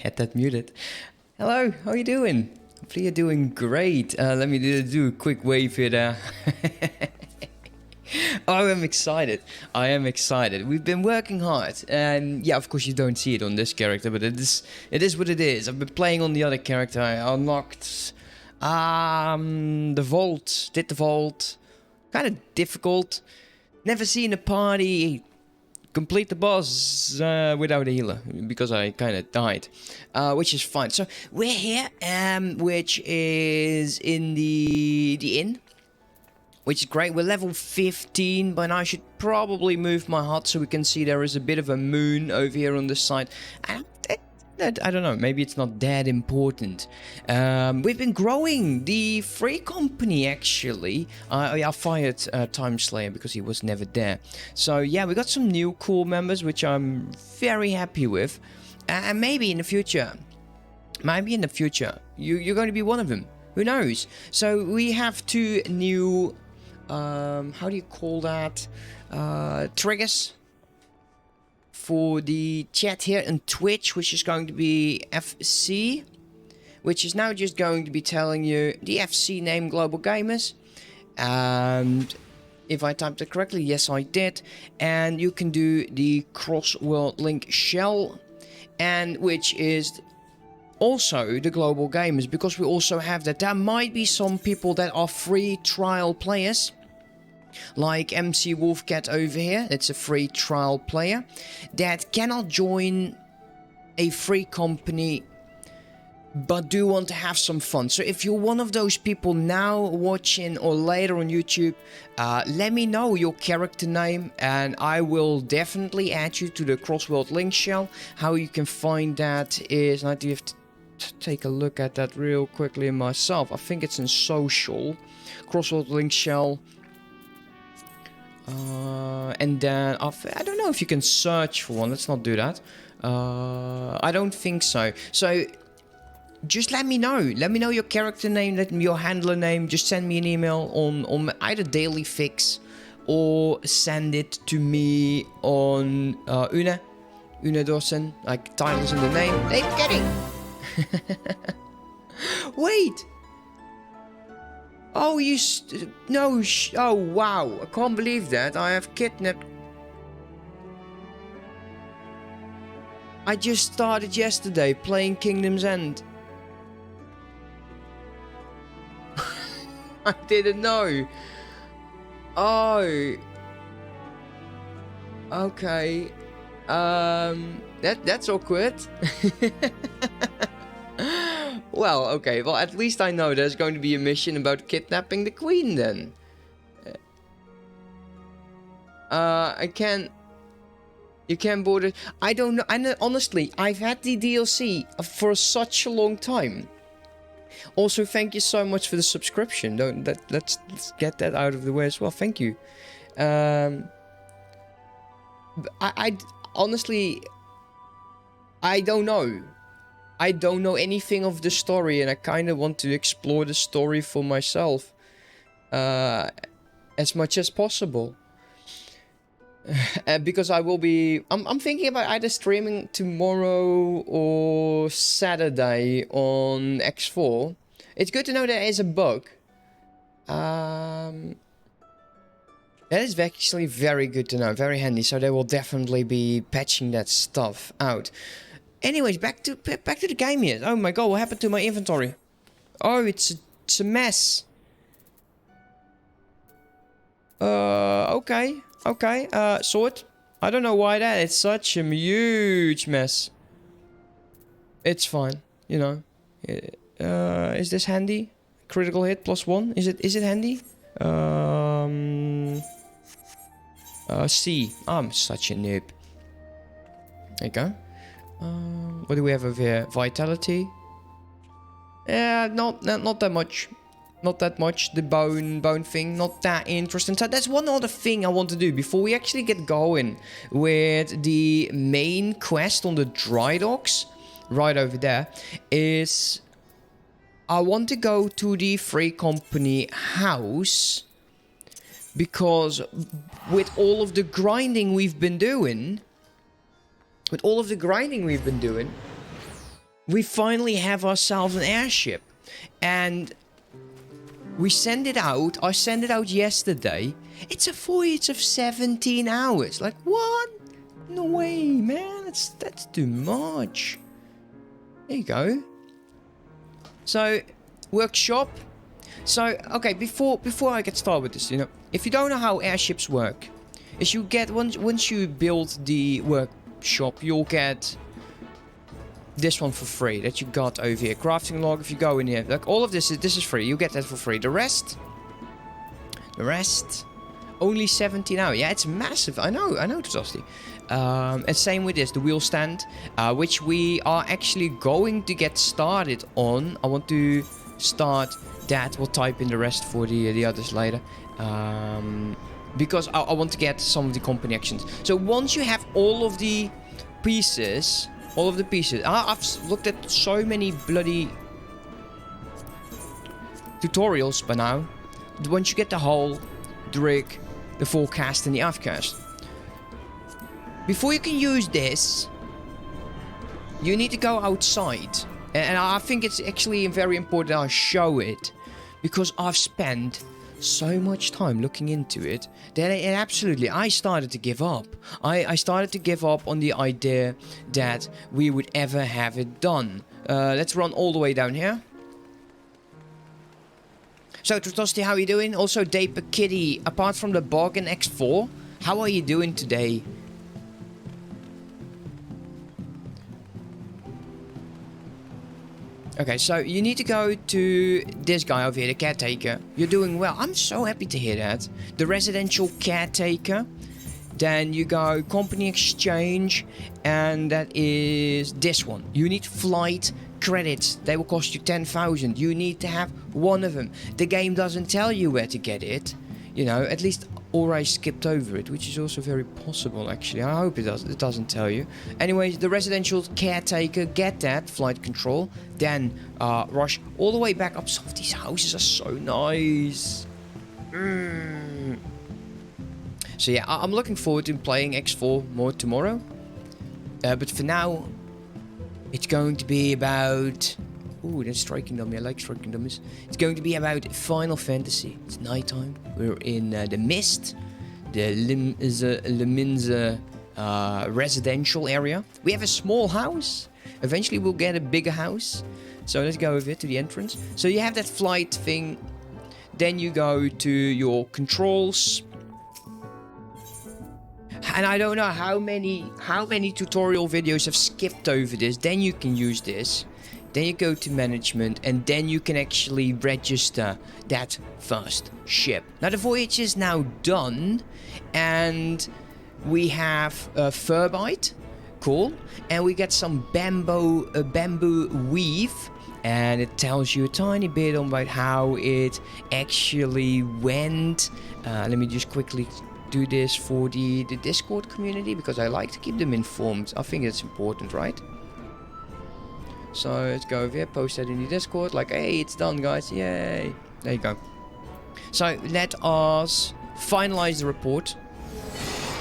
Had that muted. Hello, how are you doing? Hopefully you're doing great. Let me do a quick wave here there. Oh, I'm excited. I am excited. We've been working hard. And yeah, of course you don't see it on this character, but it is what it is. I've been playing on the other character. I unlocked the vault. Did the vault. Kind of difficult. Never seen a party complete the boss without a healer, because I kind of died, which is fine. So we're here, which is in the inn, which is great. We're level 15, but I should probably move my hut so we can see there is a bit of a moon over here on this side. I don't know, maybe it's not that important. We've been growing the free company, actually. I fired Time Slayer because he was never there. So yeah, we got some new cool members, which I'm very happy with. And maybe in the future, you're going to be one of them. Who knows? So we have 2 new, how do you call that? Triggers for the chat here in Twitch, which is going to be FC, which is now just going to be telling you the FC name Global Gamers. And if I typed it correctly, yes I did. And you can do the cross-world link shell, and which is also the Global Gamers, because we also have that. There might be some people that are free trial players, like MC Wolfcat over here. It's a free trial player that cannot join a free company but do want to have some fun. So if you're one of those people now watching or later on YouTube, let me know your character name and I will definitely add you to the Crossworld link shell. How you can find that is, I do have to take a look at that real quickly myself. I think it's in social, Crossworld link shell. And then I don't know if you can search for one. Let's not do that. I don't think so. So just let me know. Let me know your character name, let me your handler name. Just send me an email on either Daily Fix or send it to me on Une Doshin, like titles in the name. They're kidding. Wait. Oh, oh, wow. I can't believe that. I have kidnapped. I just started yesterday playing Kingdom's End. I didn't know. Oh. Okay. That's awkward. Well, okay. Well, at least I know there's going to be a mission about kidnapping the queen then. I can't... You can't board it. I don't know. Honestly, I've had the DLC for such a long time. Also, thank you so much for the subscription. Let's get that out of the way as well. Thank you. I honestly, I don't know. I don't know anything of the story, and I kind of want to explore the story for myself as much as possible. Because I will be... I'm thinking about either streaming tomorrow or Saturday on X4. It's good to know there is a bug. That is actually very good to know, very handy. So they will definitely be patching that stuff out. Anyways, back to the game here. Oh my god, what happened to my inventory? Oh, it's a mess. Okay. Sword. I don't know why that. It's such a huge mess. It's fine, you know. Is this handy? Critical hit +1. Is it handy? C. I'm such a noob. There you go. What do we have over here? Vitality. Yeah, not that much. Not that much. The bone thing, not that interesting. So that's one other thing I want to do before we actually get going with the main quest on the dry docks, right over there, is I want to go to the free company house, because with all of the grinding we've been doing, with all of the grinding we've been doing, we finally have ourselves an airship. And we send it out. I sent it out yesterday. It's a voyage of 17 hours. Like, what? No way, man. That's too much. There you go. So, workshop. So, okay, before I get started with this, you know, if you don't know how airships work, is you get, once you build the workshop, you'll get this one for free that you got over here. Crafting log, if you go in here, like all of this is free. You get that for free. The rest, only 17 hours. Yeah, it's massive. I know, Trusty. And same with this, the wheel stand, which we are actually going to get started on. I want to start that. We'll type in the rest for the others later. Because I want to get some of the company actions. So once you have all of the pieces, I've looked at so many bloody tutorials by now. Once you get the hull, the rig, the forecast, and the aftcast, before you can use this, you need to go outside. And I think it's actually very important I show it, because I've spent so much time looking into it that I started to give up. I started to give up on the idea that we would ever have it done. Let's run all the way down here. So, Trotosti, how are you doing? Also, Daper Kitty, apart from the bug in X4, how are you doing today? Okay, so you need to go to this guy over here, the caretaker. You're doing well. I'm so happy to hear that. The residential caretaker. Then you go company exchange, and that is this one. You need flight credits. They will cost you 10,000. You need to have one of them. The game doesn't tell you where to get it. You know, at least or I skipped over it, which is also very possible, actually. I hope it doesn't tell you. Anyways, the residential caretaker, get that, flight control. Then rush all the way back up. Some of these houses are so nice. So yeah, I'm looking forward to playing X4 more tomorrow. But for now, it's going to be about... Ooh, that's striking dummy. I like striking dummies. It's going to be about Final Fantasy. It's nighttime. We're in the mist, the Limsa residential area. We have a small house. Eventually, we'll get a bigger house. So let's go over here to the entrance. So you have that flight thing. Then you go to your controls. And I don't know how many tutorial videos have skipped over this. Then you can use this. Then you go to management, and then you can actually register that first ship. Now the voyage is now done, and we have a Furbite, cool, and we get some bamboo weave, and it tells you a tiny bit about how it actually went. Let me just quickly do this for the Discord community, because I like to keep them informed. I think it's important, right? So let's go over here, post that in the Discord, like, hey, it's done, guys, yay. There you go. So let us finalize the report,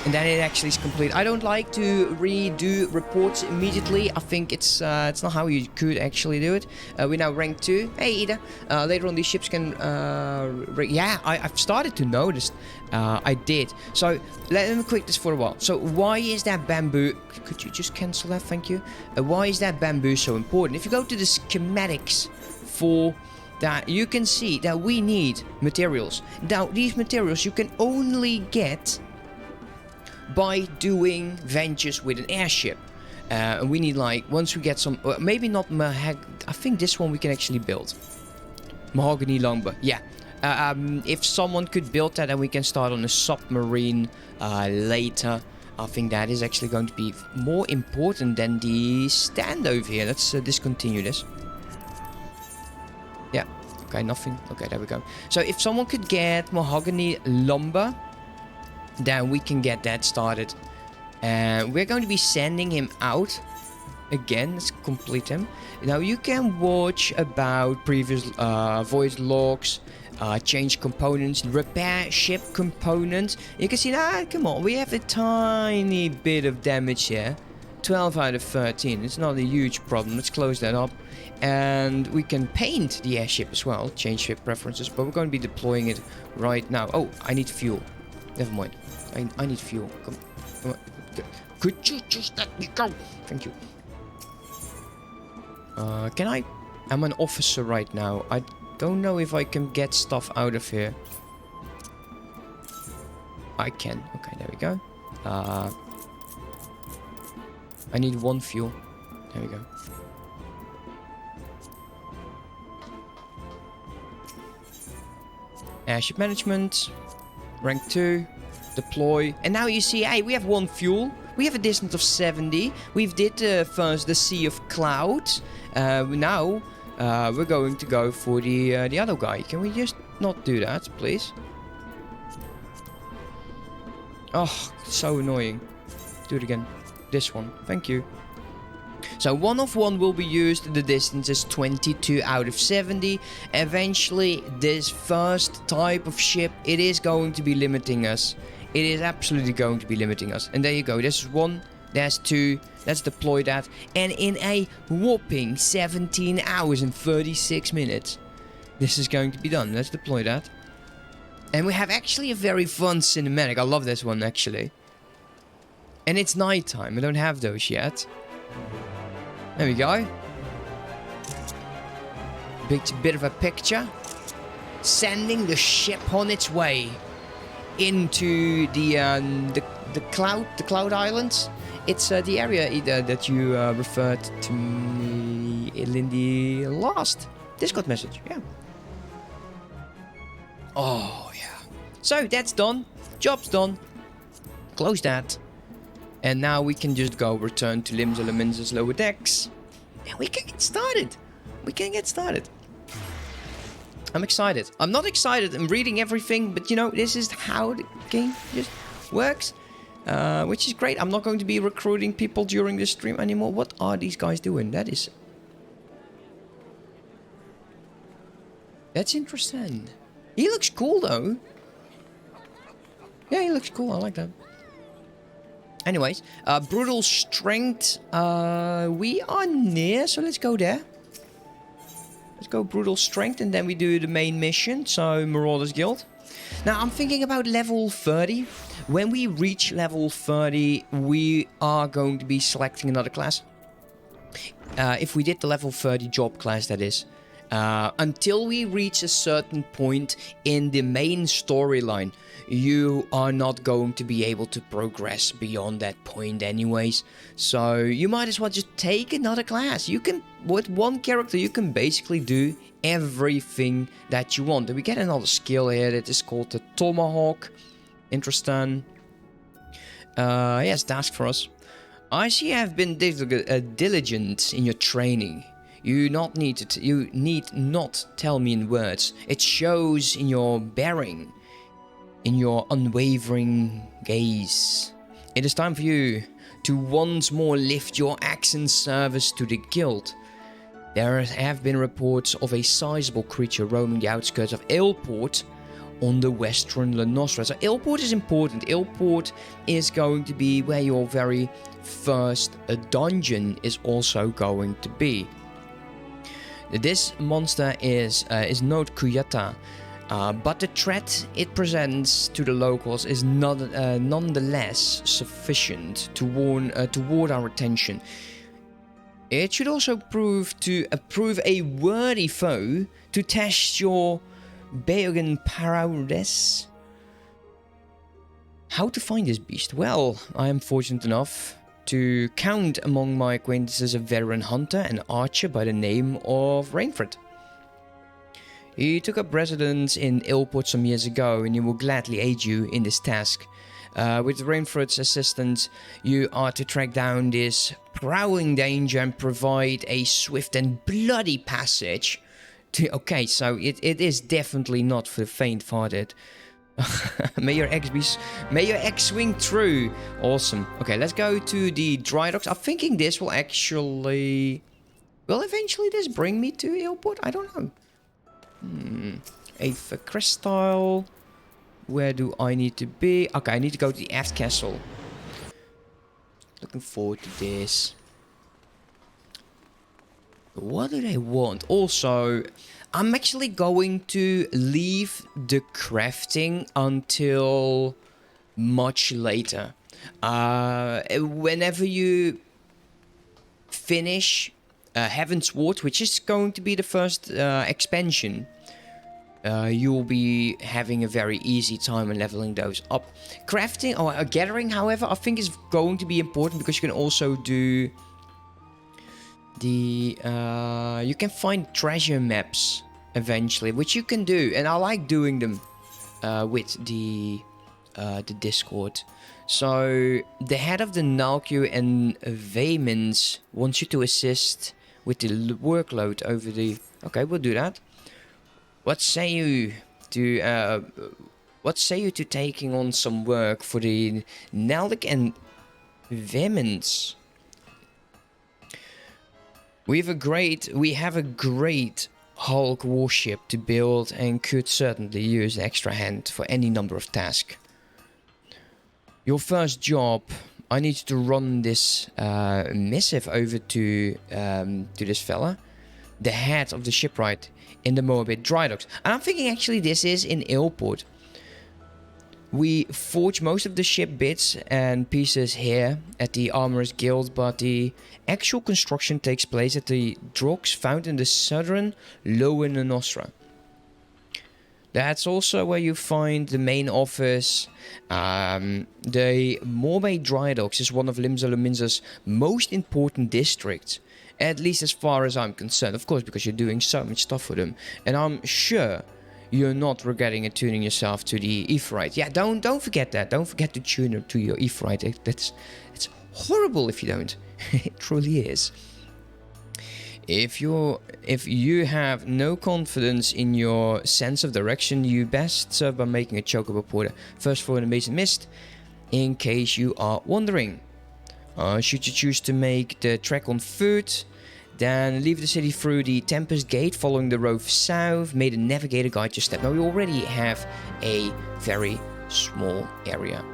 and then it actually is complete. I don't like to redo reports immediately. I think it's not how you could actually do it. We're now rank 2. Hey, Ida. Later on, these ships can... yeah, I've started to notice. I did. So let me quick this for a while. So why is that bamboo... Could you just cancel that? Thank you. Why is that bamboo so important? If you go to the schematics for... that, you can see that we need materials. Now, these materials you can only get by doing ventures with an airship. And we need, like, once we get some... maybe not I think this one we can actually build. Mahogany lumber. Yeah. If someone could build that, then we can start on a submarine later. I think that is actually going to be more important than the stand over here. Let's discontinue this. Yeah. Okay, nothing. Okay, there we go. So if someone could get mahogany lumber, then we can get that started. And we're going to be sending him out again. Let's complete him. Now you can watch about previous voyage logs, change components, repair ship components. You can see, come on, we have a tiny bit of damage here. 12 out of 13. It's not a huge problem. Let's close that up. And we can paint the airship as well. Change ship preferences. But we're going to be deploying it right now. Oh, I need fuel. Never mind. I need fuel. Come on. Could you just let me go? Thank you. Can I... I'm an officer right now. I don't know if I can get stuff out of here. I can. Okay, there we go. I need 1 fuel. There we go. Airship management. Rank 2. Deploy. And now you see, hey, we have 1 fuel. We have a distance of 70. We've did first the Sea of Clouds. Now we're going to go for the other guy. Can we just not do that, please? Oh, so annoying. Do it again. This one. Thank you. So 1 of 1 will be used. The distance is 22 out of 70. Eventually, this first type of ship, it is going to be limiting us. It is absolutely going to be limiting us. And there you go. This is 1. There's 2. Let's deploy that. And in a whopping 17 hours and 36 minutes, this is going to be done. Let's deploy that. And we have actually a very fun cinematic. I love this one, actually. And it's nighttime. I don't have those yet. There we go. Bit of a picture. Sending the ship on its way into the Cloud Islands. It's the area that you referred to me in the last Discord message. Yeah. Oh, yeah. So, that's done. Job's done. Close that. And now we can just go return to Limsa's lower decks. And we can get started. We can get started. I'm excited. I'm not excited. I'm reading everything. But, you know, this is how the game just works. Which is great. I'm not going to be recruiting people during the stream anymore. What are these guys doing? That's interesting. He looks cool, though. Yeah, he looks cool. I like that. Anyways, brutal strength. We are near, so let's go there. Let's go brutal strength, and then we do the main mission. So Marauders Guild. Now I'm thinking about level 30. When we reach level 30, we are going to be selecting another class. If we did the level 30 job class, that is. Until we reach a certain point in the main storyline, you are not going to be able to progress beyond that point anyways. So you might as well just take another class. You can, with 1 character, you can basically do everything that you want. And we get another skill here that is called the Tomahawk. Interesting. Yes, task for us. I see you have been diligent in your training. You need not tell me in words. It shows in your bearing, in your unwavering gaze. It is time for you to once more lift your axe in service to the guild. There have been reports of a sizable creature roaming the outskirts of Aleport on the western Lenostra. So Aleport is important. Aleport is going to be where your very first dungeon is also going to be. This monster is Node Kuyata, but the threat it presents to the locals is not, nonetheless sufficient to ward our attention. It should also prove a worthy foe to test your Beogan prowess. How to find this beast? Well, I am fortunate enough to count among my acquaintances a veteran hunter and archer by the name of Rainford. He took up residence in Aleport some years ago, and he will gladly aid you in this task. With Rainford's assistance, you are to track down this prowling danger and provide a swift and bloody passage to... Okay, so it is definitely not for the faint-hearted. May your X swing true. Awesome. Okay, let's go to the dry docks. I'm thinking this will actually... Will eventually this bring me to Aleport? I don't know. Aether crystal. Where do I need to be? Okay, I need to go to the aft castle. Looking forward to this. What do they want? Also, I'm actually going to leave the crafting until much later. Whenever you finish Heaven's Ward, which is going to be the first expansion, you'll be having a very easy time in leveling those up. Crafting or gathering, however, I think is going to be important because you can also do the you can find treasure maps eventually, which you can do, and I like doing them with the Discord. So the head of the Naoki and Vaymans wants you to assist with the workload over the. Okay, we'll do that. What say you to taking on some work for the Naoki and Vaymans? We have a great Hulk warship to build and could certainly use an extra hand for any number of tasks. Your first job, I need to run this missive over to this fella, the head of the shipwright in the Moabit dry docks. And I'm thinking actually this is in Eelport. We forge most of the ship bits and pieces here at the Armorers Guild, but the actual construction takes place at the docks found in the southern Lower Nostra. That's also where you find the main office. The Moabit Dry Docks is one of Limsa's most important districts, at least as far as I'm concerned. Of course, because you're doing so much stuff for them, and I'm sure you're not regretting attuning yourself to the Aetherite. Yeah, don't forget that. Don't forget to tune to your Aetherite. It's horrible if you don't. It truly is. If you have no confidence in your sense of direction, you best serve by making a chocobo porter. First floor in the Mason Mist, in case you are wondering. Should you choose to make the trek on foot, then leave the city through the Tempest Gate, following the road south. May the navigator guide your step. Now we already have a very small area.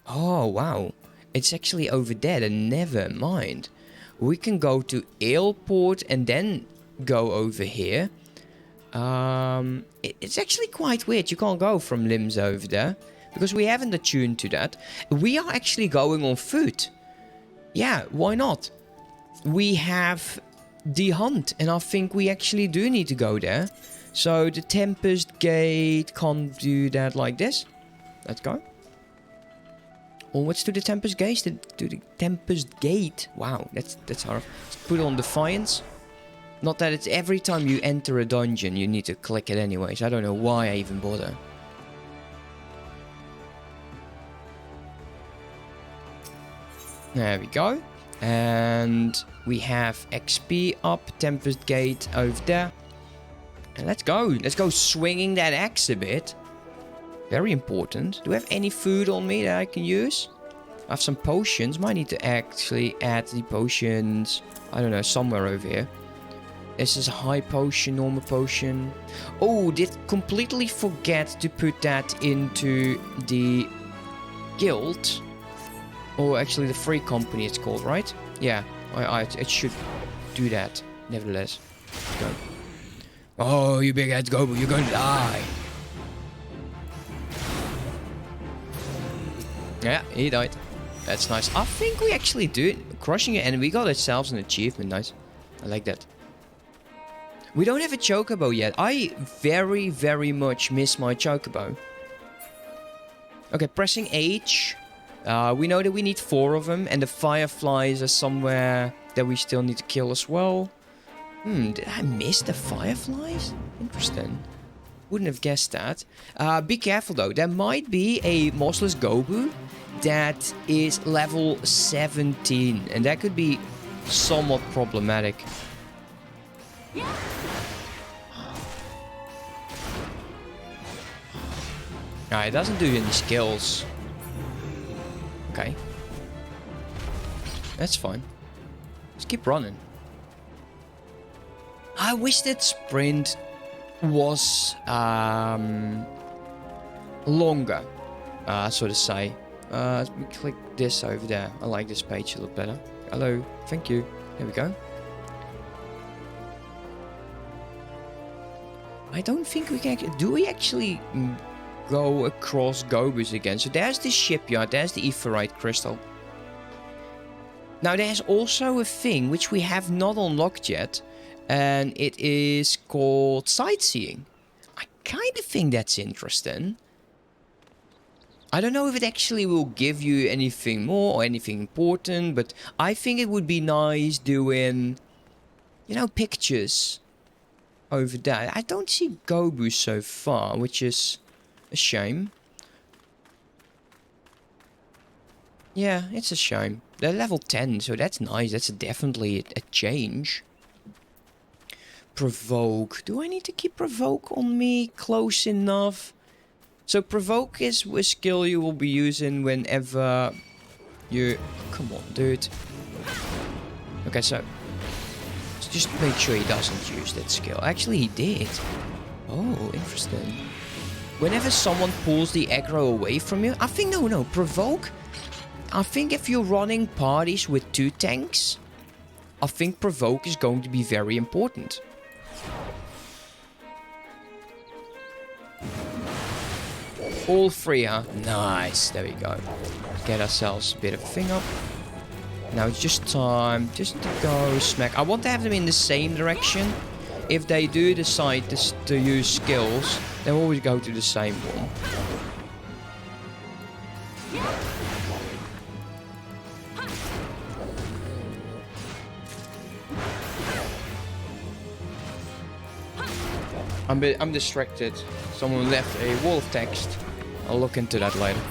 Oh wow, it's actually over there. Then never mind. We can go to Eelport and then go over here. It's actually quite weird. You can't go from Limsa over there because we haven't attuned to that. We are actually going on foot. Yeah, why not? We have the hunt, and I think we actually do need to go there. So the Tempest Gate can't do that like this. Let's go. Onwards to the Tempest Gate. To the Tempest Gate. Wow, that's hard. Let's put on Defiance. Not that it's every time you enter a dungeon you need to click it anyways. I don't know why I even bother. There we go. And we have XP up, Tempest Gate over there. And let's go. Let's go swinging that axe a bit. Very important. Do I have any food on me that I can use? I have some potions. Might need to actually add the potions, I don't know, somewhere over here. This is a high potion, normal potion. Oh, did completely forget to put that into the guild. Or actually the free company it's called, right? Yeah, it should do that, nevertheless. Let's go. Oh, you big ass goblin, you're gonna die. Yeah, he died. That's nice. I think we actually do it. Crushing it, and we got ourselves an achievement. Nice. I like that. We don't have a chocobo yet. I very, very much miss my chocobo. Okay, pressing H. We know that we need 4 of them, and the fireflies are somewhere that we still need to kill as well. Did I miss the fireflies? Interesting. Wouldn't have guessed that. Be careful though, there might be a mossless gobu that is level 17, and that could be somewhat problematic. It doesn't do any skills. Okay. That's fine. Let's keep running. I wish that sprint was longer, so to say. Let me click this over there. I like this page a little better. Hello, thank you. There we go. I don't think we can... Do we actually go across Gobus again? So there's the shipyard, there's the Aetherite crystal. Now there's also a thing which we have not unlocked yet. And it is called sightseeing. I kind of think that's interesting. I don't know if it actually will give you anything more or anything important. But I think it would be nice doing, you know, pictures over there. I don't see Gobu so far, which is a shame. Yeah, it's a shame. They're level 10, so that's nice. That's definitely a change. Provoke. Do I need to keep provoke on me close enough? So provoke is a skill you will be using whenever you... Come on, dude. Okay, so just make sure he doesn't use that skill. Actually, he did. Oh, interesting. Whenever someone pulls the aggro away from you... I think, no, provoke. I think if you're running parties with 2 tanks, I think provoke is going to be very important. All 3, huh? Nice. There we go. Get ourselves a bit of a thing up. Now it's just time just to go smack. I want to have them in the same direction. If they do decide to use skills, then we'll always go to the same one. I'm distracted. Someone left a wall of text. I'll look into that later.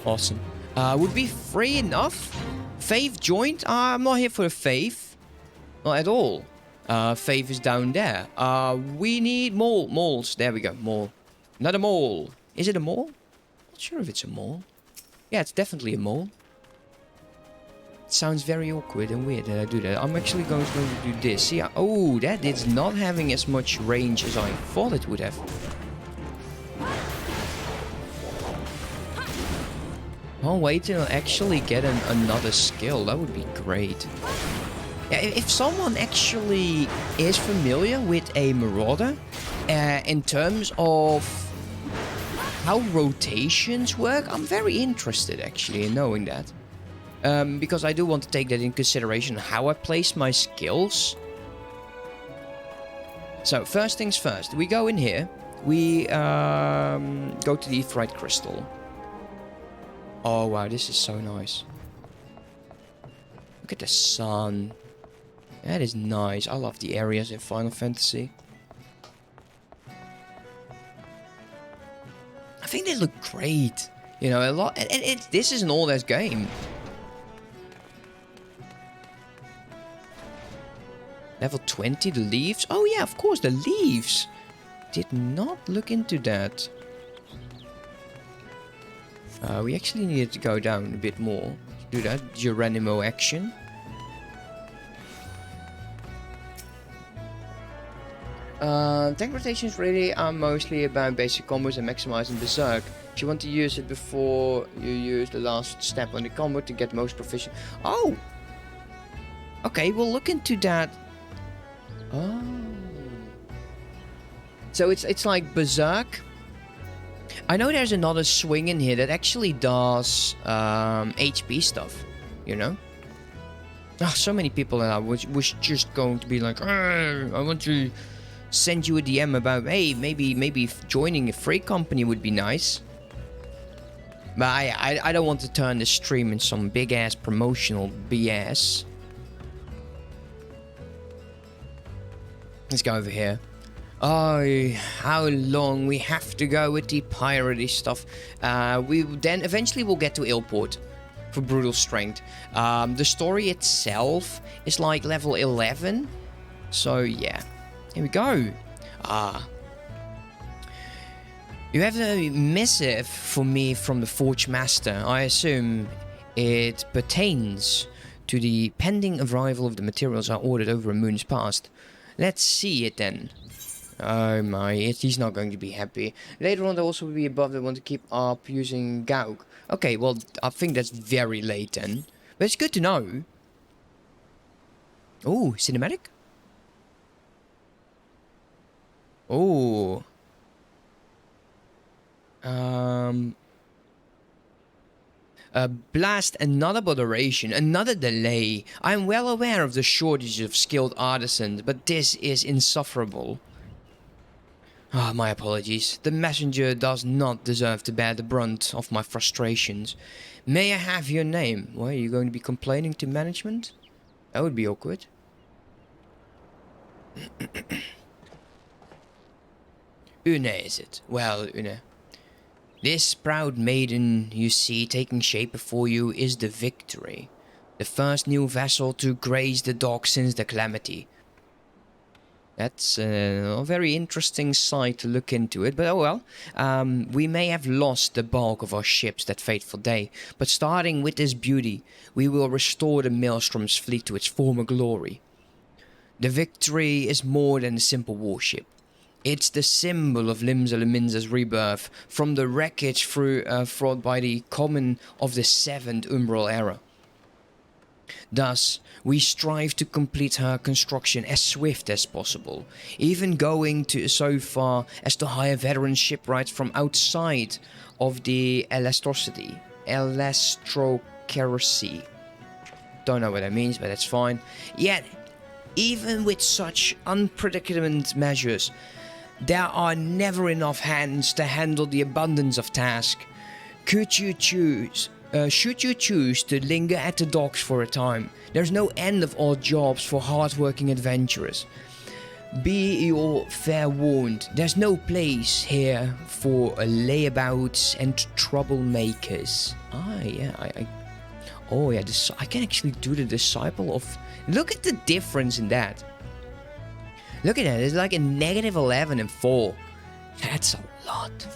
Awesome. Would be free enough? Faith joined? I'm not here for the Faith. Not at all. Faith is down there. We need moles. There we go. Mole. Not a mole. Is it a mole? Not sure if it's a mole. Yeah, it's definitely a mole. It sounds very awkward and weird that I do that. I'm actually going to do this. See, oh, that is not having as much range as I thought it would have. I'll wait till I actually get another skill. That would be great. Yeah, if someone actually is familiar with a Marauder, in terms of how rotations work, I'm very interested actually in knowing that. Because I do want to take that in consideration, how I place my skills. So, first things first. We go in here. We go to the Aetherite crystal. Oh, wow. This is so nice. Look at the sun. That is nice. I love the areas in Final Fantasy. I think they look great. You know, a lot. This is an old-ass game. Level 20, the leaves. Oh yeah, of course, the leaves. Did not look into that. We actually needed to go down a bit more to do that. Geronimo action. Tank rotations really are mostly about basic combos and maximizing Berserk. If you want to use it before you use the last step on the combo to get most proficient. Oh! Okay, we'll look into that. Oh. So it's like Berserk. I know there's another swing in here that actually does HP stuff, you know? Oh, so many people that I was just going to be like, I want to send you a DM about, hey, maybe joining a free company would be nice. But I don't want to turn the stream in some big ass promotional BS. Let's go over here. Oh, how long we have to go with the piratey stuff. We then eventually will get to Illport for Brutal Strength. The story itself is like level 11. So yeah, here we go. You have a missive for me from the Forge Master. I assume it pertains to the pending arrival of the materials I ordered over a moon's past. Let's see it then. Oh my, he's not going to be happy. Later on, there will also be above that want to keep up using Gauk. Okay, well, I think that's very late then. But it's good to know. Oh, cinematic? Oh. Blast, another botheration, another delay. I am well aware of the shortage of skilled artisans, but this is insufferable. Ah, my apologies. The messenger does not deserve to bear the brunt of my frustrations. May I have your name? Well, are you going to be complaining to management? That would be awkward. Une, is it? Well, Une. This proud maiden you see taking shape before you is the Victory. The first new vessel to graze the dock since the Calamity. That's a very interesting sight to look into it, but oh well. We may have lost the bulk of our ships that fateful day, but starting with this beauty, we will restore the Maelstrom's fleet to its former glory. The Victory is more than a simple warship. It's the symbol of Limsa's rebirth from the wreckage fraught by the coming of the Seventh Umbral era. Thus, we strive to complete her construction as swift as possible, even going so far as to hire veteran shipwrights from outside of the Elastrocy. Don't know what that means, but that's fine. Yet, even with such unpredictable measures, there are never enough hands to handle the abundance of tasks. Should you choose to linger at the docks for a time, there's no end of odd jobs for hard-working adventurers. Be you fair warned, there's no place here for layabouts and troublemakers. Ah, yeah, I can actually do the disciple of... Look at the difference in that. Look at that, it's like a -11 and 4. That's a lot.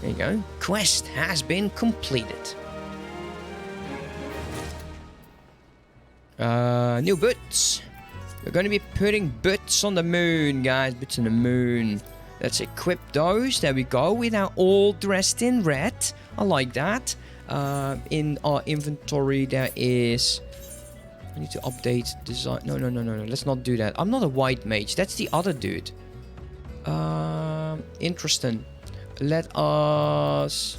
There you go. Quest has been completed. New boots. We're going to be putting boots on the moon, guys. Boots on the moon. Let's equip those. There we go. We're now all dressed in red. I like that. In our inventory, there is... I need to update design. No. Let's not do that. I'm not a white mage. That's the other dude. Interesting. Let us...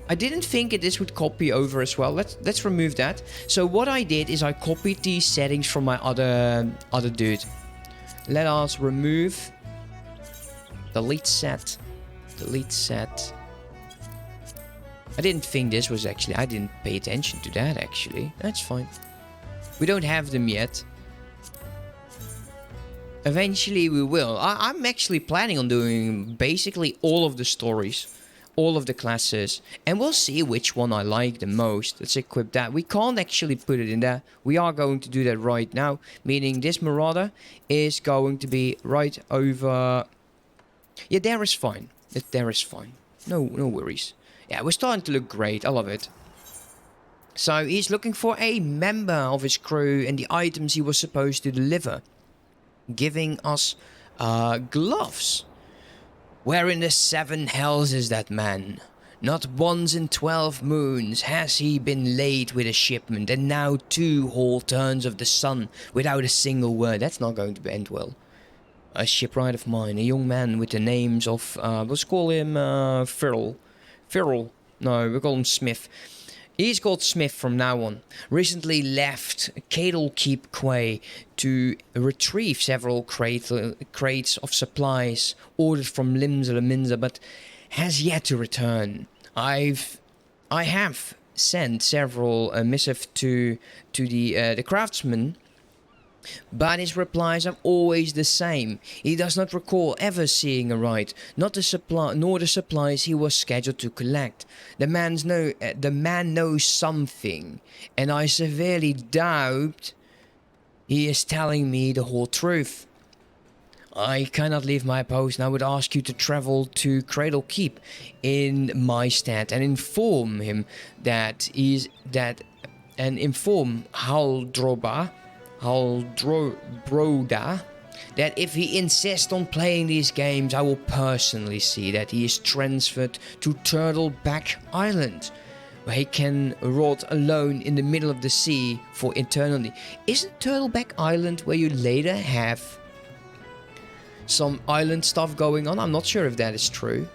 I didn't think this would copy over as well. Let's remove that. So what I did is I copied these settings from my other dude. Let us remove. Delete set. Delete set. I didn't think this was actually... I didn't pay attention to that actually. That's fine. We don't have them yet. Eventually we will. I'm actually planning on doing basically all of the stories. All of the classes. And we'll see which one I like the most. Let's equip that. We can't actually put it in there. We are going to do that right now. Meaning this Marauder is going to be right over... Yeah, there is fine. There is fine. No worries. Yeah, we're starting to look great. I love it. So he's looking for a member of his crew and the items he was supposed to deliver. Giving us gloves. Where in the 7 hells is that man? Not once in 12 moons has he been late with a shipment, and now 2 whole turns of the sun without a single word. That's not going to end well. A shipwright of mine, a young man with the names of, let's call him Firl. No, we'll call him Smith. He's called Smith from now on. Recently left Keep Quay to retrieve several crates of supplies ordered from Limsa, but has yet to return. I have sent several missives to the craftsman, but his replies are always the same. He does not recall ever seeing a ride, nor the supplies he was scheduled to collect. The man knows something, and I severely doubt he is telling me the whole truth. I cannot leave my post, and I would ask you to travel to Cradle Keep in my stead and inform him inform Haldroda that if he insists on playing these games, I will personally see that he is transferred to Turtleback Island, where he can rot alone in the middle of the sea for eternity. Isn't Turtleback Island where you later have some island stuff going on? I'm not sure if that is true.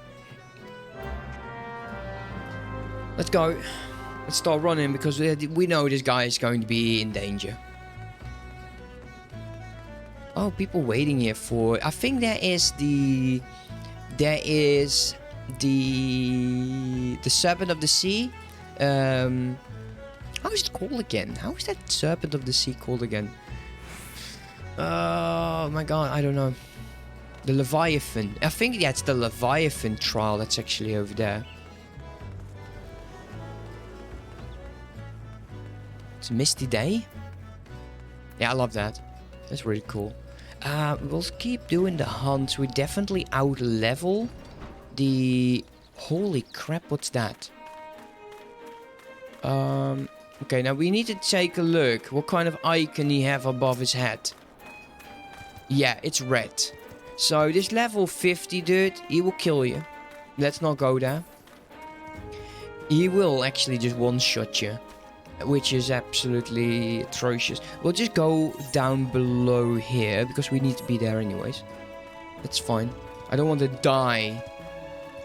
Let's go. Let's start running because we know this guy is going to be in danger. Oh, people waiting here for... I think there is the Serpent of the Sea. How is it called again? How is that Serpent of the Sea called again? Oh my god, I don't know. The Leviathan. I think that's the Leviathan trial that's actually over there. It's a misty day. Yeah, I love that. That's really cool. We'll keep doing the hunts. We definitely out-level the... Holy crap, what's that? Okay, now we need to take a look. What kind of icon he have above his head? Yeah, it's red. So this level 50 dude, he will kill you. Let's not go there. He will actually just one-shot you, which is absolutely atrocious. We'll just go down below here, because we need to be there anyways. That's fine. I don't want to die,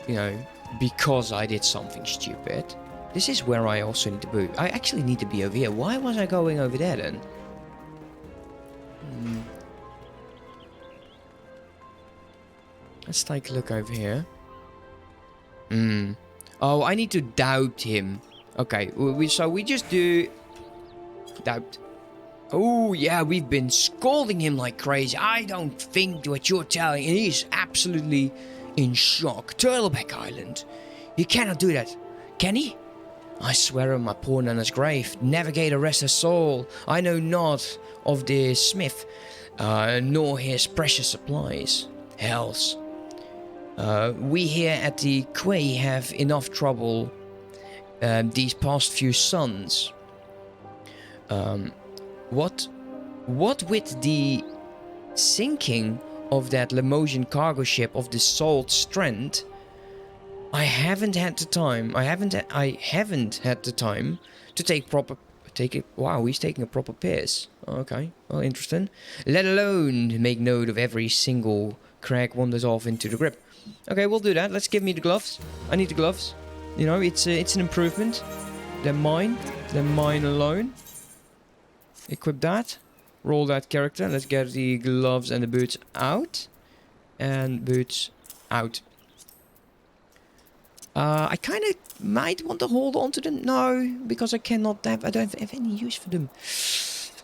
you know, because I did something stupid. This is where I also need to be. I actually need to be over here. Why was I going over there then? Let's take a look over here. Oh, I need to doubt him. Okay, so we just do... Doubt. Oh, yeah, we've been scolding him like crazy. I don't think what you're telling... And he's absolutely in shock. Turtleback Island. You cannot do that. Can he? I swear on my poor Nana's grave. Navigator rest her soul. I know not of the smith, nor his precious supplies. Hells. We here at the quay have enough trouble these past few suns. What with the sinking of that Limosian cargo ship of the Salt Strand, I haven't had the time. I haven't had the time to take it. Wow, he's taking a proper piss. Okay, well, interesting. Let alone make note of every single crack wanders off into the grip. Okay, we'll do that. Let's give me the gloves. I need the gloves. You know, it's an improvement. They're mine. They're mine alone. Equip that. Roll that character. Let's get the gloves and the boots out. And boots out. I kind of might want to hold on to them. No, because I don't have any use for them.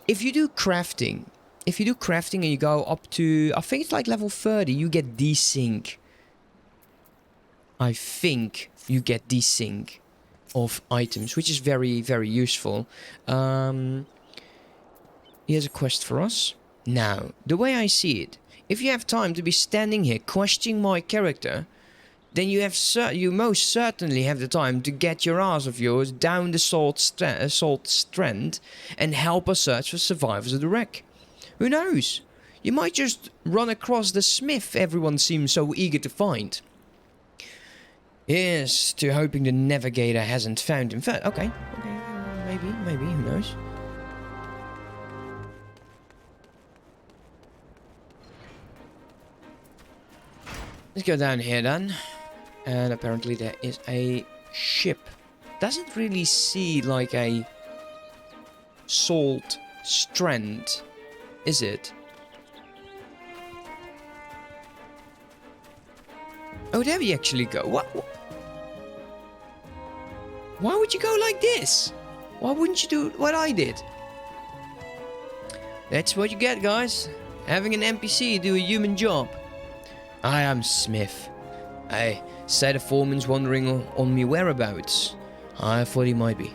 If you do crafting and you go up to, I think it's like level 30, you get desync. I think you get desync of items, which is very, very useful. Here's a quest for us. Now, the way I see it, if you have time to be standing here questioning my character, then you most certainly have the time to get your ass of yours down the Salt Strand and help us search for survivors of the wreck. Who knows? You might just run across the smith everyone seems so eager to find. Yes, to hoping the navigator hasn't found him first. Okay, maybe, who knows? Let's go down here then. And apparently there is a ship. Doesn't really see like a salt strand, is it? Oh, there we actually go. What? Why would you go like this? Why wouldn't you do what I did? That's what you get, guys. Having an NPC do a human job. I am Smith. I said the foreman's wondering on me whereabouts. I thought he might be.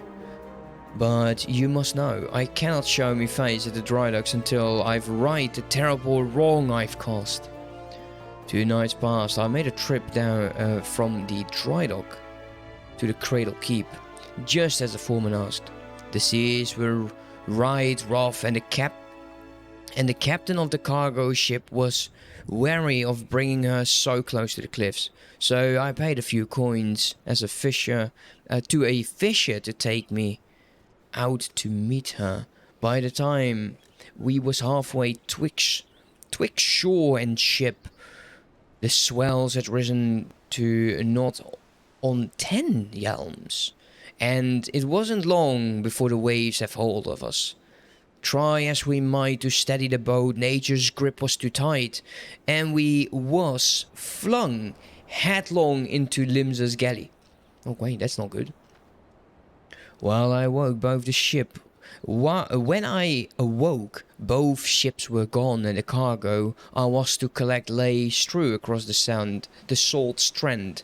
But you must know, I cannot show me face at the dry docks until I've righted the terrible wrong I've caused. 2 nights past, I made a trip down from the dry dock to the Cradle Keep, just as the foreman asked. The seas were right rough, and And the captain of the cargo ship was wary of bringing her so close to the cliffs. So I paid a few coins as a fisher to a fisher to take me out to meet her. By the time we was halfway twixt shore and ship, the swells had risen to not on 10 yalms, and it wasn't long before the waves have hold of us. Try as we might to steady the boat, nature's grip was too tight, and we was flung headlong into Limsa's galley. Oh wait, that's not good. While I awoke, both the ship... When I awoke, both ships were gone, and the cargo I was to collect lay strewn across the salt strand.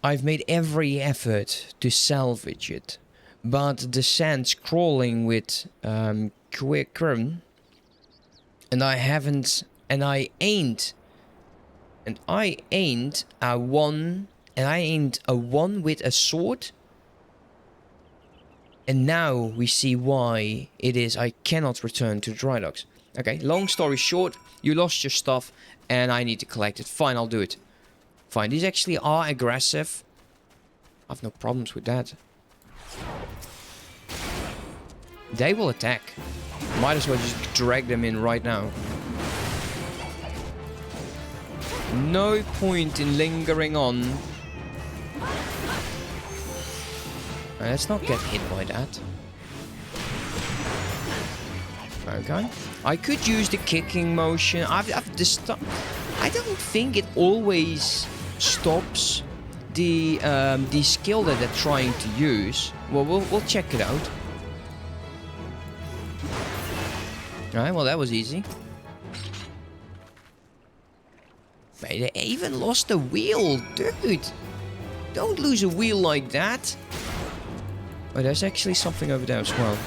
I've made every effort to salvage it, but the sand's crawling with quicker, and I ain't a one with a sword. And now we see why it is I cannot return to the dry docks. Okay, long story short, you lost your stuff and I need to collect it. Fine, I'll do it. Fine, these actually are aggressive. I have no problems with that. They will attack. Might as well just drag them in right now. No point in lingering on. Let's not get hit by that. Okay. I could use the kicking motion. I don't think it always stops the skill that they're trying to use. Well, we'll check it out. Alright, well that was easy. Mate, they even lost the wheel, dude. Don't lose a wheel like that. Oh, there's actually something over there as well.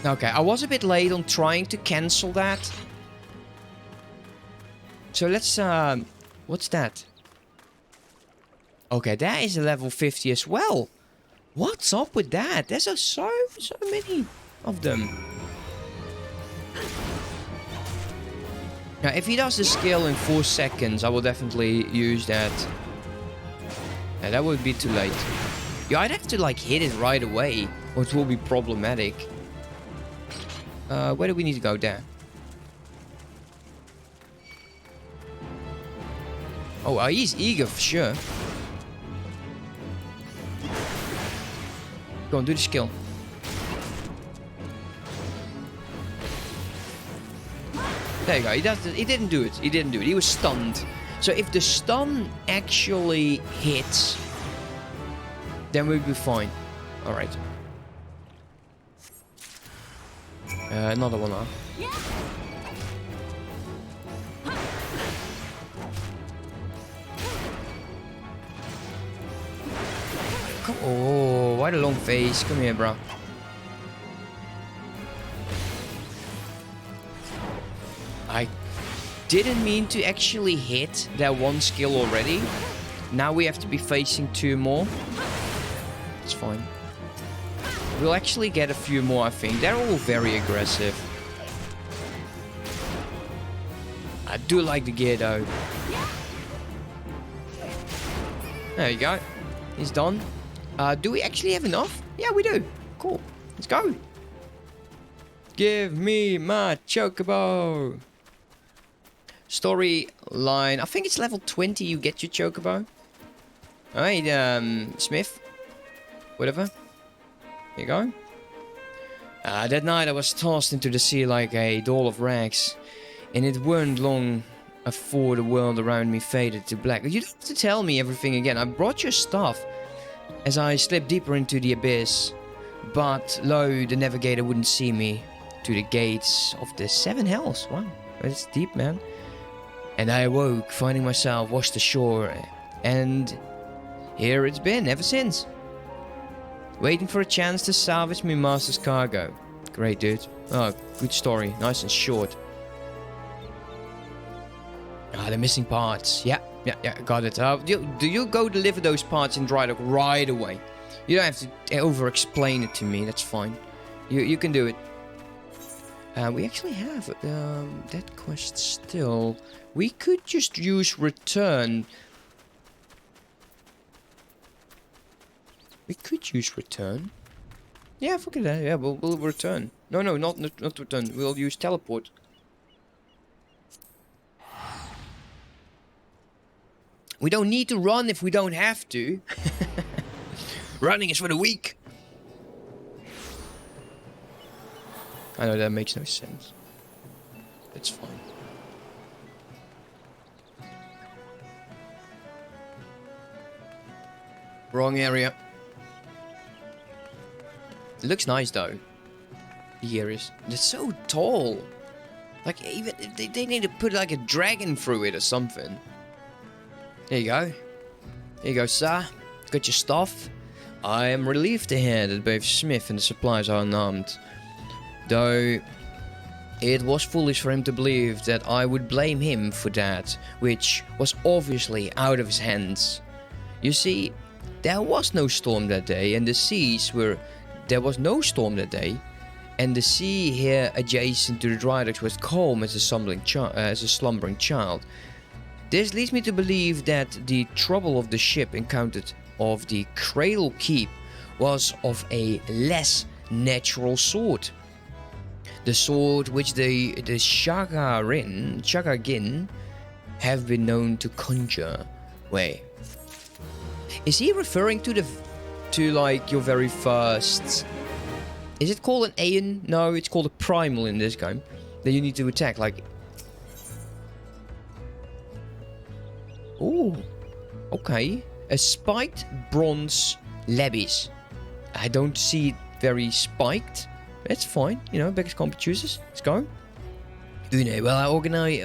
Okay, I was a bit late on trying to cancel that. So let's, what's that? Okay, that is a level 50 as well. What's up with that? There's so many of them. Now, if he does the skill in 4 seconds, I will definitely use that. Yeah, that would be too late. Yeah, I'd have to, like, hit it right away, or it will be problematic. Where do we need to go? There. Oh, he's eager for sure. Go on, do the skill. There you go. He didn't do it. He didn't do it. He was stunned. So if the stun actually hits, then we'll be fine. All right. Another one up. Come on. Why the long face? Come here, bro. I didn't mean to actually hit that one skill already. Now we have to be facing 2 more. It's fine. We'll actually get a few more, I think. They're all very aggressive. I do like the gear, though. There you go. He's done. Do we actually have enough? Yeah, we do. Cool. Let's go. Give me my chocobo. Storyline. I think it's level 20 you get your chocobo. Alright, Smith. Whatever. Here you go. That night I was tossed into the sea like a doll of rags. And it weren't long afore the world around me faded to black. You don't have to tell me everything again. I brought your stuff as I slipped deeper into the abyss. But lo, the navigator wouldn't see me to the gates of the 7 hells. Wow, that's deep, man. And I awoke, finding myself washed ashore. And here it's been ever since. Waiting for a chance to salvage my master's cargo. Great, dude. Oh, good story. Nice and short. Ah, the missing parts. Yeah, got it. Do you go deliver those parts in Drydock right away? You don't have to over-explain it to me. That's fine. You can do it. We actually have that quest still. We could just use return. We could use return. Yeah, forget that. Yeah, we'll return. No, not return. We'll use teleport. We don't need to run if we don't have to. Running is for the weak. I know that makes no sense. It's fine. Wrong area. It looks nice though. The areas. It's so tall. Like even they need to put like a dragon through it or something. There you go. Here you go, sir. Got your stuff. I am relieved to hear that both Smith and the supplies are unarmed. Though it was foolish for him to believe that I would blame him for that, which was obviously out of his hands. You see, there was no storm that day, and the seas were... There was no storm that day, and the sea here adjacent to the dry docks was calm as a slumbering child. This leads me to believe that the trouble of the ship encountered of the Cradle Keep was of a less natural sort. The sort which the Shagagin have been known to conjure. Wait, is he referring to like your very first? Is it called an Aeon? No, it's called a primal in this game. That you need to attack like. Oh, okay. A spiked bronze levies. I don't see it very spiked. That's fine, you know, biggest comp chooses. Let's go. Une, well, when I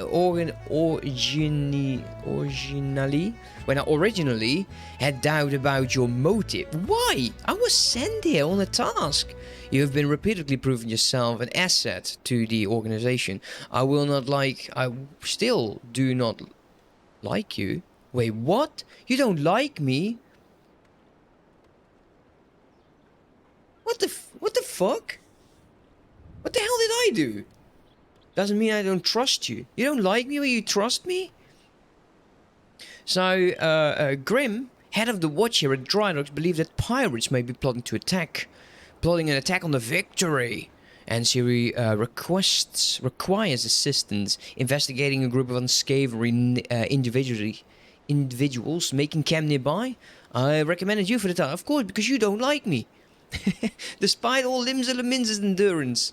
originally had doubt about your motive. Why? I was sent here on a task. You have been repeatedly proving yourself an asset to the organization. I still do not like you. Wait, what? You don't like me? What the fuck? What the hell did I do? Doesn't mean I don't trust you. You don't like me, but you trust me? So, Grim, head of the watch here at Drydocks, believes that pirates may be plotting an attack on the Victory. And she requires assistance investigating a group of unsavory individuals making camp nearby. I recommended you for the time, of course, because you don't like me. Despite all Limsa's endurance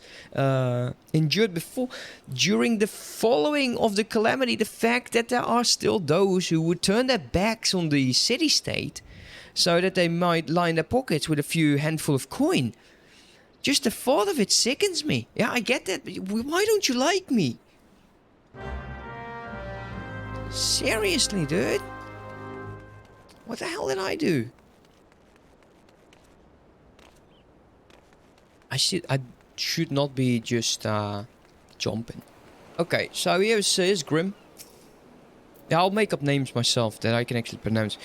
endured during the following of the calamity, the fact that there are still those who would turn their backs on the city-state so that they might line their pockets with a few handful of coin. Just the thought of it sickens me. Yeah, I get that, but why don't you like me? Seriously, dude? What the hell did I do? I should not be just jumping. Okay, so here's Grim. Yeah, I'll make up names myself that I can actually pronounce.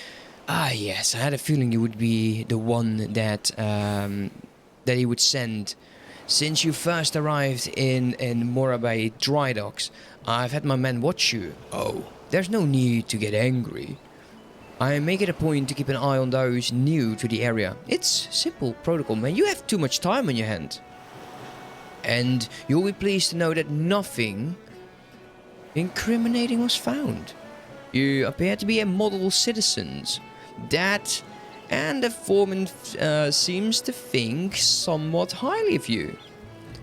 Ah, yes, I had a feeling you would be the one that he would send. Since you first arrived in Morabai Dry Docks, I've had my men watch you. Oh, there's no need to get angry. I make it a point to keep an eye on those new to the area. It's simple protocol, man. You have too much time on your hand. And you'll be pleased to know that nothing incriminating was found. You appear to be a model citizens. That and the foreman seems to think somewhat highly of you.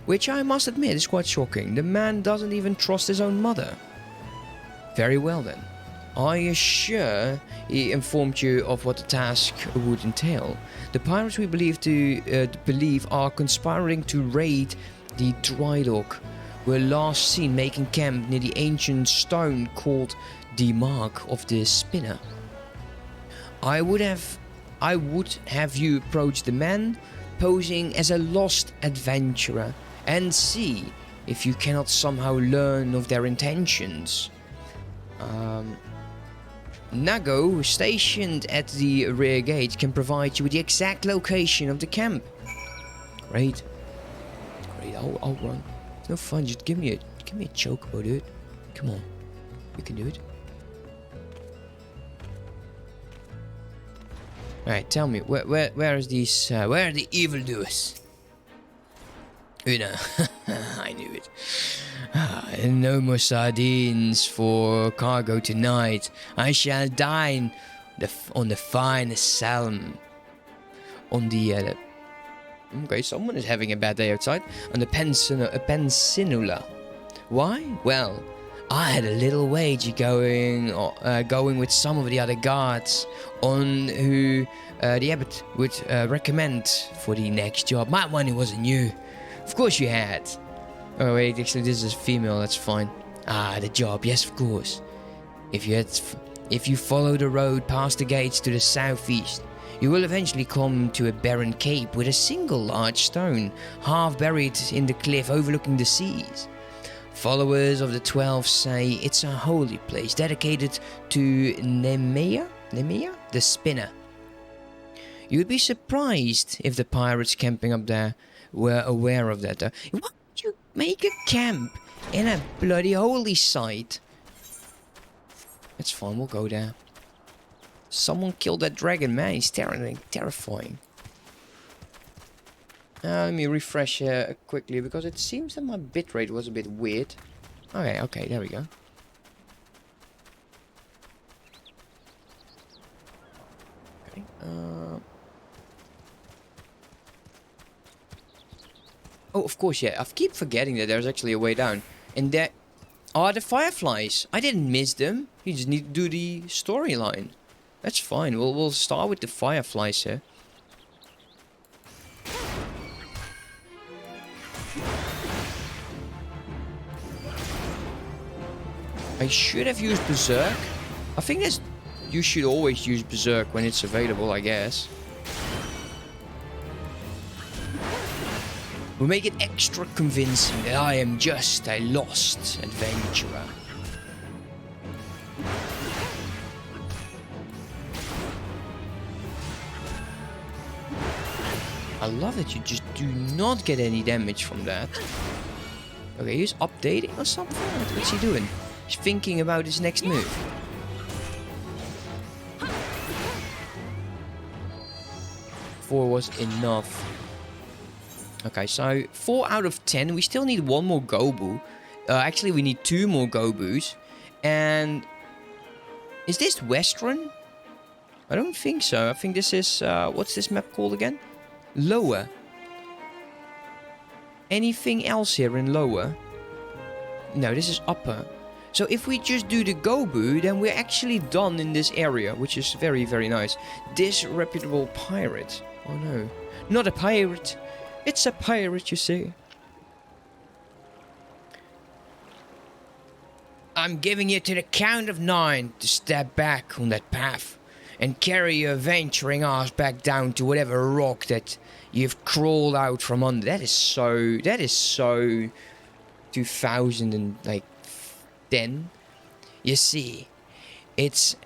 Which I must admit is quite shocking. The man doesn't even trust his own mother. Very well then. Are you sure he informed you of what the task would entail? The pirates we believe are conspiring to raid the dry dock. Were last seen making camp near the ancient stone called the Mark of the Spinner. I would have you approach the men, posing as a lost adventurer, and see if you cannot somehow learn of their intentions. Nago, stationed at the rear gate, can provide you with the exact location of the camp. Great. Great, I'll run. It's no fun, just give me a chocobo, dude. Come on. You can do it. Alright, tell me, where is these, where are the evildoers? Une, I knew it. No more sardines for cargo tonight. I shall dine on the finest salmon. On the, okay, someone is having a bad day outside. On the peninsula. Why? Well, I had a little wager going with some of the other guards on who the abbot would recommend for the next job. My money wasn't you. Of course you had. Oh wait, actually this is female, that's fine. Ah, the job, yes of course. If you follow the road past the gates to the southeast, you will eventually come to a barren cape with a single large stone, half buried in the cliff overlooking the seas. Followers of the 12 say it's a holy place dedicated to Nemea, the spinner. You'd be surprised if the pirates camping up there were aware of that. Why would you make a camp in a bloody holy site? It's fine, we'll go there. Someone killed that dragon, man. He's terrifying. Let me refresh quickly, because it seems that my bitrate was a bit weird. Okay, there we go. Okay, oh, of course, yeah. I keep forgetting that there's actually a way down. And there are the fireflies. I didn't miss them. You just need to do the storyline. That's fine. We'll start with the fireflies here. I should have used Berserk. I think you should always use Berserk when it's available, I guess. We'll make it extra convincing that I am just a lost adventurer. I love that you just do not get any damage from that. Okay, he's updating or something? What's he doing? He's thinking about his next move. Four was enough. Okay, so 4 out of 10. We still need one more Gobu. Actually, we need 2 more Gobus. And is this Western? I don't think so. I think this is what's this map called again? Lower. Anything else here in lower? No, this is upper. So if we just do the Gobu, then we're actually done in this area, which is very, very nice. Disreputable pirate. Oh no. Not a pirate. It's a pirate, you see. I'm giving you to the count of 9 to step back on that path and carry your venturing ass back down to whatever rock that you've crawled out from under. That is so 2010. You see, it's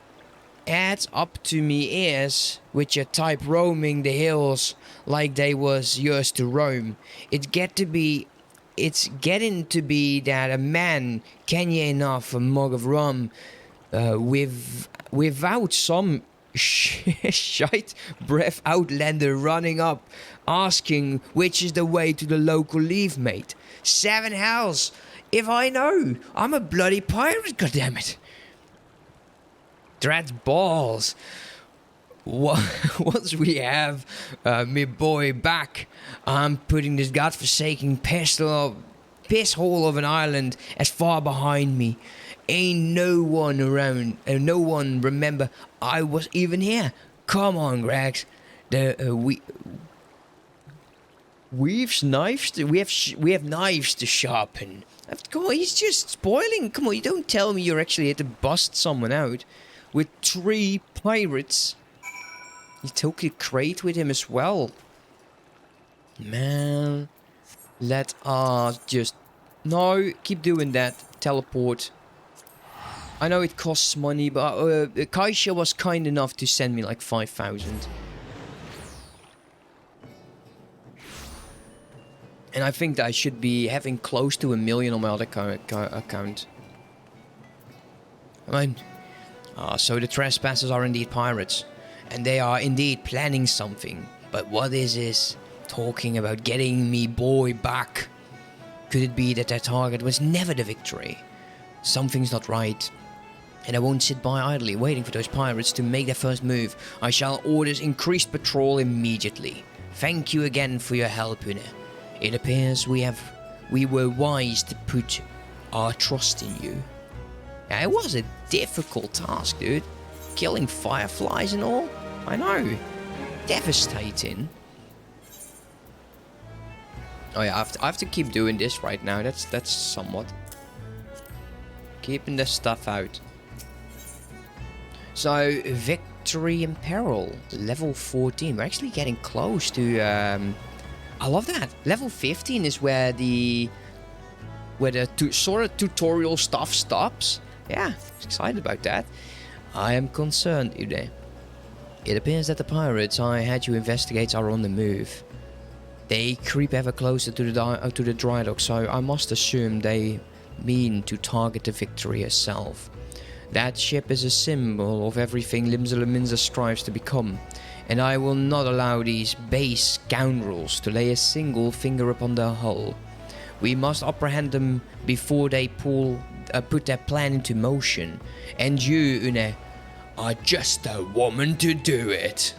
adds up to me ears with your type roaming the hills like they was yours to roam. It's getting to be that a man can ye enough a mug of rum without some shite breath outlander running up asking which is the way to the local leave mate. 7 hells if I know. I'm a bloody pirate, goddammit. Drat balls. Once we have me boy back, I'm putting this godforsaken piss hole of an island as far behind me. Ain't no one around, and no one remember I was even here. Come on, Gregs. We have knives to sharpen. Come on, he's just spoiling. Come on, you don't tell me you're actually here to bust someone out with 3 pirates. He took a crate with him as well. Man, let us just... No, keep doing that. Teleport. I know it costs money, but Kaisha was kind enough to send me like 5,000. And I think that I should be having close to 1 million on my other account. I mean, so the trespassers are indeed pirates. And they are indeed planning something. But what is this talking about getting me boy back? Could it be that their target was never the victory? Something's not right. And I won't sit by idly waiting for those pirates to make their first move. I shall order increased patrol immediately. Thank you again for your help, Une. It appears we were wise to put our trust in you. Yeah, it was a difficult task, dude. Killing fireflies and all. I know. Devastating. Oh yeah, I have to keep doing this right now. That's somewhat. Keeping the stuff out. So, Victory in Peril. Level 14. We're actually getting close to... I love that. Level 15 is where the sort of tutorial stuff stops. Yeah, excited about that. I am concerned, Une. It appears that the pirates I had you investigate are on the move. They creep ever closer to the dry dock, so I must assume they mean to target the Victory herself. That ship is a symbol of everything Limsa strives to become, and I will not allow these base scoundrels to lay a single finger upon their hull. We must apprehend them before they put their plan into motion, and you, Une, are just a woman to do it.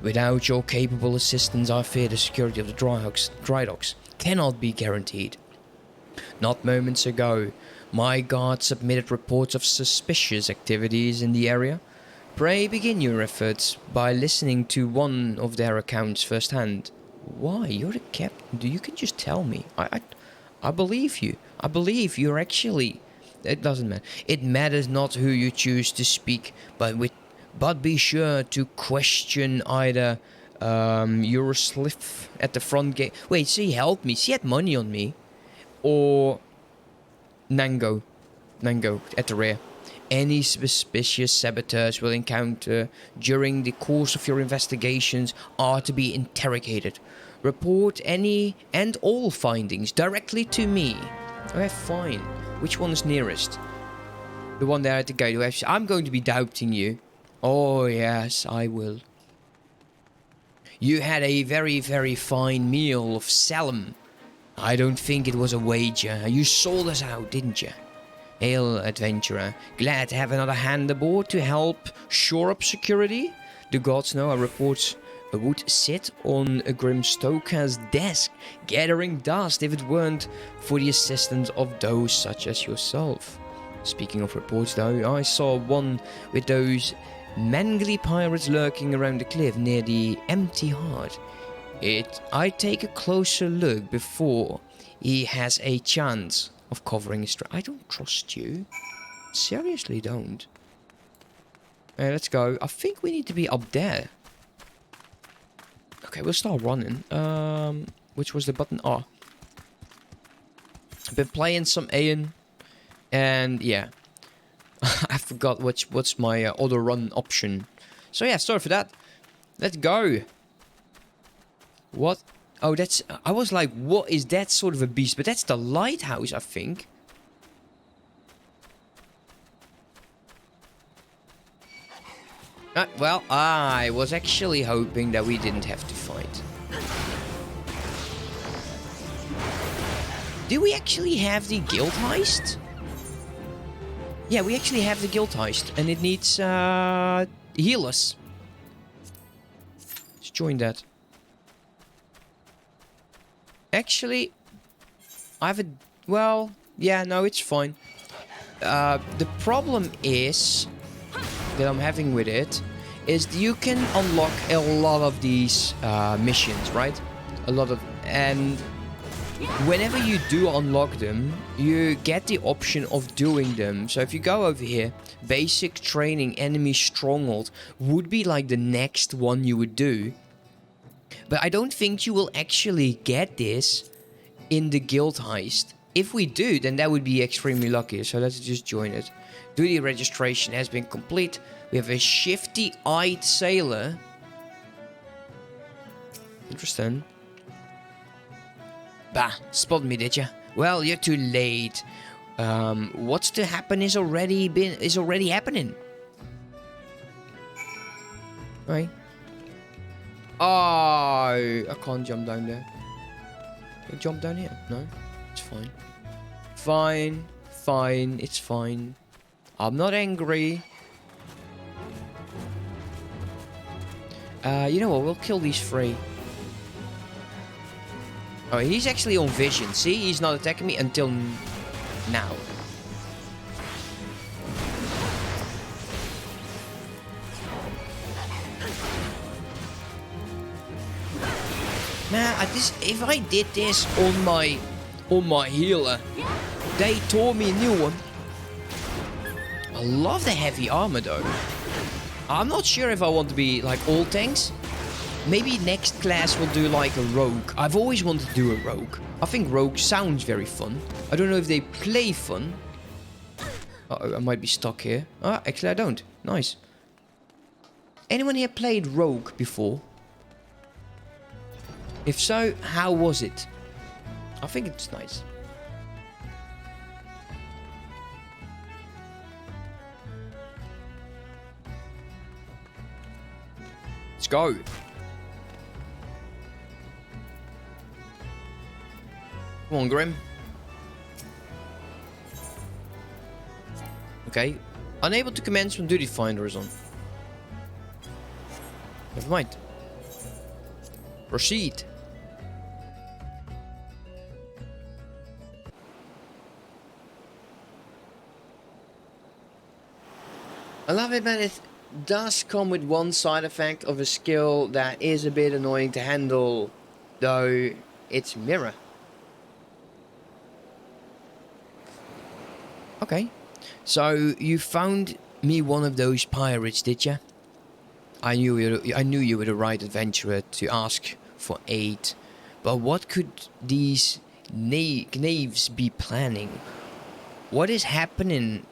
Without your capable assistance, I fear the security of the dry docks cannot be guaranteed. Not moments ago, my guard submitted reports of suspicious activities in the area. Pray begin your efforts by listening to one of their accounts firsthand. Why? You're the captain. You can just tell me. I believe you. I believe you're actually... It doesn't matter. It matters not who you choose to speak, but be sure to question either Eorzea at the front gate. Wait, she helped me. She had money on me. Or Nango at the rear. Any suspicious saboteurs will encounter during the course of your investigations are to be interrogated. Report any and all findings directly to me. Okay, fine. Which one is nearest? The one there at the gate. I'm going to be doubting you. Oh, yes, I will. You had a very, very fine meal of salmon. I don't think it was a wager. You sold us out, didn't you? Hail, adventurer. Glad to have another hand aboard to help shore up security. The gods know our reports would sit on a Grimstoker's desk, gathering dust if it weren't for the assistance of those such as yourself. Speaking of reports though, I saw one with those mangly pirates lurking around the cliff near the Empty Heart. I'd take a closer look before he has a chance of covering his I don't trust you. Seriously don't. Let's go. I think we need to be up there. Okay, we'll start running. Which was the button? Oh. I've been playing some Aeon. And yeah. I forgot what's my auto run option. So yeah, sorry for that. Let's go. What? Oh, that's... I was like, what is that sort of a beast? But that's the lighthouse, I think. Well, I was actually hoping that we didn't have to fight. Do we actually have the guild heist? Yeah, we actually have the guild heist. And it needs, healers. Let's join that. Actually, I have a... Well, yeah, no, it's fine. The problem is... that I'm having with it... is you can unlock a lot of these missions, right? A lot of... And... whenever you do unlock them, you get the option of doing them. So if you go over here, basic training enemy stronghold would be like the next one you would do. But I don't think you will actually get this in the guild heist. If we do, then that would be extremely lucky. So let's just join it. Duty registration has been complete. We have a shifty-eyed sailor. Interesting. Bah, spotted me, did ya? Well, you're too late. What's to happen is already happening. Right. Oh, I can't jump down there. Can I jump down here? No, it's fine. Fine, it's fine. I'm not angry. You know what? We'll kill these three. Oh, he's actually on vision. See, he's not attacking me until now. Man, if I did this on my healer, they tore me a new one. I love the heavy armor though. I'm not sure if I want to be like all tanks. Maybe next class will do like a rogue. I've always wanted to do a rogue. I think rogue sounds very fun. I don't know if they play fun. Uh-oh, I might be stuck here. Ah, actually I don't. Nice. Anyone here played rogue before? If so, how was it? I think it's nice. Let's go. Come on, Grim. Okay. Unable to commence when duty finder is on. Never mind. Proceed. I love it, man. It does come with one side effect of a skill that is a bit annoying to handle, though it's mirror. Okay, so you found me one of those pirates, did ya? I knew you were the right adventurer to ask for aid, but what could these knaves be planning? What is happening?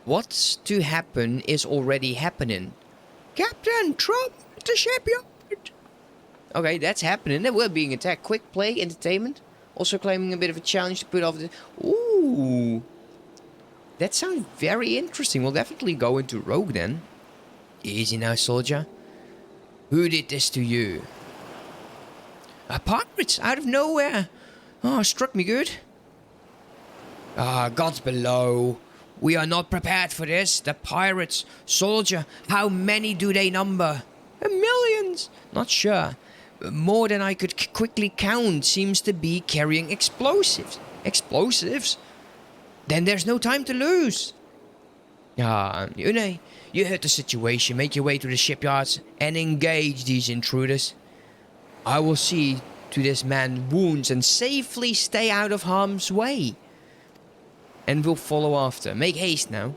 What's to happen is already happening. Captain, trouble at the shipyard. Okay, that's happening. We're being attacked. Quick play, entertainment. Also claiming a bit of a challenge to put off the... Ooh. That sounds very interesting. We'll definitely go into rogue then. Easy now, soldier. Who did this to you? Pirates out of nowhere. Oh, struck me good. Gods below. We are not prepared for this. The pirates. Soldier, how many do they number? Millions. Not sure. More than I could quickly count seems to be carrying explosives. Explosives? Then there's no time to lose. Une, you heard the situation. Make your way to the shipyards and engage these intruders. I will see to this man's wounds and safely stay out of harm's way. And we'll follow after. Make haste now.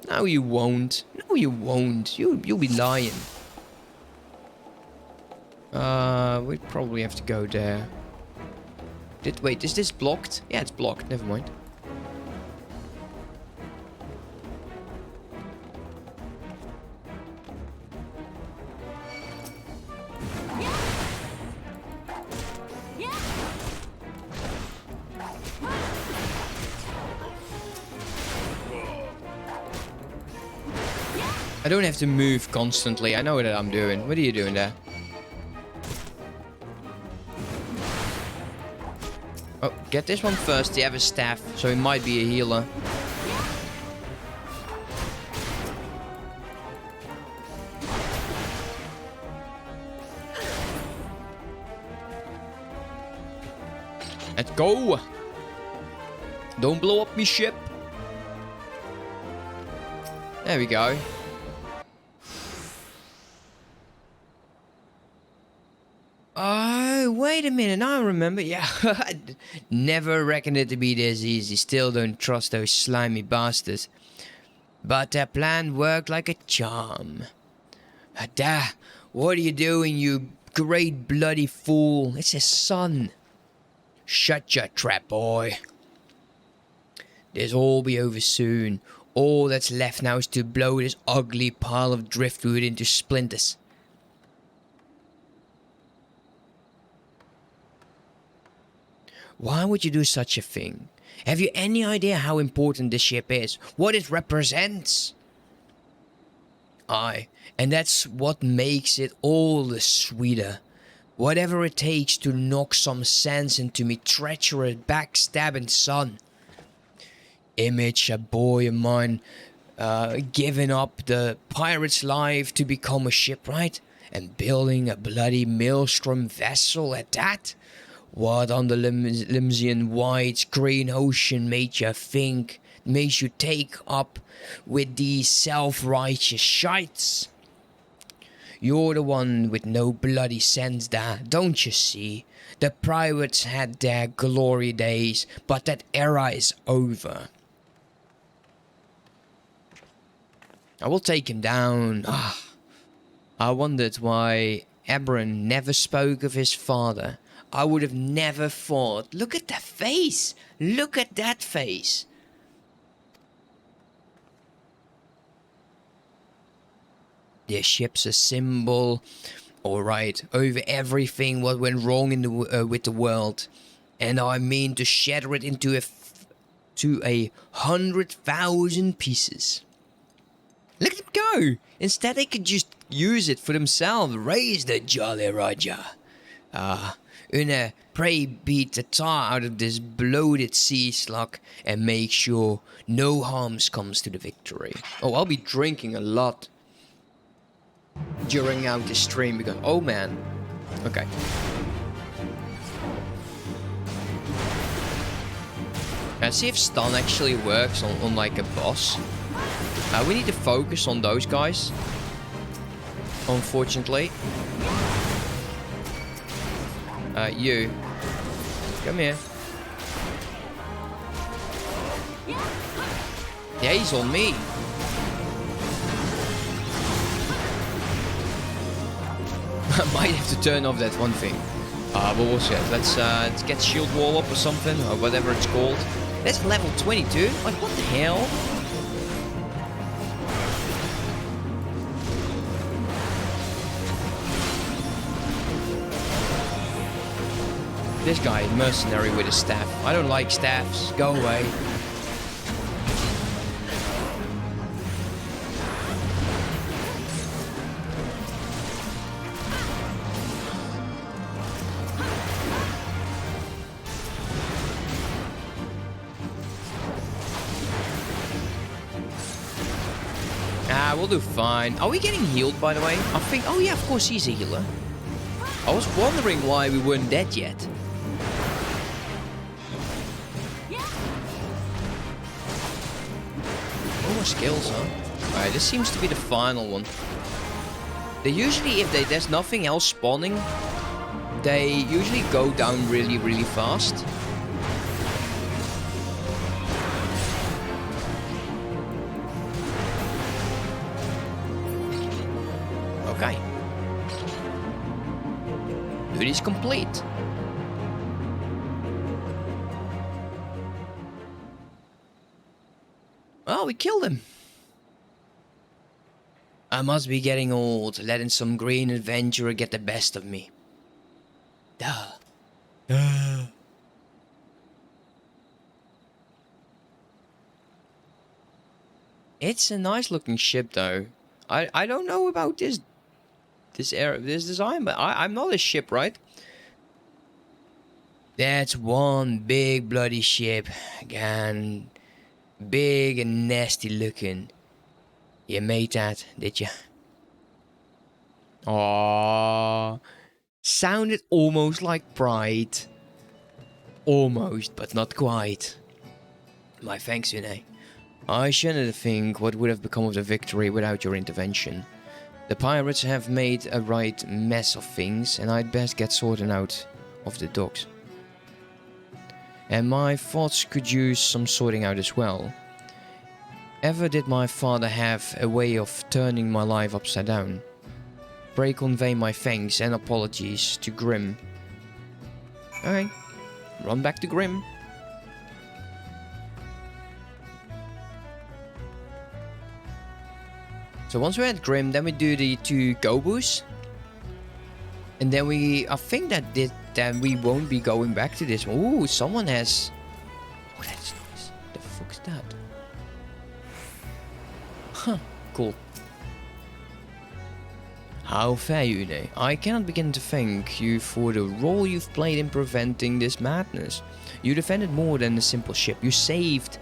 No, you won't. No, you won't. You'll be lying. We'd probably have to go there. Wait, is this blocked? Yeah, it's blocked. Never mind. I don't have to move constantly. I know what I'm doing. What are you doing there? Oh, get this one first. They have a staff, so he might be a healer. Let's go! Don't blow up me ship. There we go. Oh, wait a minute, I remember. Yeah, never reckoned it to be this easy. Still don't trust those slimy bastards. But their plan worked like a charm. Ada, what are you doing, you great bloody fool? It's his son. Shut your trap, boy. This'll all be over soon. All that's left now is to blow this ugly pile of driftwood into splinters. Why would you do such a thing? Have you any idea how important this ship is? What it represents? Aye, and that's what makes it all the sweeter. Whatever it takes to knock some sense into me treacherous backstabbing son. Image a boy of mine giving up the pirate's life to become a shipwright and building a bloody maelstrom vessel at that? What on the Limsian wide green ocean made you think, made you take up with these self-righteous shites? You're the one with no bloody sense there, don't you see? The pirates had their glory days, but that era is over. I will take him down. I wondered why Eberron never spoke of his father. I would have never thought. Look at that face. Look at that face. This ship's a symbol, alright, over everything what went wrong in the with the world. And I mean to shatter it into a 100,000 pieces. Look at them go! Instead they could just use it for themselves. Raise the Jolly Roger. Une, pray beat the tar out of this bloated sea slug and make sure no harms comes to the victory. Oh, I'll be drinking a lot during out the stream because, oh man. Okay. Let's see if stun actually works on like a boss. We need to focus on those guys, unfortunately. You. Come here. Yeah, he's on me. I might have to turn off that one thing. But we'll see. Let's get shield wall up or something, or whatever it's called. That's level 22. Like, what the hell? This guy, mercenary with a staff. I don't like staffs. Go away. We'll do fine. Are we getting healed, by the way? I think... Oh, yeah, of course he's a healer. I was wondering why we weren't dead yet. More skills, huh? Alright, this seems to be the final one. They usually, if there's nothing else spawning, they usually go down really, really fast. Okay. Duty is complete. Oh, we killed him. I must be getting old, letting some green adventurer get the best of me. Duh. It's a nice looking ship though. I don't know about this design, but I'm not a ship, right? That's one big bloody ship. Again, big and nasty looking. You made that, did you? Aww. Sounded almost like pride. Almost, but not quite. My thanks, Une. I shudder to think what would have become of the victory without your intervention. The pirates have made a right mess of things, and I'd best get sorted out of the docks. And my thoughts could use some sorting out as well. Ever did my father have a way of turning my life upside down? Pray convey my thanks and apologies to Grim. Okay, run back to Grim. So once we're at Grim, then we do the 2 Gobus. And then I think that we won't be going back to this one. Ooh, someone has... Oh, that's nice. The fuck's that? Huh, cool. How fair, Une. I cannot begin to thank you for the role you've played in preventing this madness. You defended more than a simple ship. You saved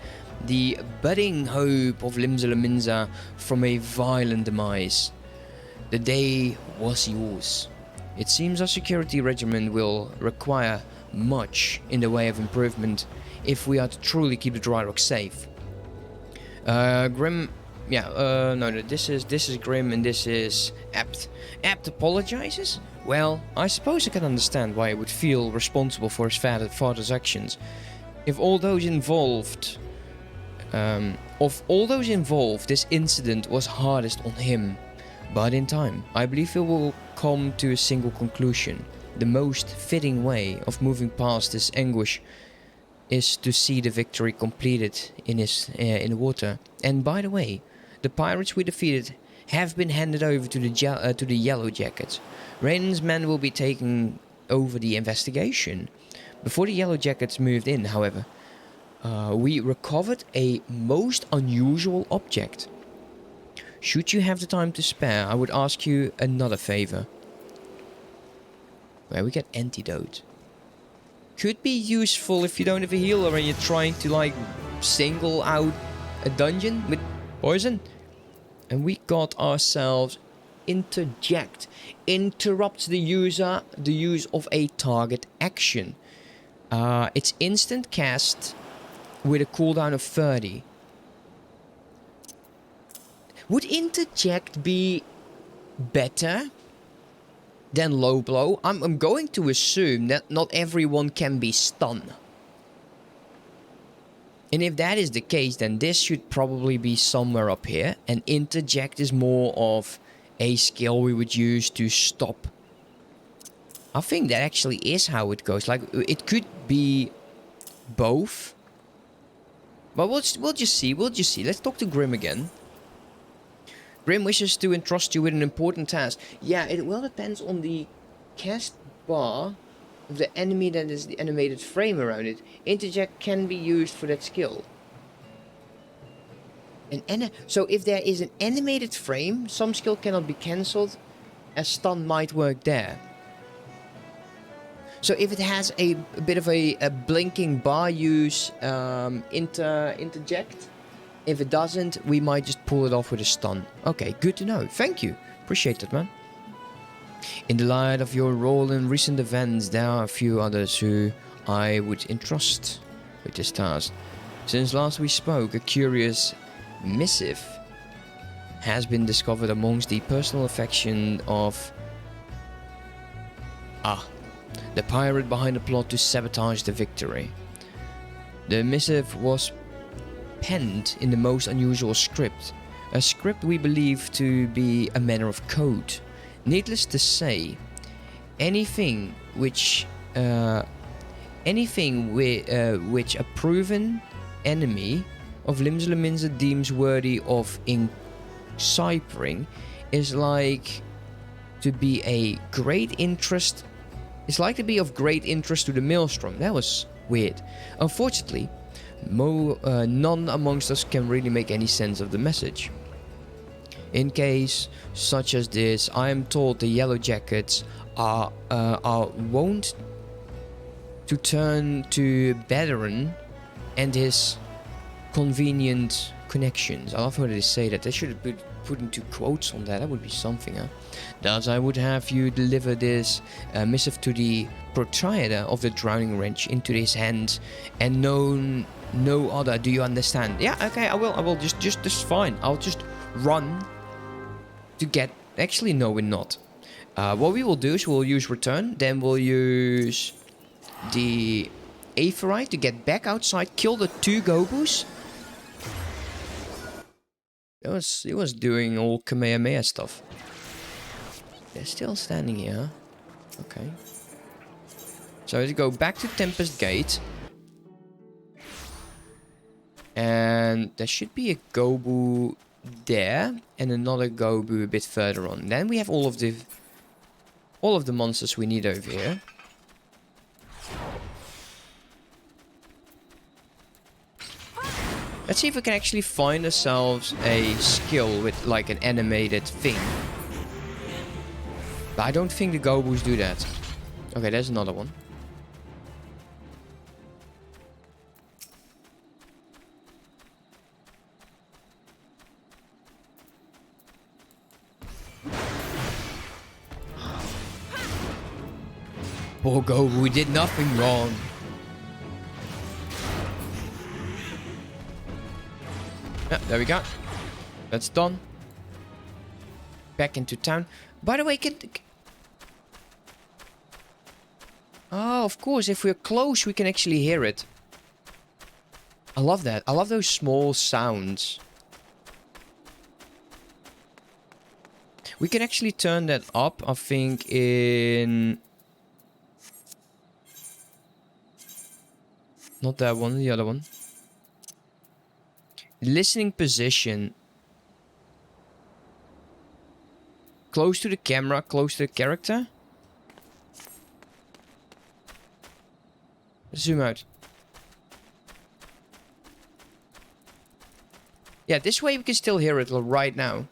the budding hope of Limsa from a violent demise. The day was yours. It seems our security regiment will require much in the way of improvement if we are to truly keep the dry rock safe. Grim... Yeah, no, this is Grim and this is Apt. Apt apologizes? Well, I suppose I can understand why he would feel responsible for his father's actions. Of all those involved, this incident was hardest on him. But in time, I believe he will come to a single conclusion. The most fitting way of moving past this anguish is to see the victory completed in the water. And by the way, the pirates we defeated have been handed over to the Yellow Jackets. Rain's men will be taking over the investigation. Before the Yellow Jackets moved in, however, we recovered a most unusual object. Should you have the time to spare, I would ask you another favor. Where we get antidote. Could be useful if you don't have a healer and you're trying to like single out a dungeon with poison. And we got ourselves interject. Interrupts the use of a target action. It's instant cast with a cooldown of 30. Would interject be better than low blow? I'm going to assume that not everyone can be stunned. And if that is the case, then this should probably be somewhere up here. And interject is more of a skill we would use to stop. I think that actually is how it goes. Like, it could be both. But we'll just see. We'll just see. Let's talk to Grim again. Grim wishes to entrust you with an important task. Yeah, it well depends on the cast bar of the enemy that is the animated frame around it. Interject can be used for that skill. So if there is an animated frame, some skill cannot be cancelled, as stun might work there. So if it has a bit of a blinking bar, use interject. If it doesn't, we might just pull it off with a stun. Okay, good to know. Thank you. Appreciate it, man. In the light of your role in recent events, there are a few others who I would entrust with this task. Since last we spoke, a curious missive has been discovered amongst the personal affection of... the pirate behind the plot to sabotage the victory. The missive was penned in the most unusual script, a script we believe to be a manner of code. Needless to say, anything which a proven enemy of Limsa deems worthy of deciphering is like to be a great interest. It's like to be of great interest to the Maelstrom. That was weird. Unfortunately, none amongst us can really make any sense of the message. In case such as this, I am told the Yellow Jackets are wont to turn to Baderon and his convenient connections. I love how they say that. They should have put into quotes on that. That would be something, huh? Thus, I would have you deliver this missive to the proprietor of the Drowning Wrench into his hands, and no other. Do you understand? Yeah, okay, I will. Just fine. I'll just run to get... Actually, no, we're not. What we will do is we'll use return, then we'll use the Aetherite to get back outside, kill the 2 Gobus. It was doing all Kamehameha stuff. They're still standing here. Okay. So let's go back to Tempest Gate. And there should be a Gobu there, and another Gobu a bit further on. Then we have all of the monsters we need over here. Let's see if we can actually find ourselves a skill with like an animated thing. But I don't think the Gobus do that. Okay, there's another one. Poor Gobu did nothing wrong. Yeah, there we go. That's done. Back into town. By the way, oh, of course, if we're close, we can actually hear it. I love that. I love those small sounds. We can actually turn that up, I think, in... Not that one, the other one. Listening position. Close to the camera, close to the character. Zoom out. Yeah, this way we can still hear it right now.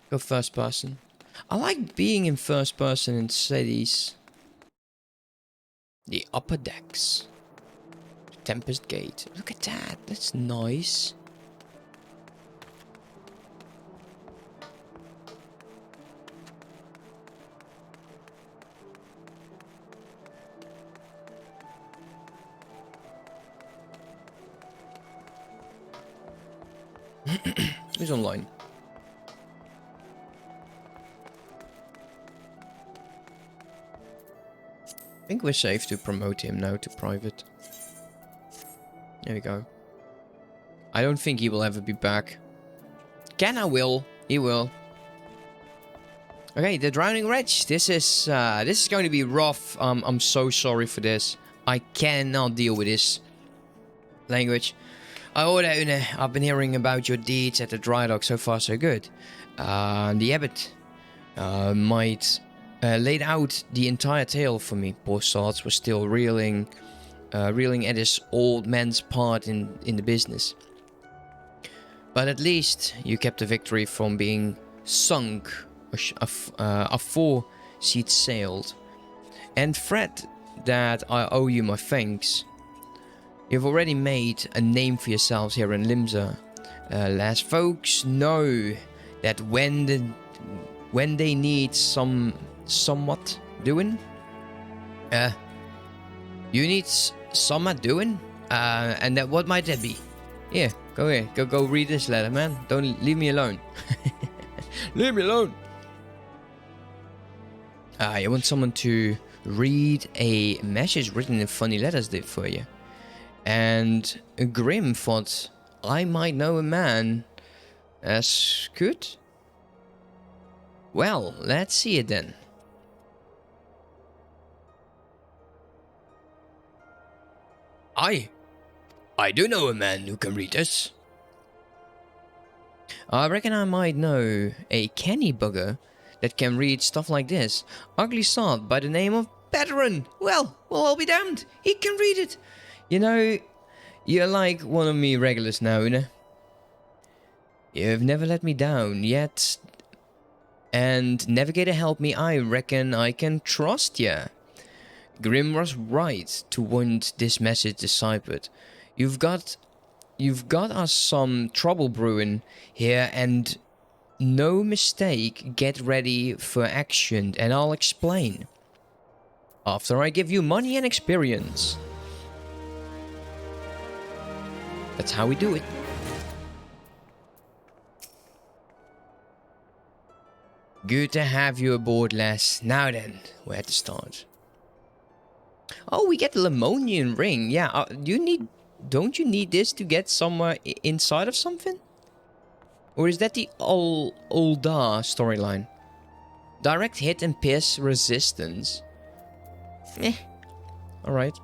Go first person. I like being in first person in cities. The upper decks. Tempest Gate. Look at that. That's nice. Who's online? I think we're safe to promote him now to private. There we go. I don't think he will ever be back. Kenna will. He will. Okay, the Drowning Wretch. This is going to be rough. I'm so sorry for this. I cannot deal with this language. Order Une, I've been hearing about your deeds at the dry dock. So far, so good. The abbot might laid out the entire tale for me. Poor Sards was still reeling at his old man's part in the business. But at least you kept the victory from being sunk afore she'd sailed. And Fred, that I owe you my thanks. You've already made a name for yourselves here in Limsa. Last folks know that when they need somewhat doing, you need somewhat doing, and that what might that be? Yeah, go here, go read this letter, man. Don't leave me alone. Leave me alone. You want someone to read a message written in funny letters did for you. And Grim thought I might know a man as good. Well, let's see it then. I do know a man who can read this. I reckon I might know a canny bugger that can read stuff like this. Ugly sod by the name of Veteran. Well, I'll be damned. He can read it. You know, you're like one of me regulars now, Une. You've never let me down yet. And Navigator helped me, I reckon I can trust ya. Grim was right to want this message deciphered. You've got us some trouble brewing here, and no mistake, get ready for action, and I'll explain. After I give you money and experience. That's how we do it. Good to have you aboard, lass. Now then, where to start? Oh, we get the Lemonian ring. Yeah, don't you need this to get somewhere inside of something? Or is that the Ulda storyline? Direct hit and pierce resistance. Alright.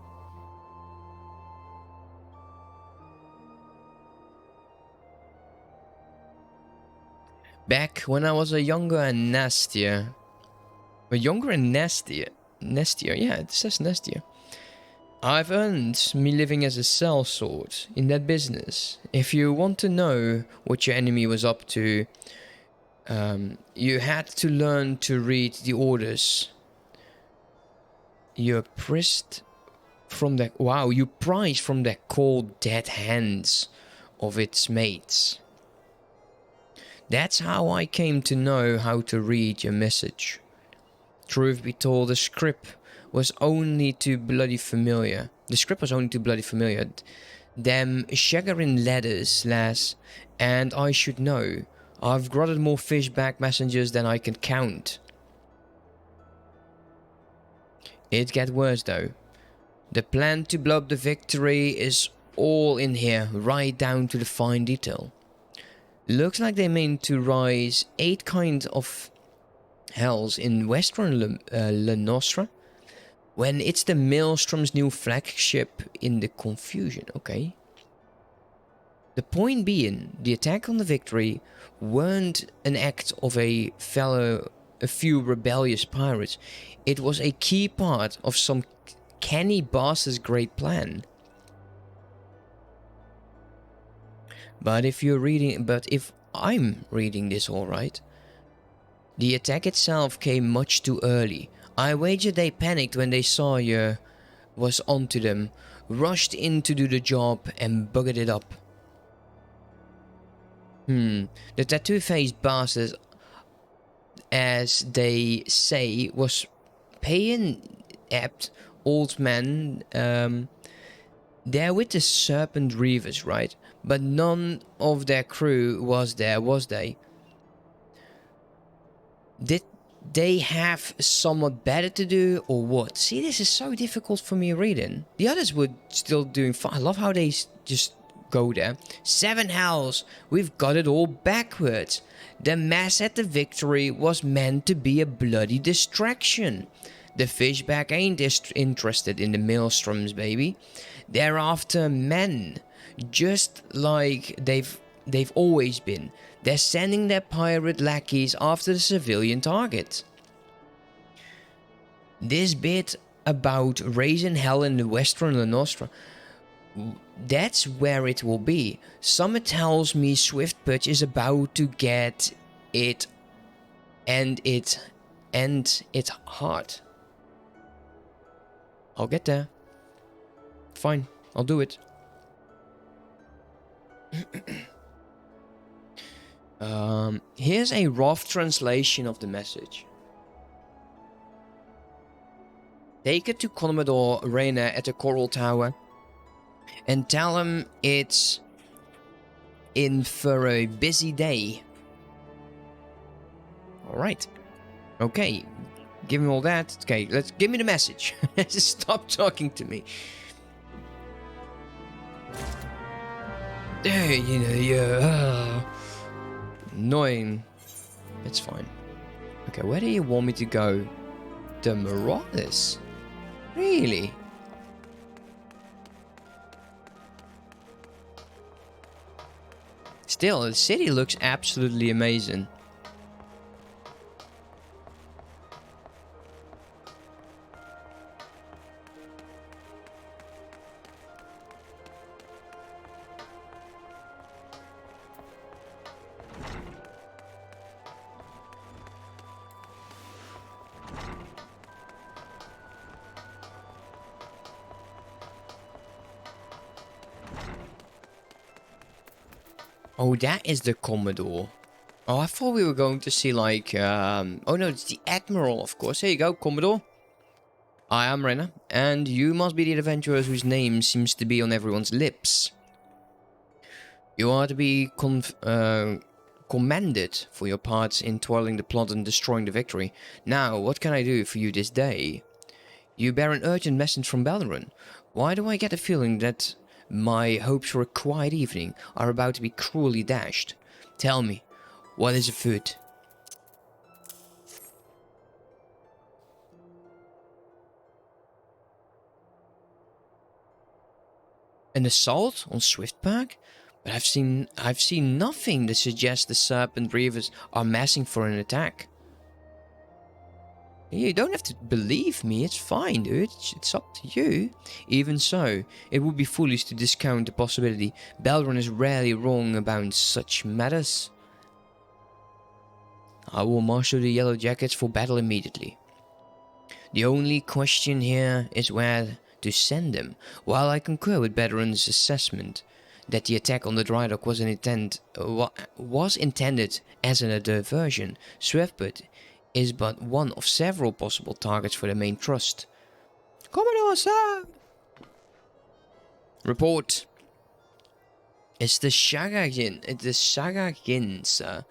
Back when I was a younger and nastier. But younger and nastier. Nastier, yeah, it says nastier. I've earned me living as a sellsword in that business. If you want to know what your enemy was up to, you had to learn to read the orders. You prized from the cold dead hands of its mates. That's how I came to know how to read your message. Truth be told, the script was only too bloody familiar. Them chagrin letters, lass, and I should know. I've grotted more fishback messengers than I can count. It gets worse though. The plan to blow up the victory is all in here, right down to the fine detail. Looks like they mean to rise 8 kinds of hells in Western La Nostra, when it's the Maelstrom's new flagship in the confusion, okay? The point being, the attack on the victory weren't an act of a few rebellious pirates. It was a key part of some canny boss's great plan. But if I'm reading this alright, the attack itself came much too early. I wager they panicked when they saw you was onto them, rushed in to do the job and buggered it up. The tattoo-faced bastard, as they say, was paying apt old man. They're with the Serpent Reavers, right? But none of their crew was there, was they? Did they have somewhat better to do or what? See, this is so difficult for me reading. The others were still doing fine. I love how they just go there. 7 hells. We've got it all backwards. The mess at the victory was meant to be a bloody distraction. The fishback ain't interested in the maelstroms, baby. They're after men. Just like they've always been. They're sending their pirate lackeys after the civilian target. This bit about raising hell in the Western La Nostra, that's where it will be. Something tells me Swiftputch is about to get it and it hard. I'll get there. Fine, I'll do it. Here's a rough translation of the message. Take it to Commodore Reyna at the Coral Tower and tell him it's in for a busy day. Alright. Okay. Give him all that. Okay, give me the message. Stop talking to me. Annoying. It's fine. Okay, where do you want me to go? The Marauders? Really? Still, the city looks absolutely amazing. Oh, that is the Commodore. Oh, I thought we were going to see like... Oh no, it's the Admiral, of course. Here you go, Commodore. I am Renna, and you must be the adventurers whose name seems to be on everyone's lips. You are to be commended for your part in twirling the plot and destroying the victory. Now, what can I do for you this day? You bear an urgent message from Bellerin. Why do I get a feeling that my hopes for a quiet evening are about to be cruelly dashed? Tell me, what is afoot? An assault on Swiftberg? But I've seen nothing that suggests the Serpent Reavers are massing for an attack. You don't have to believe me, it's fine, dude. It's up to you. Even so, it would be foolish to discount the possibility. Belron is rarely wrong about such matters. I will marshal the Yellow Jackets for battle immediately. The only question here is where to send them. While I concur with Belron's assessment that the attack on the Drydock was intended as a diversion, Swiftbird is but one of several possible targets for the main thrust. Commodore, sir! Report. It's the Shagagin, sir.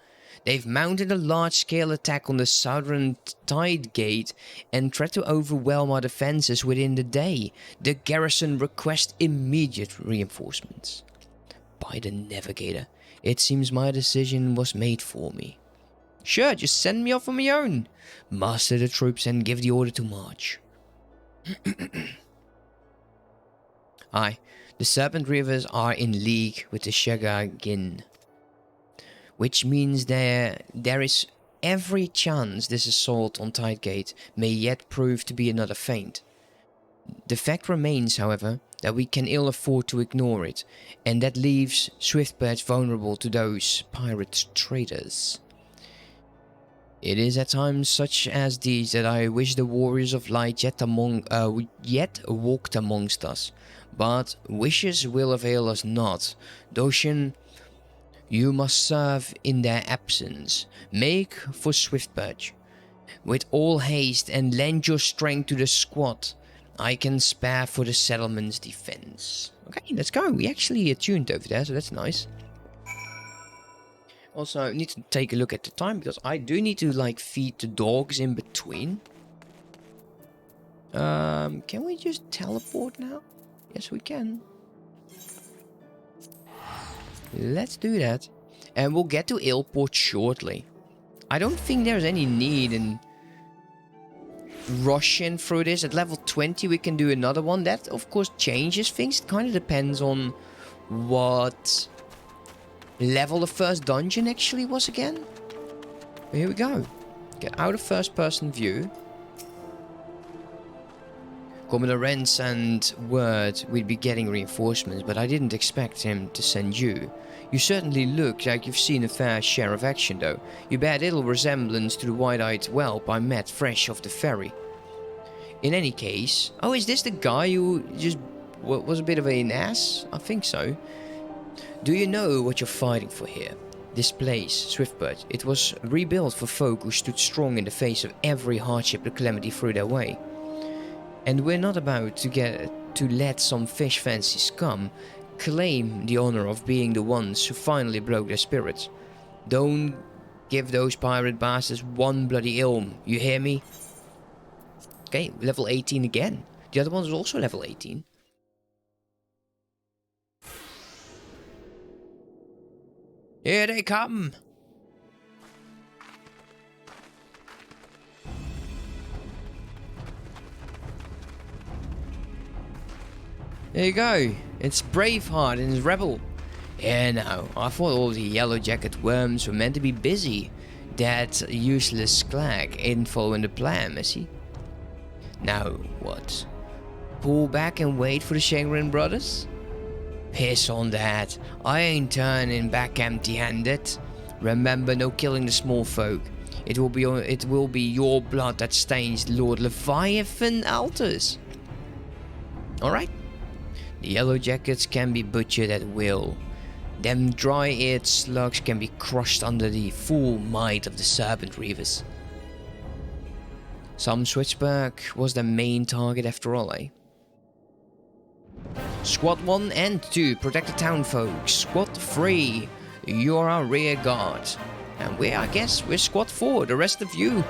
They've mounted a large-scale attack on the southern tide gate and threat to overwhelm our defenses within the day. The garrison requests immediate reinforcements. By the Navigator, it seems my decision was made for me. Sure, just send me off on my own. Master the troops and give the order to march. Aye, the Serpent Reavers are in league with the Shagagin, which means there is every chance this assault on Tidegate may yet prove to be another feint. The fact remains, however, that we can ill afford to ignore it, and that leaves Swiftbird vulnerable to those pirate traders. It is at times such as these that I wish the warriors of light yet walked amongst us, but wishes will avail us not. Doshin, you must serve in their absence. Make for Swiftbird with all haste and lend your strength to the squad I can spare for the settlement's defense. Okay, let's go. We actually attuned over there, so that's nice. Also, I need to take a look at the time, because I do need to, like, feed the dogs in between. Can we just teleport now? Yes, we can. Let's do that. And we'll get to Ailport shortly. I don't think there's any need in rushing through this. At level 20 we can do another one. That, of course, changes things. It kind of depends on what level the first dungeon actually was again. But here we go. Get out of first person view. Commodore Wren sent word we'd be getting reinforcements, but I didn't expect him to send you. You certainly look like you've seen a fair share of action, though. You bear little resemblance to the wide-eyed whelp I met fresh off the ferry. In any case... Oh, is this the guy who just was a bit of an ass? I think so. Do you know what you're fighting for here? This place, Swiftbird, it was rebuilt for folk who stood strong in the face of every hardship the Calamity threw their way. And we're not about to let some fish fancy scum claim the honor of being the ones who finally broke their spirits. Don't give those pirate bastards one bloody ilm, you hear me? Okay, level 18 again. The other one is also level 18. Here they come! There you go. It's Braveheart and his rebel. Yeah, now, I thought all the yellow jacket worms were meant to be busy. That useless Sklag ain't following the plan, Missy. Now, what? Pull back and wait for the Shangrin brothers? Piss on that. I ain't turning back empty-handed. Remember, no killing the small folk. It will be your blood that stains Lord Leviathan altars. Alright? The yellow jackets can be butchered at will. Them dry-eared slugs can be crushed under the full might of the Serpent Reavers. Some Switchback was the main target after all, eh? Squad 1 and 2, protect the town folks. Squad 3, you're our rear guard. And I guess we're Squad 4, the rest of you.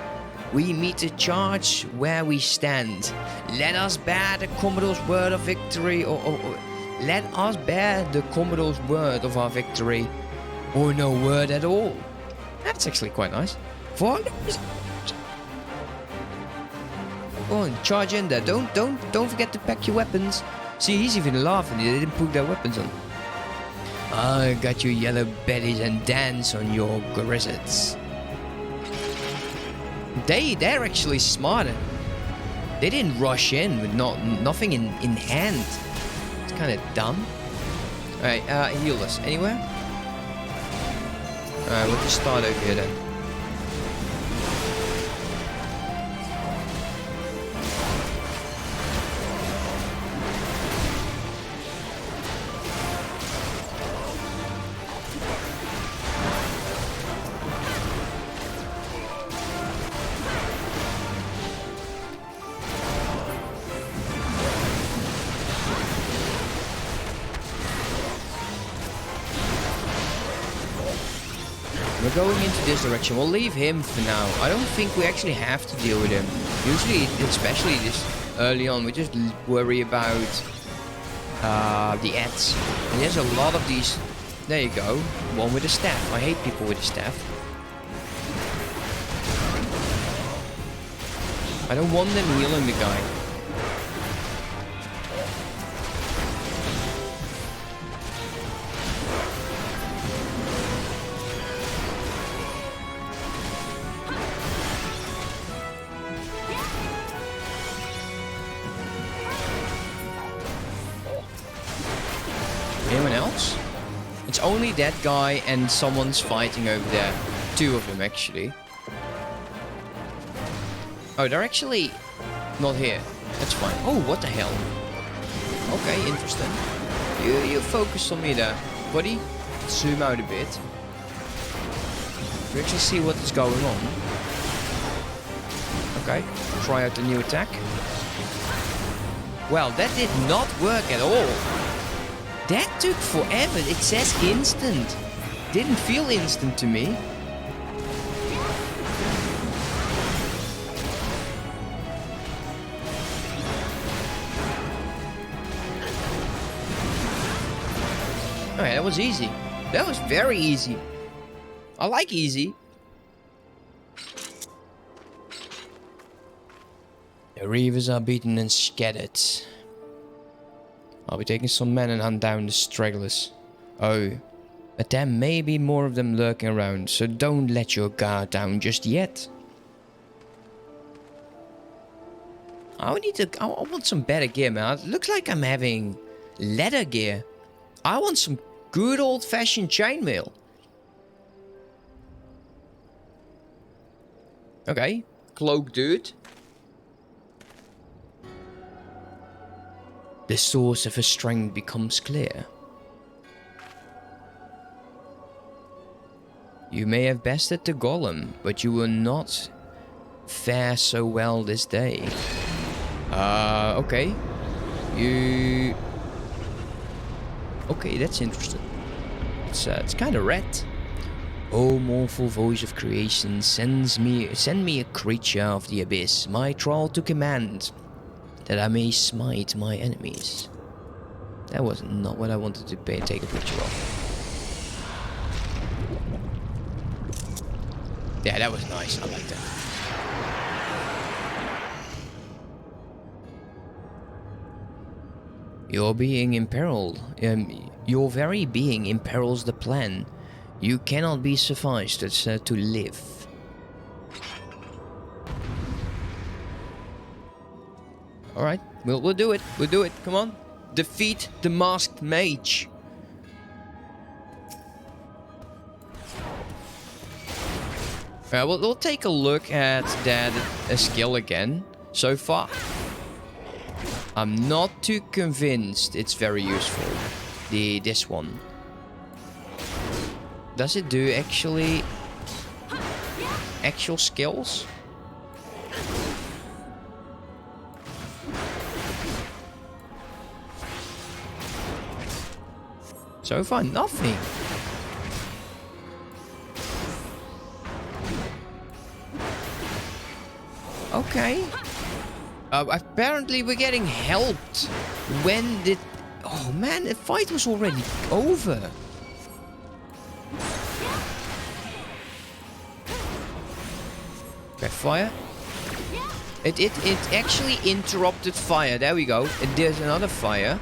We meet the charge where we stand. Let us bear the Commodore's word of victory, or let us bear the Commodore's word of our victory, or no word at all. That's actually quite nice. Go on, charge in there. Don't forget to pack your weapons. See, he's even laughing. They didn't put their weapons on. I got your yellow bellies and dance on your grizzards. They're actually smarter. They didn't rush in with nothing in hand. It's kind of dumb. Alright, heal us. Anywhere? Alright, we'll just start over here then. We're going into this direction. We'll leave him for now. I don't think we actually have to deal with him. Usually, especially this early on, we just worry about the ads. And there's a lot of these. There you go. One with a staff. I hate people with a staff. I don't want them healing the guy. Anyone else? It's only that guy and someone's fighting over there. Two of them, actually. Oh, they're actually not here. That's fine. Oh, what the hell? Okay, interesting. You focus on me there, buddy. Zoom out a bit. We actually see what is going on. Okay, try out the new attack. Well, that did not work at all. That took forever. It says instant. Didn't feel instant to me. Alright, that was easy. That was very easy. I like easy. The Reavers are beaten and scattered. I'll be taking some men and hunt down the stragglers. Oh, but there may be more of them lurking around, so don't let your guard down just yet. I want some better gear, man. It looks like I'm having leather gear. I want some good old-fashioned chainmail. Okay, cloak dude. The source of her strength becomes clear. You may have bested the golem, but you will not fare so well this day. Okay. Okay, that's interesting. It's kind of red. Oh, mournful voice of creation, send me a creature of the abyss, my thrall to command, that I may smite my enemies. That was not what I wanted to take a picture of. Yeah, that was nice. I like that. Your being imperiled. Your very being imperils the plan. You cannot be sufficed to live. Alright, we'll do it. We'll do it. Come on. Defeat the masked mage. We'll take a look at that skill again. So far, I'm not too convinced it's very useful. This one. Does it do actual skills? So far, nothing. Okay. Apparently we're getting helped. When did... Oh man, the fight was already over. Okay, fire. It actually interrupted fire. There we go. There's another fire.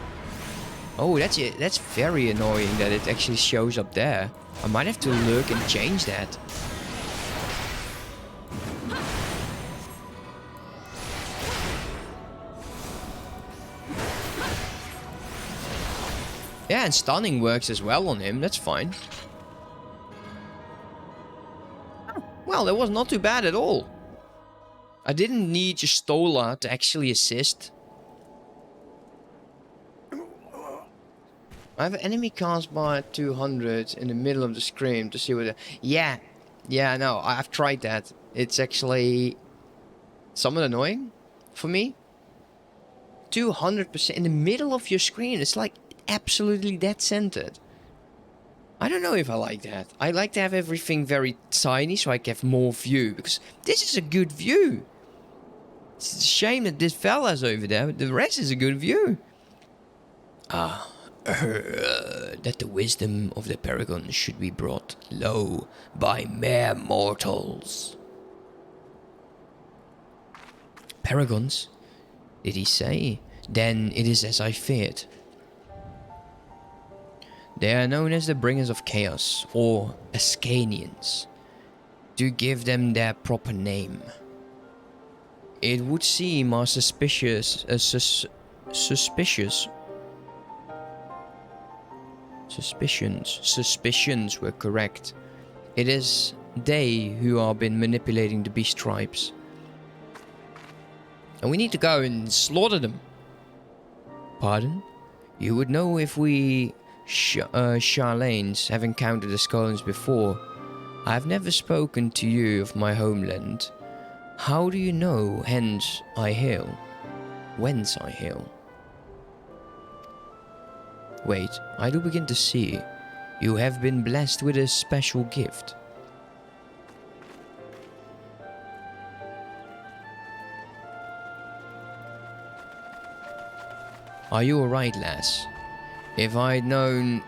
Oh, that's it. That's very annoying that it actually shows up there. I might have to look and change that. Yeah, and stunning works as well on him. That's fine. Well, that was not too bad at all. I didn't need Stola to actually assist. I have an enemy cast by 200 in the middle of the screen to see what... Yeah, no, I've tried that. It's actually somewhat annoying for me. 200% in the middle of your screen. It's like absolutely dead centered. I don't know if I like that. I like to have everything very tiny so I can have more view, because this is a good view. It's a shame that this fella's over there, but the rest is a good view. That the wisdom of the Paragon should be brought low by mere mortals. Paragons? Did he say? Then it is as I feared. They are known as the Bringers of Chaos, or Ascanians, to give them their proper name. It would seem our suspicions were correct. It is they who have been manipulating the beast tribes. And we need to go and slaughter them. Pardon? You would know if we Charlanes have encountered the Skolans before. I have never spoken to you of my homeland. How do you know hence I hail? Whence I hail? Wait, I do begin to see. You have been blessed with a special gift. Are you alright, lass? If I'd known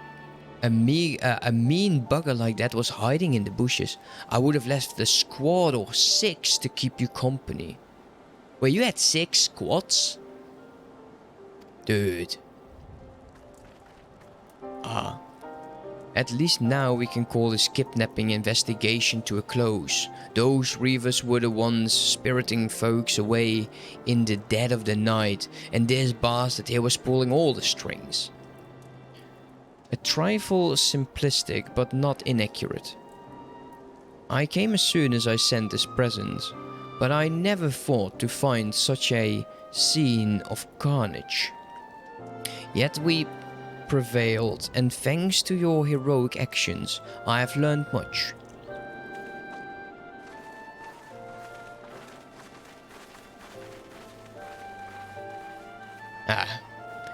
a mean bugger like that was hiding in the bushes, I would have left a squad or 6 to keep you company. Wait, you had 6 squads? Dude. At least now we can call this kidnapping investigation to a close. Those reavers were the ones spiriting folks away in the dead of the night, and this bastard here was pulling all the strings. A trifle simplistic, but not inaccurate. I came as soon as I sent this present, but I never thought to find such a scene of carnage. Yet we prevailed, and thanks to your heroic actions, I have learned much.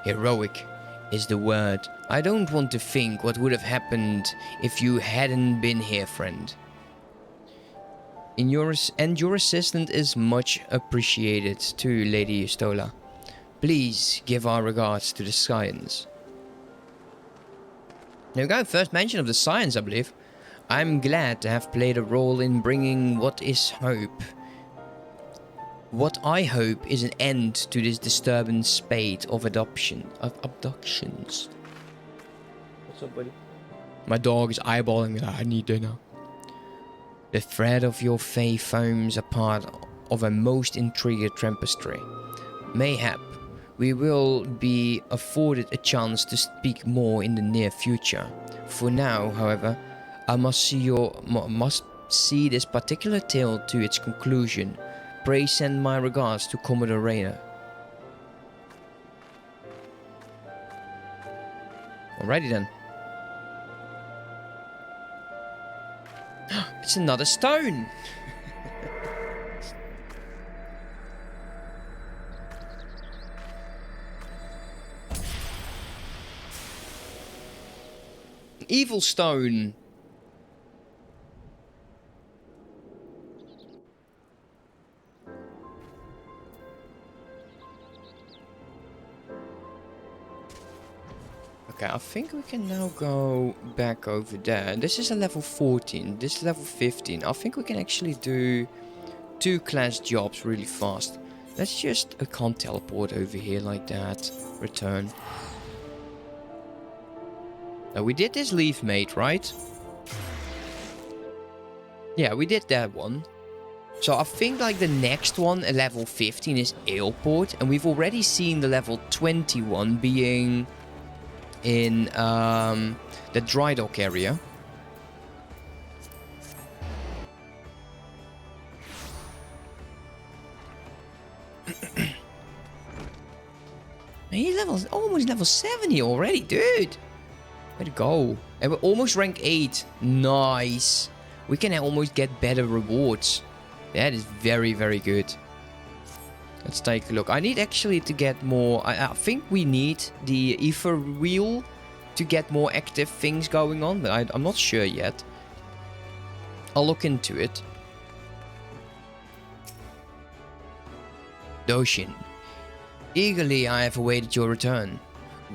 Heroic is the word. I don't want to think what would have happened if you hadn't been here, friend. Your assistance is much appreciated too, Lady Stola. Please give our regards to the Science. There we go, first mention of the Science, I believe. I'm glad to have played a role in bringing what I hope is an end to this disturbing spate of abductions. What's up, buddy? My dog is eyeballing me. I need dinner. The thread of your faith forms a part of a most intriguing tapestry. Mayhap we will be afforded a chance to speak more in the near future. For now, however, I must see this particular tale to its conclusion. Pray send my regards to Commodore Rayner. Alrighty then. It's another stone! Evil stone. Okay, I think we can now go back over there. This is a level 14, this is level 15. I think we can actually do 2 class jobs really fast. Let's just, I can't teleport over here like that. Return. Now we did this leaf mate, right? Yeah, we did that one. So I think like the next one at level 15 is Airport. And we've already seen the level 21 being in the dry dock area. He's almost level 70 already, dude. Way to go. And we're almost rank 8. Nice. We can almost get better rewards. That is very, very good. Let's take a look. I need actually to get more... I think we need the Aether wheel to get more active things going on. But I'm not sure yet. I'll look into it. Doshin. Eagerly I have awaited your return.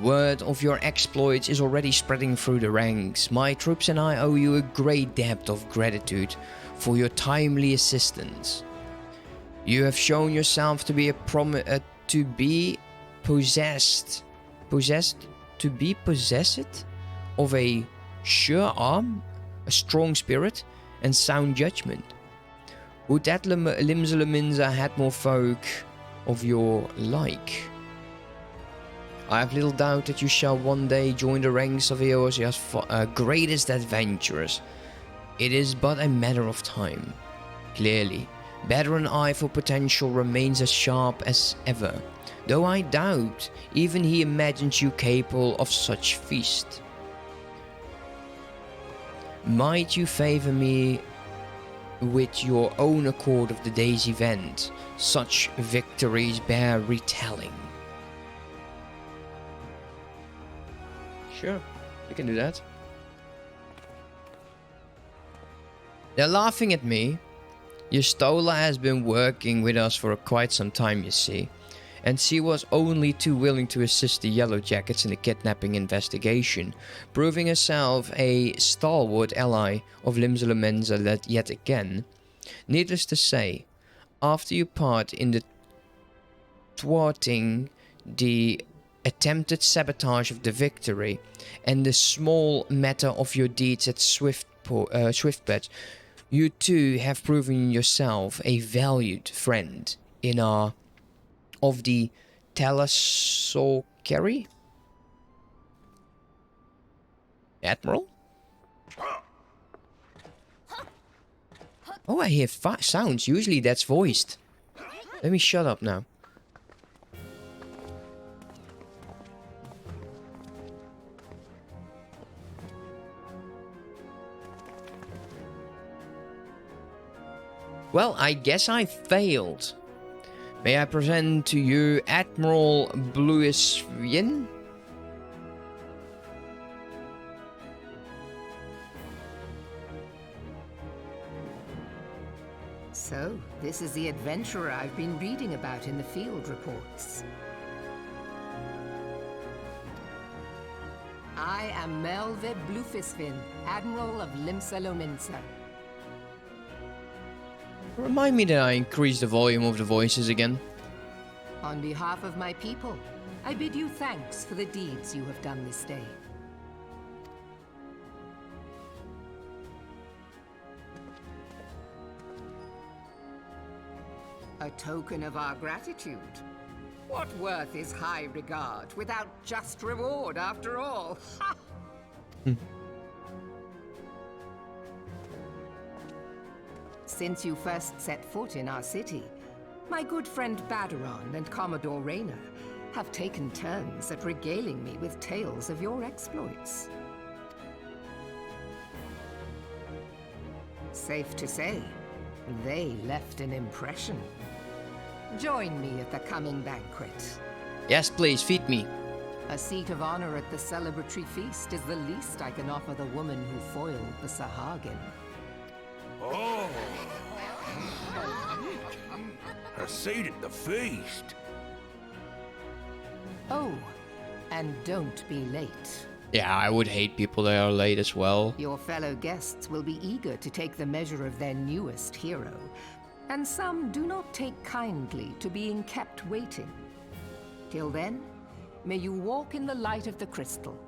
Word of your exploits is already spreading through the ranks. My troops and I owe you a great debt of gratitude for your timely assistance. You have shown yourself to be possessed of a sure arm, a strong spirit, and sound judgment. Would that Limsa had more folk of your like. I have little doubt that you shall one day join the ranks of Eorzea's greatest adventurers. It is but a matter of time. Clearly, Battle's eye for potential remains as sharp as ever, though I doubt even he imagines you capable of such feast. Might you favor me with your own accord of the day's event? Such victories bear retelling. Sure, you can do that. They're laughing at me. Yostola has been working with us for quite some time, you see. And she was only too willing to assist the Yellow Jackets in the kidnapping investigation, proving herself a stalwart ally of Limsa yet again. Needless to say, after you part in the thwarting the attempted sabotage of the victory and the small matter of your deeds at Swiftbed, you too have proven yourself a valued friend in our of the Thalassocari? Admiral? Oh, I hear sounds. Usually that's voiced. Let me shut up now. Well, I guess I failed. May I present to you Admiral Bluisvian? So, this is the adventurer I've been reading about in the field reports. I am Melve Bluefisvin, Admiral of Limsa. Remind me that I increase the volume of the voices again. On behalf of my people, I bid you thanks for the deeds you have done this day. A token of our gratitude. What worth is high regard without just reward after all? Ha! Since you first set foot in our city, my good friend Baderon and Commodore Rayner have taken turns at regaling me with tales of your exploits. Safe to say, they left an impression. Join me at the coming banquet. Yes, please, feed me. A seat of honor at the celebratory feast is the least I can offer the woman who foiled the Sahagin. Oh! A seat at the feast! Oh, and don't be late. Yeah, I would hate people that are late as well. Your fellow guests will be eager to take the measure of their newest hero, and some do not take kindly to being kept waiting. Till then, may you walk in the light of the crystal.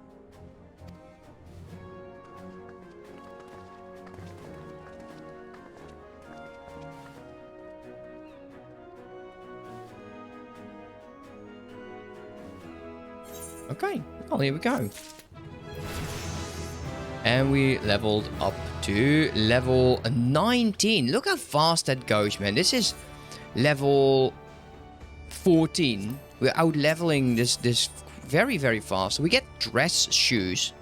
Okay, well, here we go. And we leveled up to level 19. Look how fast that goes, man. This is level 14. We're out leveling this very, very fast. We get dress shoes.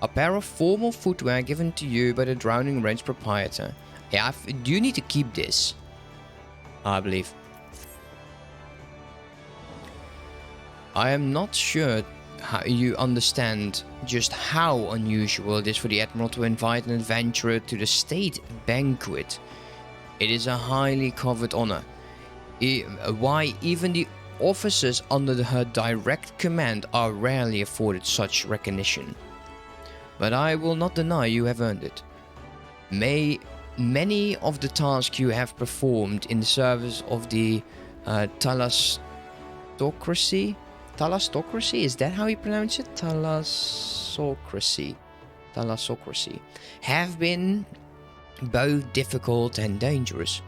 A pair of formal footwear given to you by the Drowning Range proprietor. Yeah, you need to keep this, I believe. I am not sure how you understand just how unusual it is for the Admiral to invite an adventurer to the state banquet. It is a highly coveted honor. Why even the officers under her direct command are rarely afforded such recognition. But I will not deny you have earned it. Many of the tasks you have performed in the service of the Thalassocracy? Thalassocracy? Is that how you pronounce it? Thalassocracy. Thalassocracy. Have been both difficult and dangerous.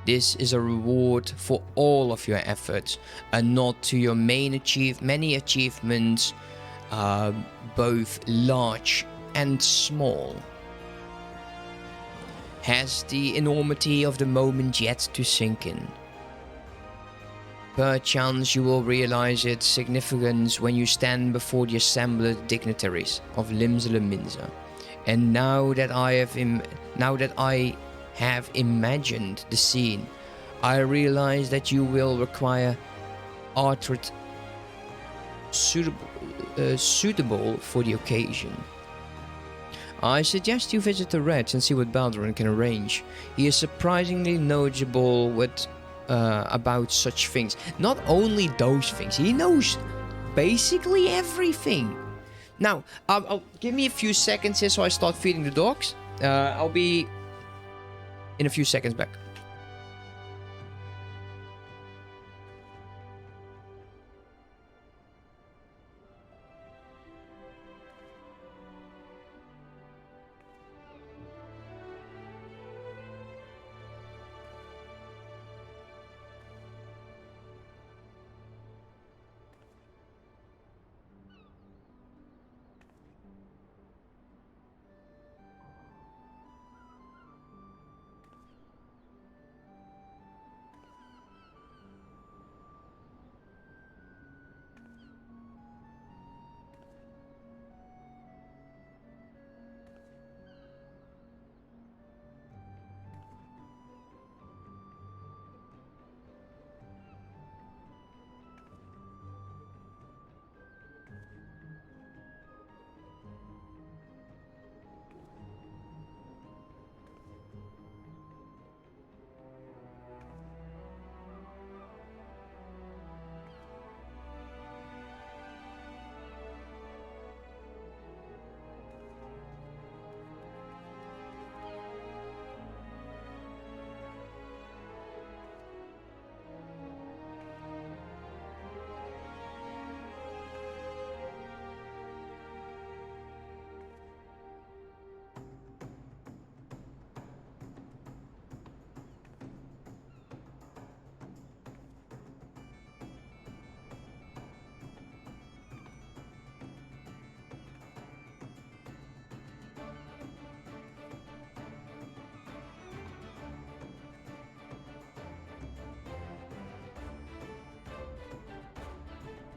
This is a reward for all of your efforts, a nod to your many achievements, both large and small. Has the enormity of the moment yet to sink in? Perchance you will realize its significance when you stand before the assembled dignitaries of Limsa. And now that I have imagined the scene, I realize that you will require artwork suitable for the occasion. I suggest you visit the Reds and see what Balduran can arrange. He is surprisingly knowledgeable about such things. Not only those things, he knows basically everything. Now, I'll give me a few seconds here so I start feeding the dogs. I'll be in a few seconds back.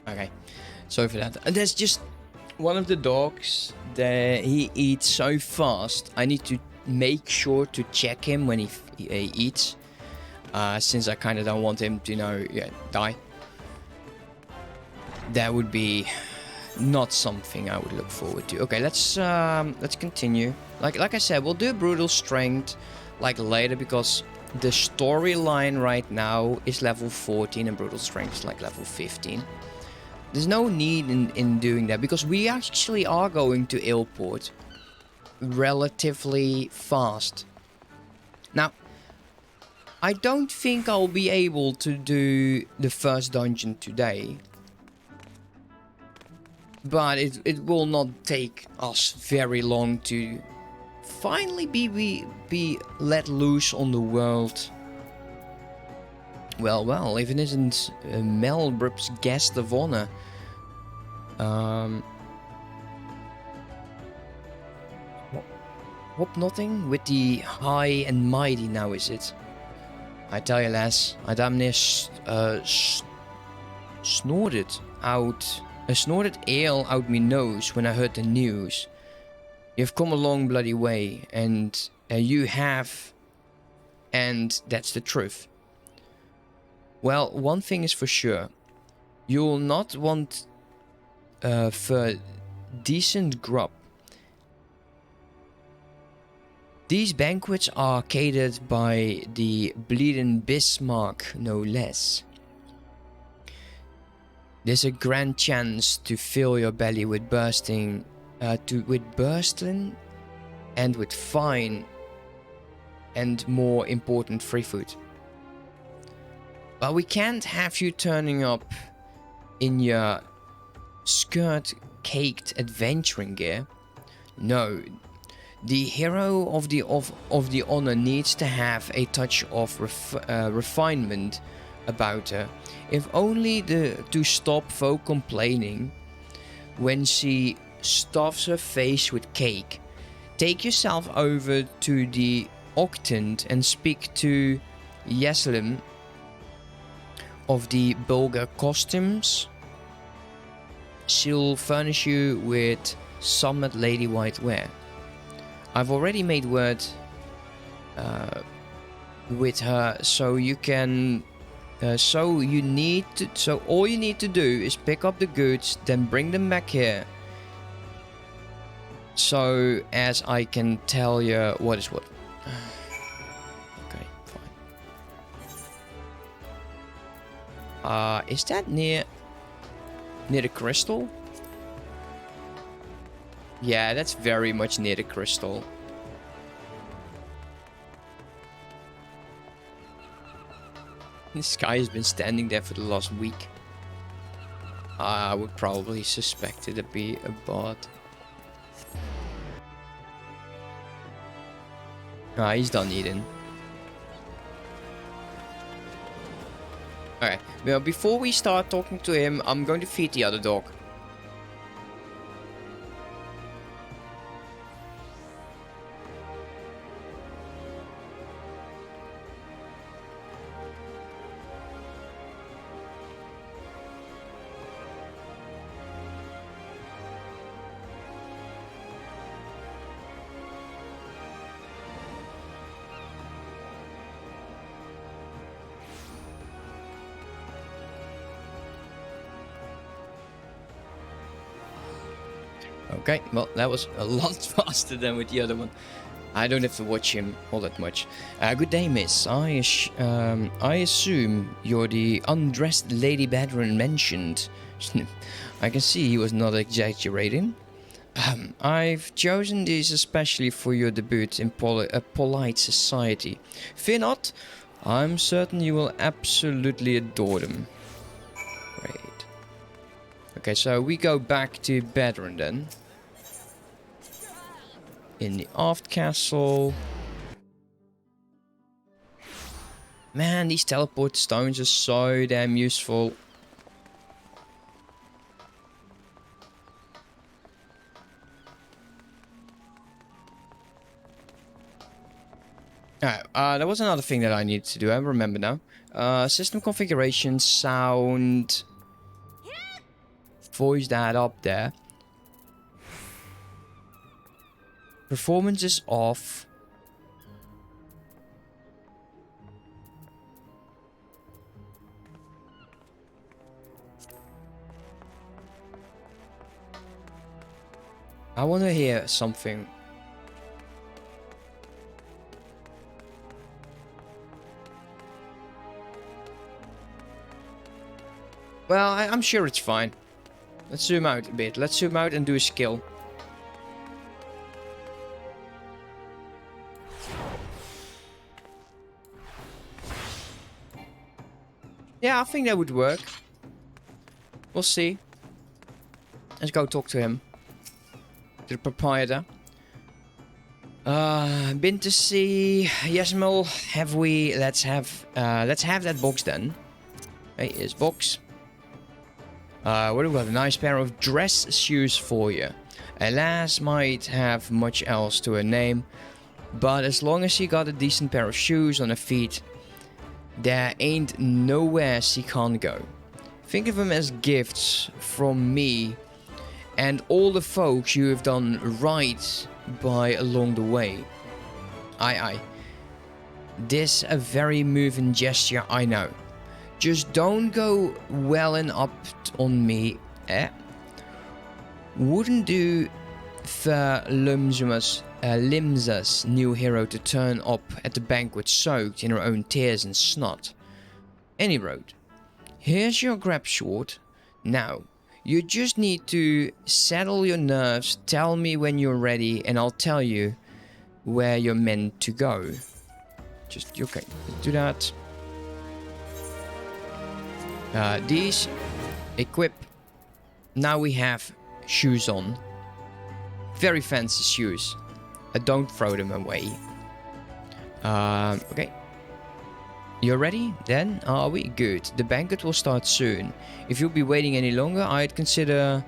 Okay, sorry for that. And there's just one of the dogs that he eats so fast. I need to make sure to check him when he eats, since I kind of don't want him to, die. That would be not something I would look forward to. Okay, let's continue. Like I said, we'll do brutal strength later, because the storyline right now is level 14 and brutal strength is level 15. There's no need in doing that, because we actually are going to Ilport relatively fast. Now, I don't think I'll be able to do the first dungeon today, but it will not take us very long to finally be let loose on the world. Well, if it isn't Melbrup's guest of honor, Um, Hope nothing with the high and mighty now, is it? I tell you, lass, I damn near snorted ale out me nose when I heard the news. You've come a long bloody way, and you have, and that's the truth. Well, one thing is for sure, you'll not want for decent grub. These banquets are catered by the bleeding Bismarck, no less. There's a grand chance to fill your belly with bursting and with fine and more important free food. But we can't have you turning up in your skirt-caked adventuring gear. No. The hero of the honor needs to have a touch of refinement about her, if only to stop folk complaining when she stuffs her face with cake. Take yourself over to the Octant and speak to Yeslim of the Bulgar costumes. She'll furnish you with some lady white wear. I've already made word with her, so you can. So all you need to do is pick up the goods, then bring them back here. So as I can tell you what is what. Okay, fine. Is that near the crystal? Yeah, that's very much near the crystal. This guy has been standing there for the last week. I would probably suspect it to be a bot. Ah, he's done eating. Alright, well, before we start talking to him, I'm going to feed the other dog. Okay, well, that was a lot faster than with the other one. I don't have to watch him all that much. Good day, miss. I assume you're the undressed Lady Badron mentioned. I can see he was not exaggerating. I've chosen this especially for your debut in polite society. Fear not, I'm certain you will absolutely adore them. Great. Okay, so we go back to Badron then. In the aft castle. Man, these teleport stones are so damn useful. Alright, there was another thing that I needed to do, I remember now. System configuration, sound. Voice that up there. Performance is off. I want to hear something. Well, I'm sure it's fine. Let's zoom out a bit. Let's zoom out and do a skill. Yeah, I think that would work. We'll see. Let's go talk to him. To the proprietor. Been to see Yasmil. Have we? Let's have that box then. Hey, here's box. What have we got? A nice pair of dress shoes for you. A lass might have much else to her name, but as long as she got a decent pair of shoes on her feet, there ain't nowhere she can't go. Think of them as gifts from me and all the folks you have done right by along the way. Aye. This a very moving gesture, I know. Just don't go welling up on me, eh? Wouldn't do for Limsa's new hero to turn up at the banquet soaked in her own tears and snot. Any road. Here's your grab sword. Now, you just need to settle your nerves, tell me when you're ready, and I'll tell you where you're meant to go. Just, okay, let's do that. These, equip. Now we have shoes on. Very fancy shoes. Don't throw them away. Okay. You're ready? Then are we? Good. The banquet will start soon. If you'll be waiting any longer, I'd consider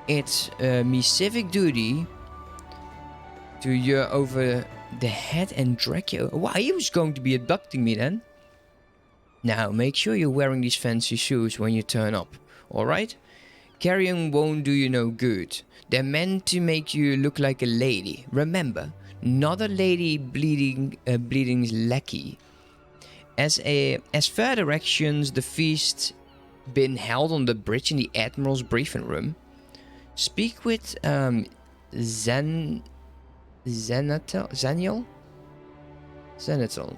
it me civic duty to you over the head and drag you. Why, he was going to be abducting me then. Now, make sure you're wearing these fancy shoes when you turn up. Alright? Carrying won't do you no good. They're meant to make you look like a lady. Remember, not a lady bleeding's lackey. As fair directions, the feast been held on the bridge in the Admiral's briefing room. Speak with Zenital,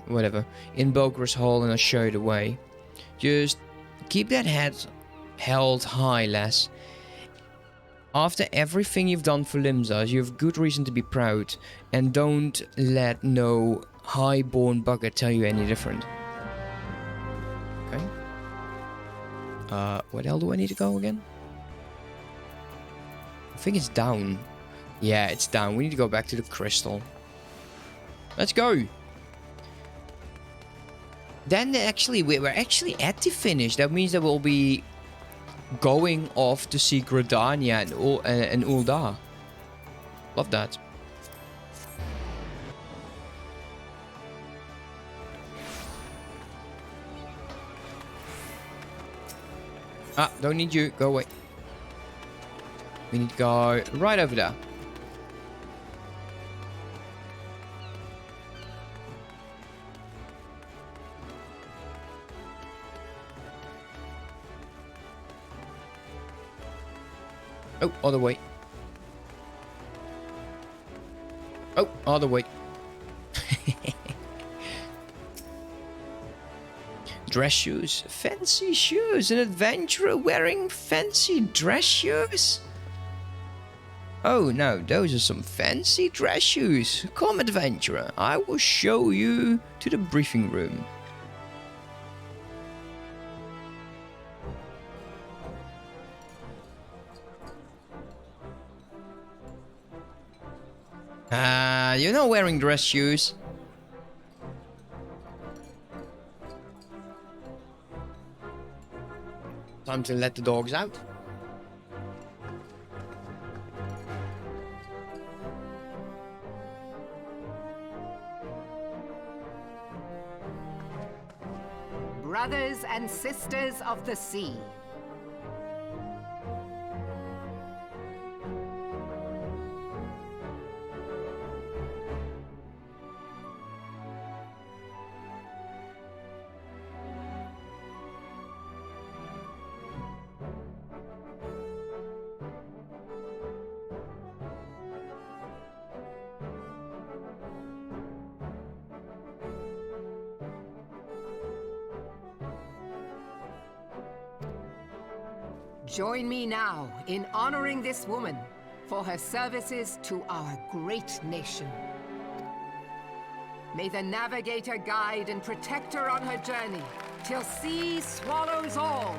whatever, in Bulgar's Hall, and I'll show you the way. Just keep that head held high, lass. After everything you've done for Limsa, you have good reason to be proud, and don't let no high-born bugger tell you any different. Okay. Where the hell do I need to go again? I think it's down. Yeah, it's down. We need to go back to the crystal. Let's go. Then actually, we're actually at the finish. That means that we'll be going off to see Gridania and Ul'dah. Love that. Ah, don't need you. Go away. We need to go right over there. Oh, other way. Oh, other way. Dress shoes. Fancy shoes. An adventurer wearing fancy dress shoes? Oh no, those are some fancy dress shoes. Come, adventurer. I will show you to the briefing room. You're not wearing dress shoes. Time to let the dogs out. Brothers and sisters of the sea. Join me now in honoring this woman for her services to our great nation. May the navigator guide and protect her on her journey till sea swallows all.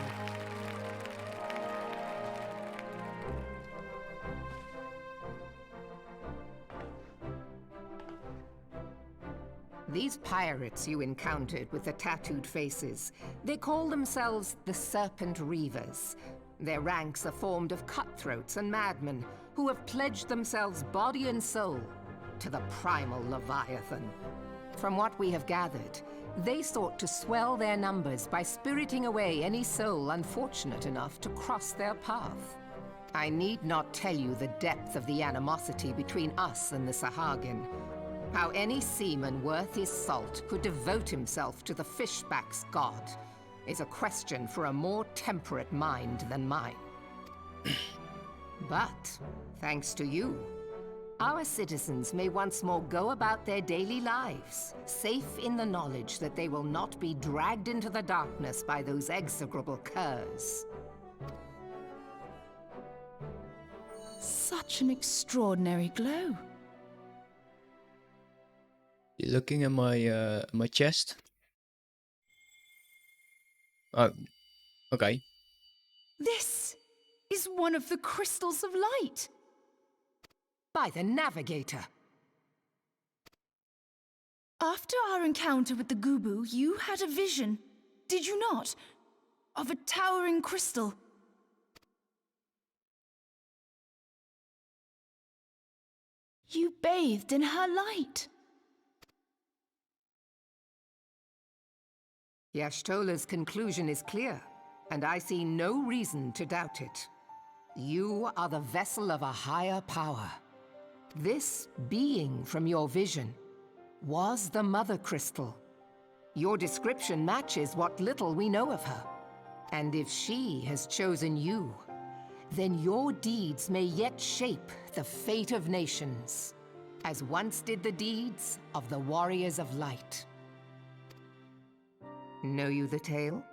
These pirates you encountered with the tattooed faces, they call themselves the Serpent Reavers. Their ranks are formed of cutthroats and madmen who have pledged themselves body and soul to the primal Leviathan. From what we have gathered, they sought to swell their numbers by spiriting away any soul unfortunate enough to cross their path. I need not tell you the depth of the animosity between us and the Sahagin. How any seaman worth his salt could devote himself to the fishback's god is a question for a more temperate mind than mine. But, thanks to you, our citizens may once more go about their daily lives, safe in the knowledge that they will not be dragged into the darkness by those execrable curs. Such an extraordinary glow. You're looking at my chest? Oh, okay. This is one of the crystals of light. By the Navigator. After our encounter with the Gubu, you had a vision, did you not? Of a towering crystal. You bathed in her light. Y'shtola's conclusion is clear, and I see no reason to doubt it. You are the vessel of a higher power. This being from your vision was the Mother Crystal. Your description matches what little we know of her. And if she has chosen you, then your deeds may yet shape the fate of nations, as once did the deeds of the Warriors of Light. Know you the tale?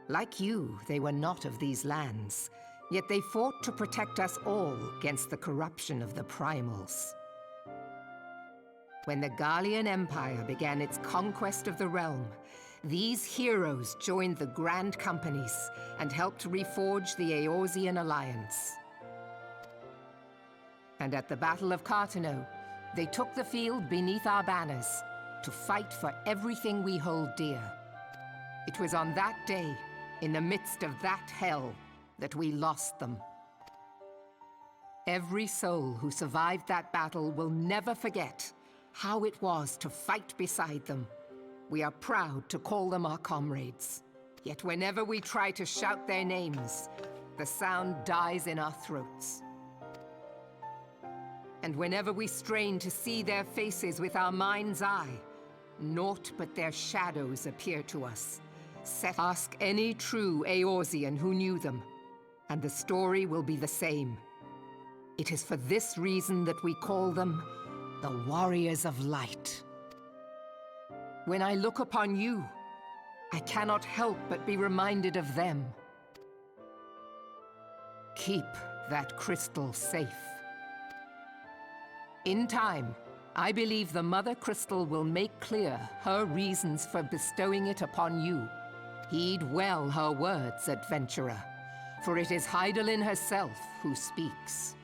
Like you, they were not of these lands, yet they fought to protect us all against the corruption of the primals. When the Garlean Empire began its conquest of the realm, these heroes joined the Grand Companies and helped reforge the Eorzean alliance. And at the Battle of Cartano, they took the field beneath our banners to fight for everything we hold dear. It was on that day, in the midst of that hell, that we lost them. Every soul who survived that battle will never forget how it was to fight beside them. We are proud to call them our comrades. Yet whenever we try to shout their names, the sound dies in our throats. And whenever we strain to see their faces with our mind's eye, naught but their shadows appear to us. Ask any true Eorzean who knew them, and the story will be the same. It is for this reason that we call them the Warriors of Light. When I look upon you, I cannot help but be reminded of them. Keep that crystal safe. In time, I believe the Mother Crystal will make clear her reasons for bestowing it upon you. Heed well her words, adventurer, for it is Hydaelyn herself who speaks.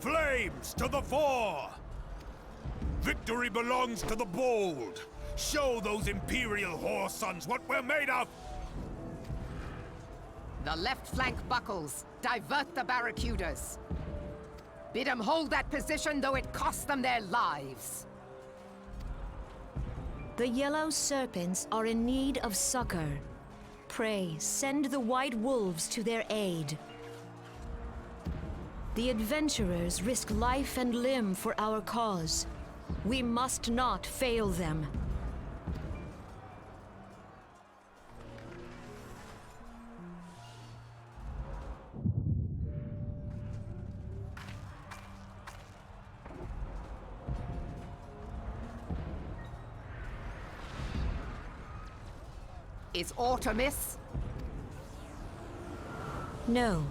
Flames to the fore! Victory belongs to the bold! Show those Imperial whore sons what we're made of! The left flank buckles. Divert the barracudas. Bid them hold that position, though it cost them their lives. The yellow serpents are in need of succor. Pray, send the white wolves to their aid. The adventurers risk life and limb for our cause. We must not fail them. Is aught amiss? No,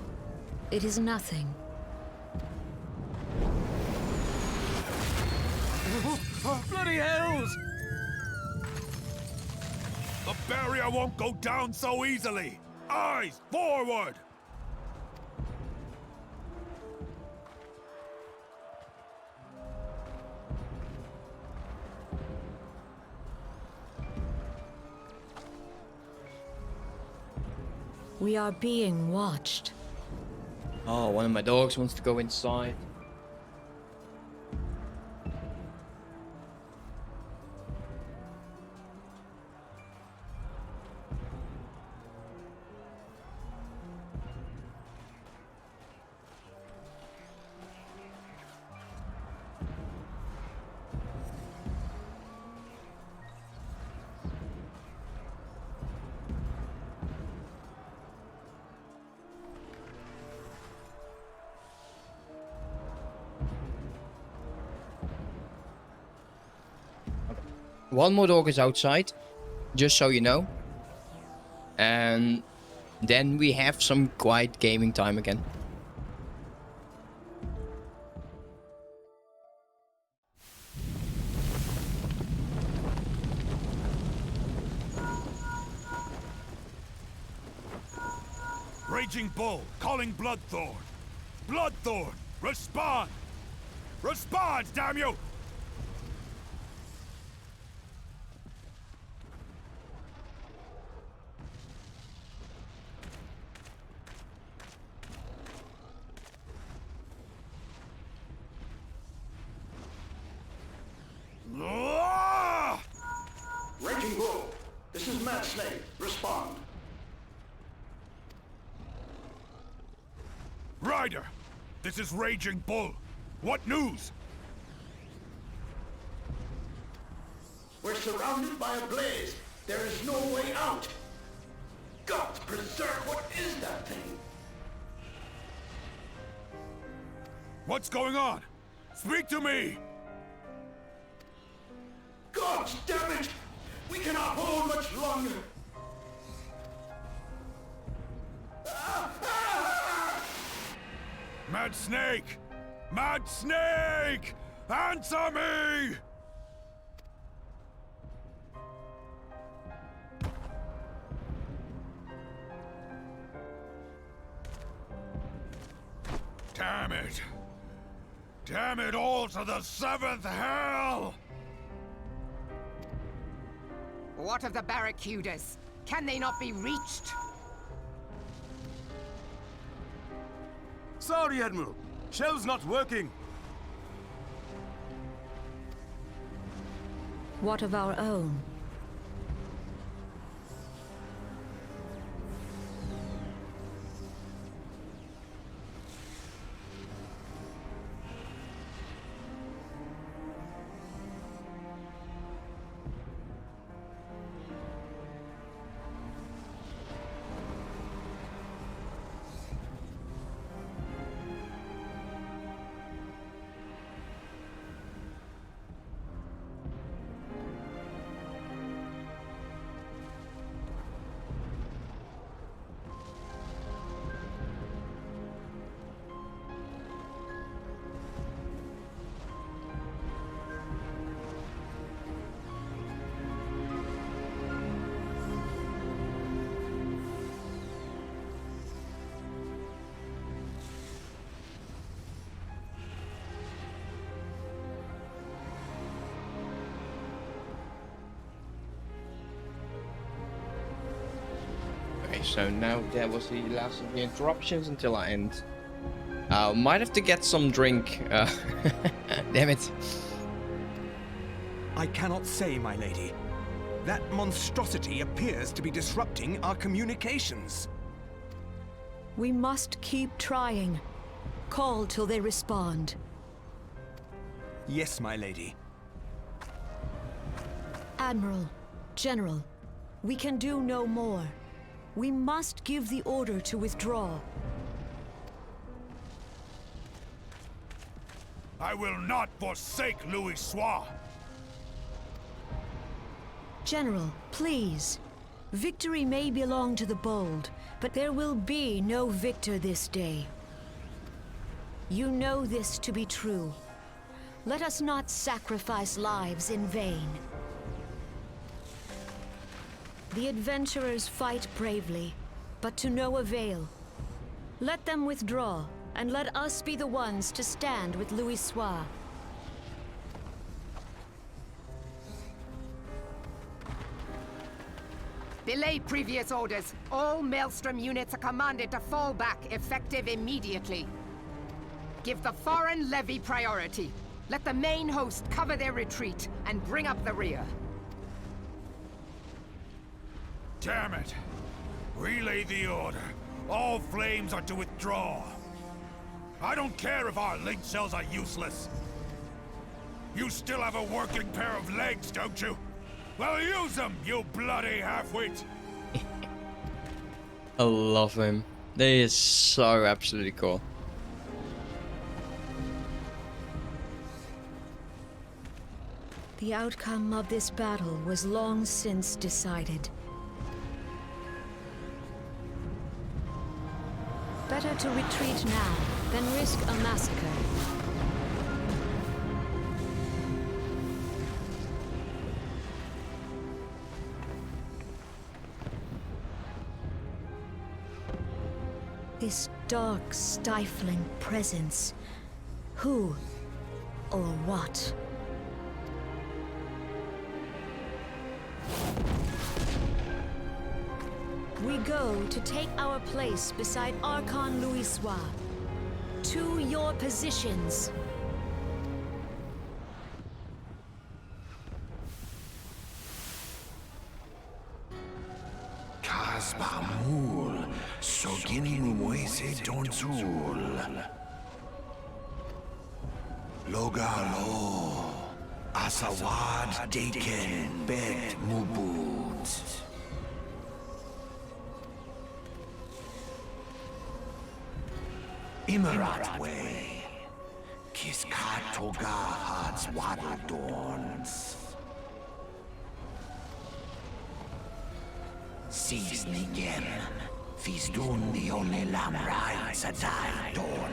it is nothing. Bloody hells! The barrier won't go down so easily! Eyes forward! We are being watched. Oh, one of my dogs wants to go inside. One more dog is outside, just so you know. And then we have some quiet gaming time again. Raging Bull, calling Bloodthorn. Bloodthorn, respond! Respond, damn you! Ah! Raging Bull, this is Mad Snake. Respond. Ryder, this is Raging Bull. What news? We're surrounded by a blaze. There is no way out. Gods preserve, what is that thing? What's going on? Speak to me! Gods damn it! We cannot hold much longer. Mad Snake! Mad Snake! Answer me! Damn it! Damn it all to the seventh hell! What of the barracudas? Can they not be reached? Sorry, Admiral. Shell's not working. What of our own? Okay, so now that was the last of the interruptions until I end. Might have to get some drink. Damn it. I cannot say, my lady. That monstrosity appears to be disrupting our communications. We must keep trying. Call till they respond. Yes, my lady. Admiral, General, we can do no more. We must give the order to withdraw. I will not forsake Louis Soir! General, please. Victory may belong to the bold, but there will be no victor this day. You know this to be true. Let us not sacrifice lives in vain. The adventurers fight bravely, but to no avail. Let them withdraw, and let us be the ones to stand with Louisoix. Belay previous orders. All Maelstrom units are commanded to fall back, effective immediately. Give the foreign levy priority. Let the main host cover their retreat and bring up the rear. Damn it! Relay the order. All flames are to withdraw. I don't care if our link cells are useless. You still have a working pair of legs, don't you? Well, use them, you bloody half-wit! I love him. They is so absolutely cool. The outcome of this battle was long since decided. Better to retreat now than risk a massacre. This dark, stifling presence. Who or what? We go to take our place beside Archon Louisoix. To your positions. Kasbamul, Soginin Moise Donzul. Logalo, Asawad Deken Bet Mubut. Imarat Way, Kiskat Toga Hards Wadadorns. Sees Nigem, Fizdun the only Lamrai Sadai Dorn.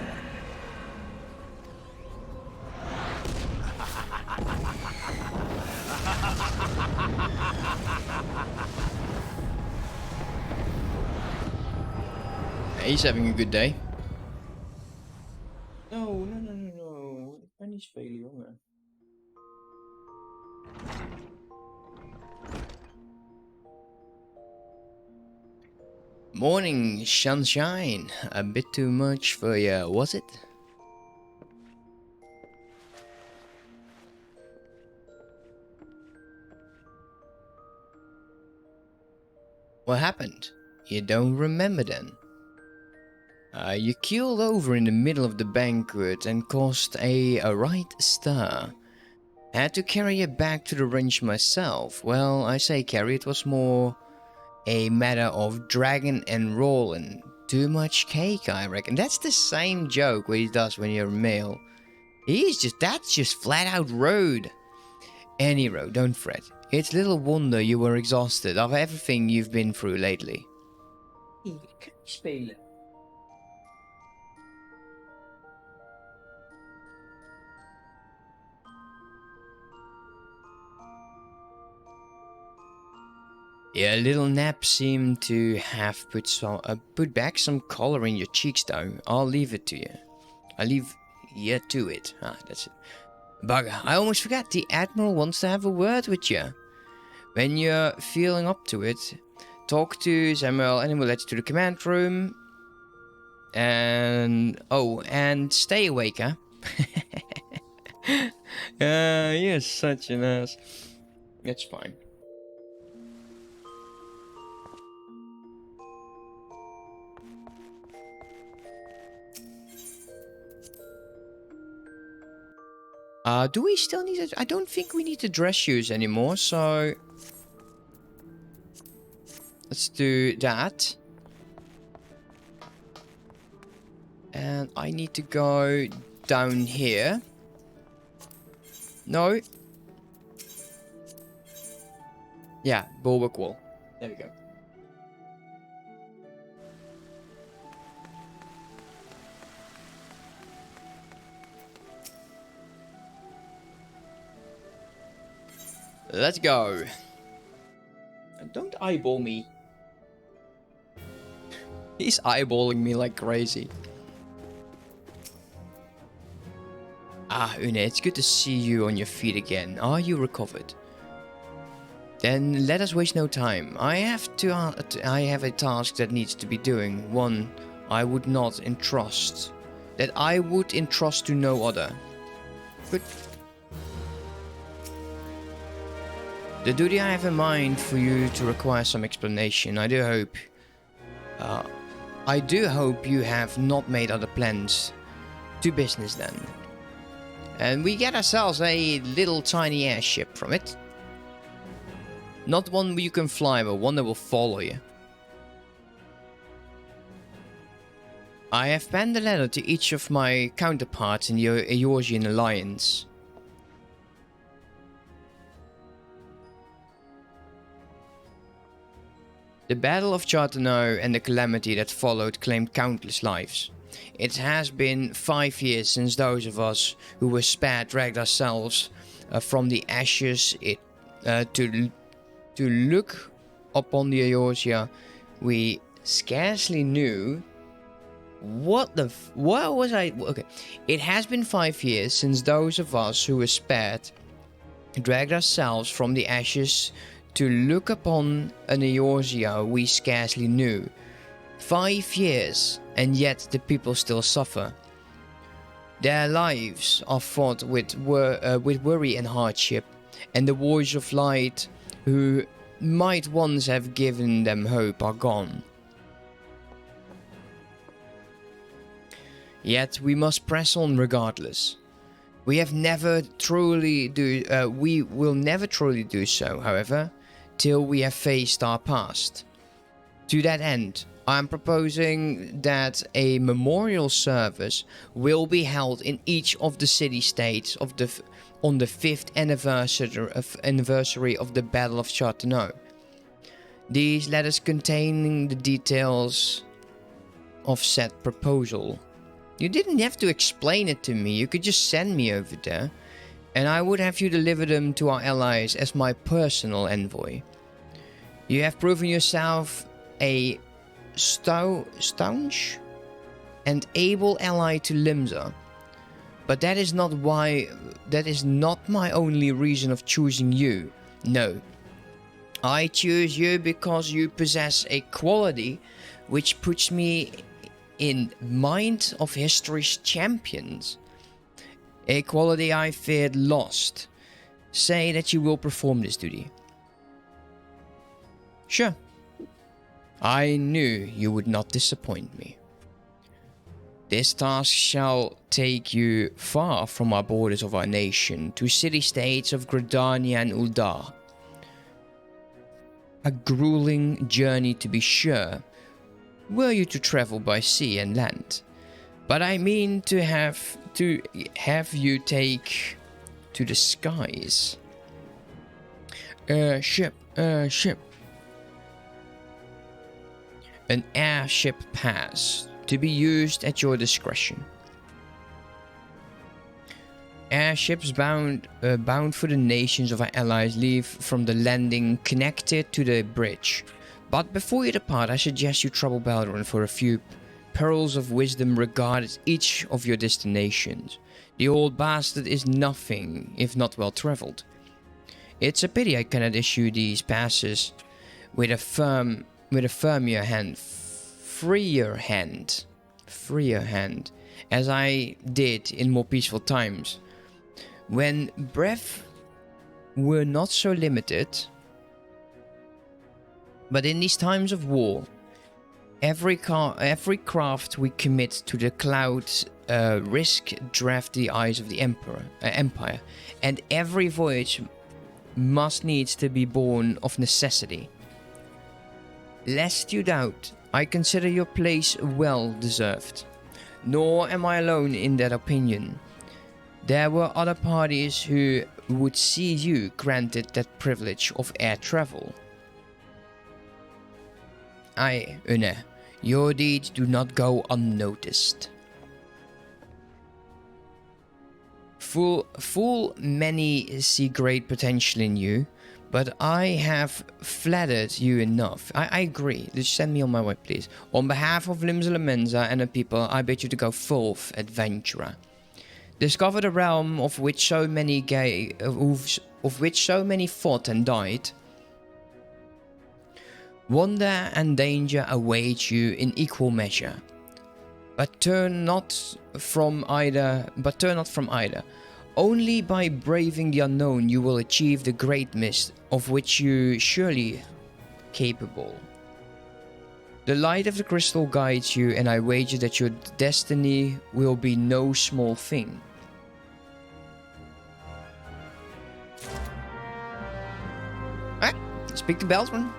He's having a good day. No. Ik ben niet spelen, jongen. Morning, sunshine. A bit too much for you, was it? What happened? You don't remember then? You keeled over in the middle of the banquet and caused a right stir. Had to carry it back to the range myself. Well, I say carry, it was more a matter of dragging and rolling. Too much cake, I reckon. That's the same joke what he does when you're a male. That's just flat out rude. Any road, don't fret. It's little wonder you were exhausted of everything you've been through lately. Ik kan niet spelen. Your little nap seemed to have put back some color in your cheeks though. I'll leave it to you. I'll leave you to it. Ah, that's it. Bugger, I almost forgot. The Admiral wants to have a word with you. When you're feeling up to it, talk to Samuel and we'll let you to the command room. And... oh, and stay awake, huh? You're such an ass. It's fine. Do we still need it? I don't think we need the dress shoes anymore, so... let's do that. And I need to go down here. No. Yeah, bulwark wall. There we go. Let's go. Don't eyeball me. He's eyeballing me like crazy. Ah, Une, it's good to see you on your feet again. Are you recovered? Then let us waste no time. I have a task that needs to be doing. One I would entrust to no other. Good. The duty I have in mind for you to require some explanation. I do hope you have not made other plans. To business then. And we get ourselves a little tiny airship from it. Not one you can fly, but one that will follow you. I have penned a letter to each of my counterparts in the Eorzean alliance. The Battle of Chartano and the calamity that followed claimed countless lives. It has been 5 years since those of us who were spared dragged ourselves from the ashes to look upon the Eorzea. We scarcely knew okay. It has been 5 years since those of us who were spared dragged ourselves from the ashes to look upon an Eorzea we scarcely knew. 5 years, and yet the people still suffer. Their lives are fought with worry and hardship, and the warriors of light who might once have given them hope are gone. Yet we must press on regardless. We will never truly do so, however, till we have faced our past. To that end, I am proposing that a memorial service will be held in each of the city-states on the 5th anniversary of the Battle of Chartano. These letters containing the details of said proposal. You didn't have to explain it to me, you could just send me over there, and I would have you deliver them to our allies as my personal envoy. You have proven yourself a staunch and able ally to Limsa, but that is not my only reason of choosing you. No, I choose you because you possess a quality which puts me in mind of history's champions. A quality I feared lost. Say that you will perform this duty. Sure. I knew you would not disappoint me. This task shall take you far from our borders of our nation to city-states of Gridania and Uldar. A grueling journey to be sure, were you to travel by sea and land. But I mean to have you take to the skies. Airship. An airship pass to be used at your discretion. Airships bound for the nations of our allies leave from the landing connected to the bridge. But before you depart, I suggest you trouble Balduran for a few pearls of wisdom regarding each of your destinations. The old bastard is nothing if not well traveled. It's a pity I cannot issue these passes with a freer hand, as I did in more peaceful times, when breath were not so limited. But in these times of war, every craft we commit to the clouds risk draft the eyes of the empire, and every voyage must needs to be born of necessity. Lest you doubt, I consider your place well deserved. Nor am I alone in that opinion. There were other parties who would see you granted that privilege of air travel. Aye, Une, your deeds do not go unnoticed. Full many see great potential in you, But I have flattered you enough. I agree. Just send me on my way, please. On behalf of Limsa and the people, I bid you to go forth, adventurer. Discover the realm of which so many fought and died. Wonder and danger await you in equal measure. But turn not from either. Only by braving the unknown you will achieve the greatness of which you surely capable. The light of the crystal guides you, and I wager that your destiny will be no small thing. Alright, speak to Beltran.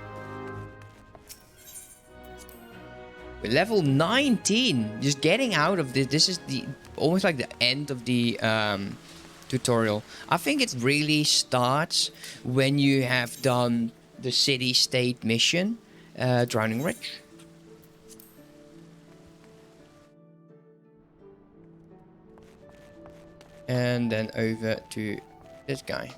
We're level 19. Just getting out of this. This is the almost like the end of the tutorial. I think it really starts when you have done the city-state mission, Drowning Ridge. And then over to this guy.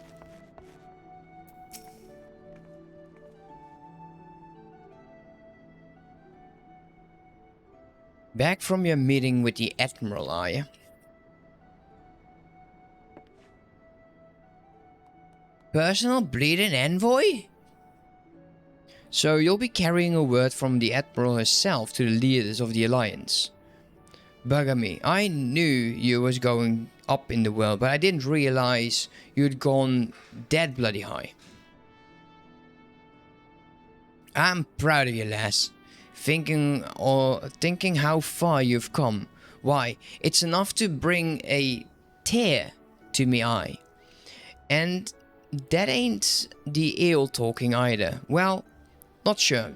Back from your meeting with the Admiral, are you? Personal bleeding envoy? So you'll be carrying a word from the Admiral herself to the leaders of the Alliance. Bugger me, I knew you was going up in the world, but I didn't realize you'd gone that bloody high. I'm proud of you, lass. Thinking how far you've come. Why, it's enough to bring a tear to me eye. And that ain't the ale talking either. Well, not sure.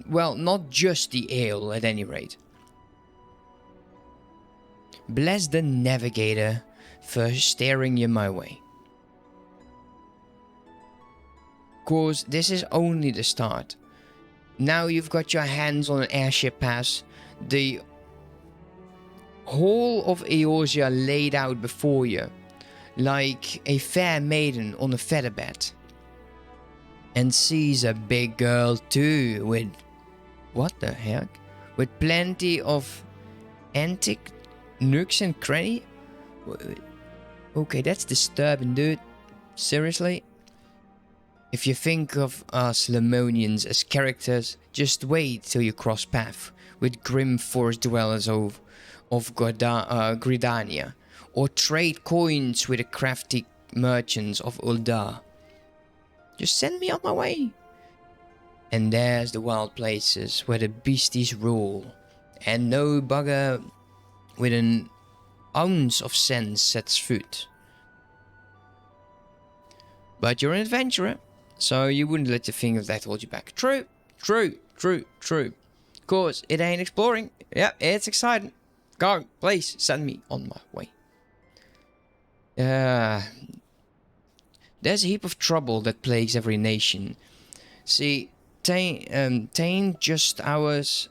Well, not just the ale at any rate. Bless the navigator for steering you my way. Cause this is only the start. Now you've got your hands on an airship pass, the whole of Eorzea laid out before you, like a fair maiden on a featherbed. And she's a big girl too, with... what the heck? With plenty of antique nooks and crannies? Okay, that's disturbing, dude. Seriously? If you think of us Lemonians as characters, just wait till you cross paths with grim forest dwellers of Gridania, or trade coins with the crafty merchants of Uldar. Just send me on my way. And there's the wild places where the beasties rule, and no bugger with an ounce of sense sets foot. But you're an adventurer, so you wouldn't let the thing of that hold you back. True, true, true, true. Cause it ain't exploring. Yep, it's exciting. Go, please, send me on my way. There's a heap of trouble that plagues every nation. See, tain't just ours.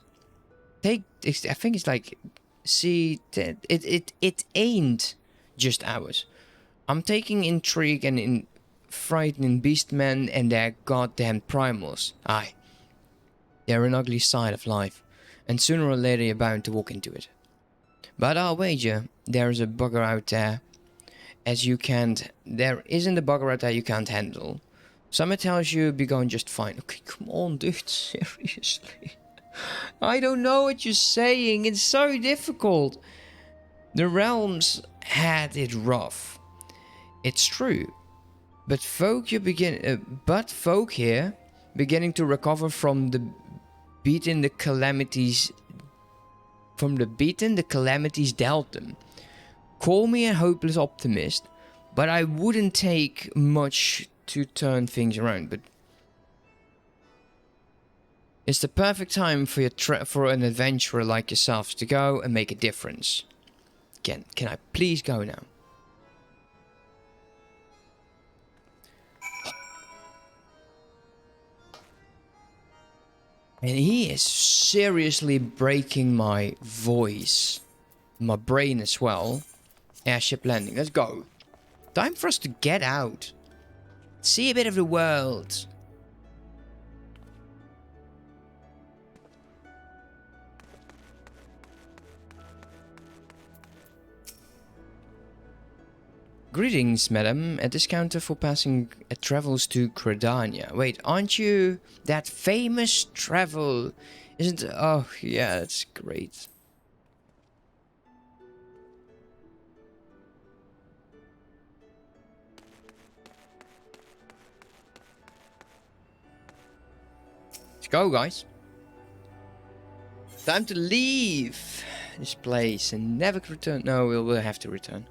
I think it's like, see, it ain't just ours. I'm taking intrigue and in frightening beastmen and their goddamn primals. Aye, they're an ugly side of life, and sooner or later you're bound to walk into it. But I'll wager there's a bugger out there there isn't a bugger out there you can't handle. Summer tells you you'll be going just fine. Okay, come on, dude, seriously. I don't know what you're saying, it's so difficult. The realms had it rough. It's true. But folk here beginning to recover from the beating the calamities dealt them. Call me a hopeless optimist, but I wouldn't take much to turn things around. But it's the perfect time for an adventurer like yourself to go and make a difference. Can I please go now? And he is seriously breaking my voice. My brain as well. Airship landing. Let's go. Time for us to get out. See a bit of the world. Greetings, madam. A discounter for passing travels to Gridania. Wait, aren't you that famous travel? Isn't... Oh, yeah, that's great. Let's go, guys. Time to leave this place and never return. No, we'll have to return.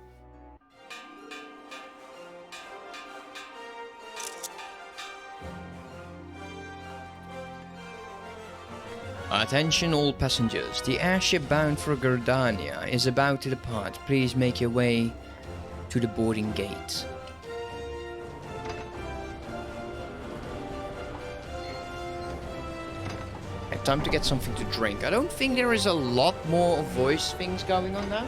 Attention all passengers, the airship bound for Gridania is about to depart. Please make your way to the boarding gate. Okay, time to get something to drink. I don't think there is a lot more voice things going on now.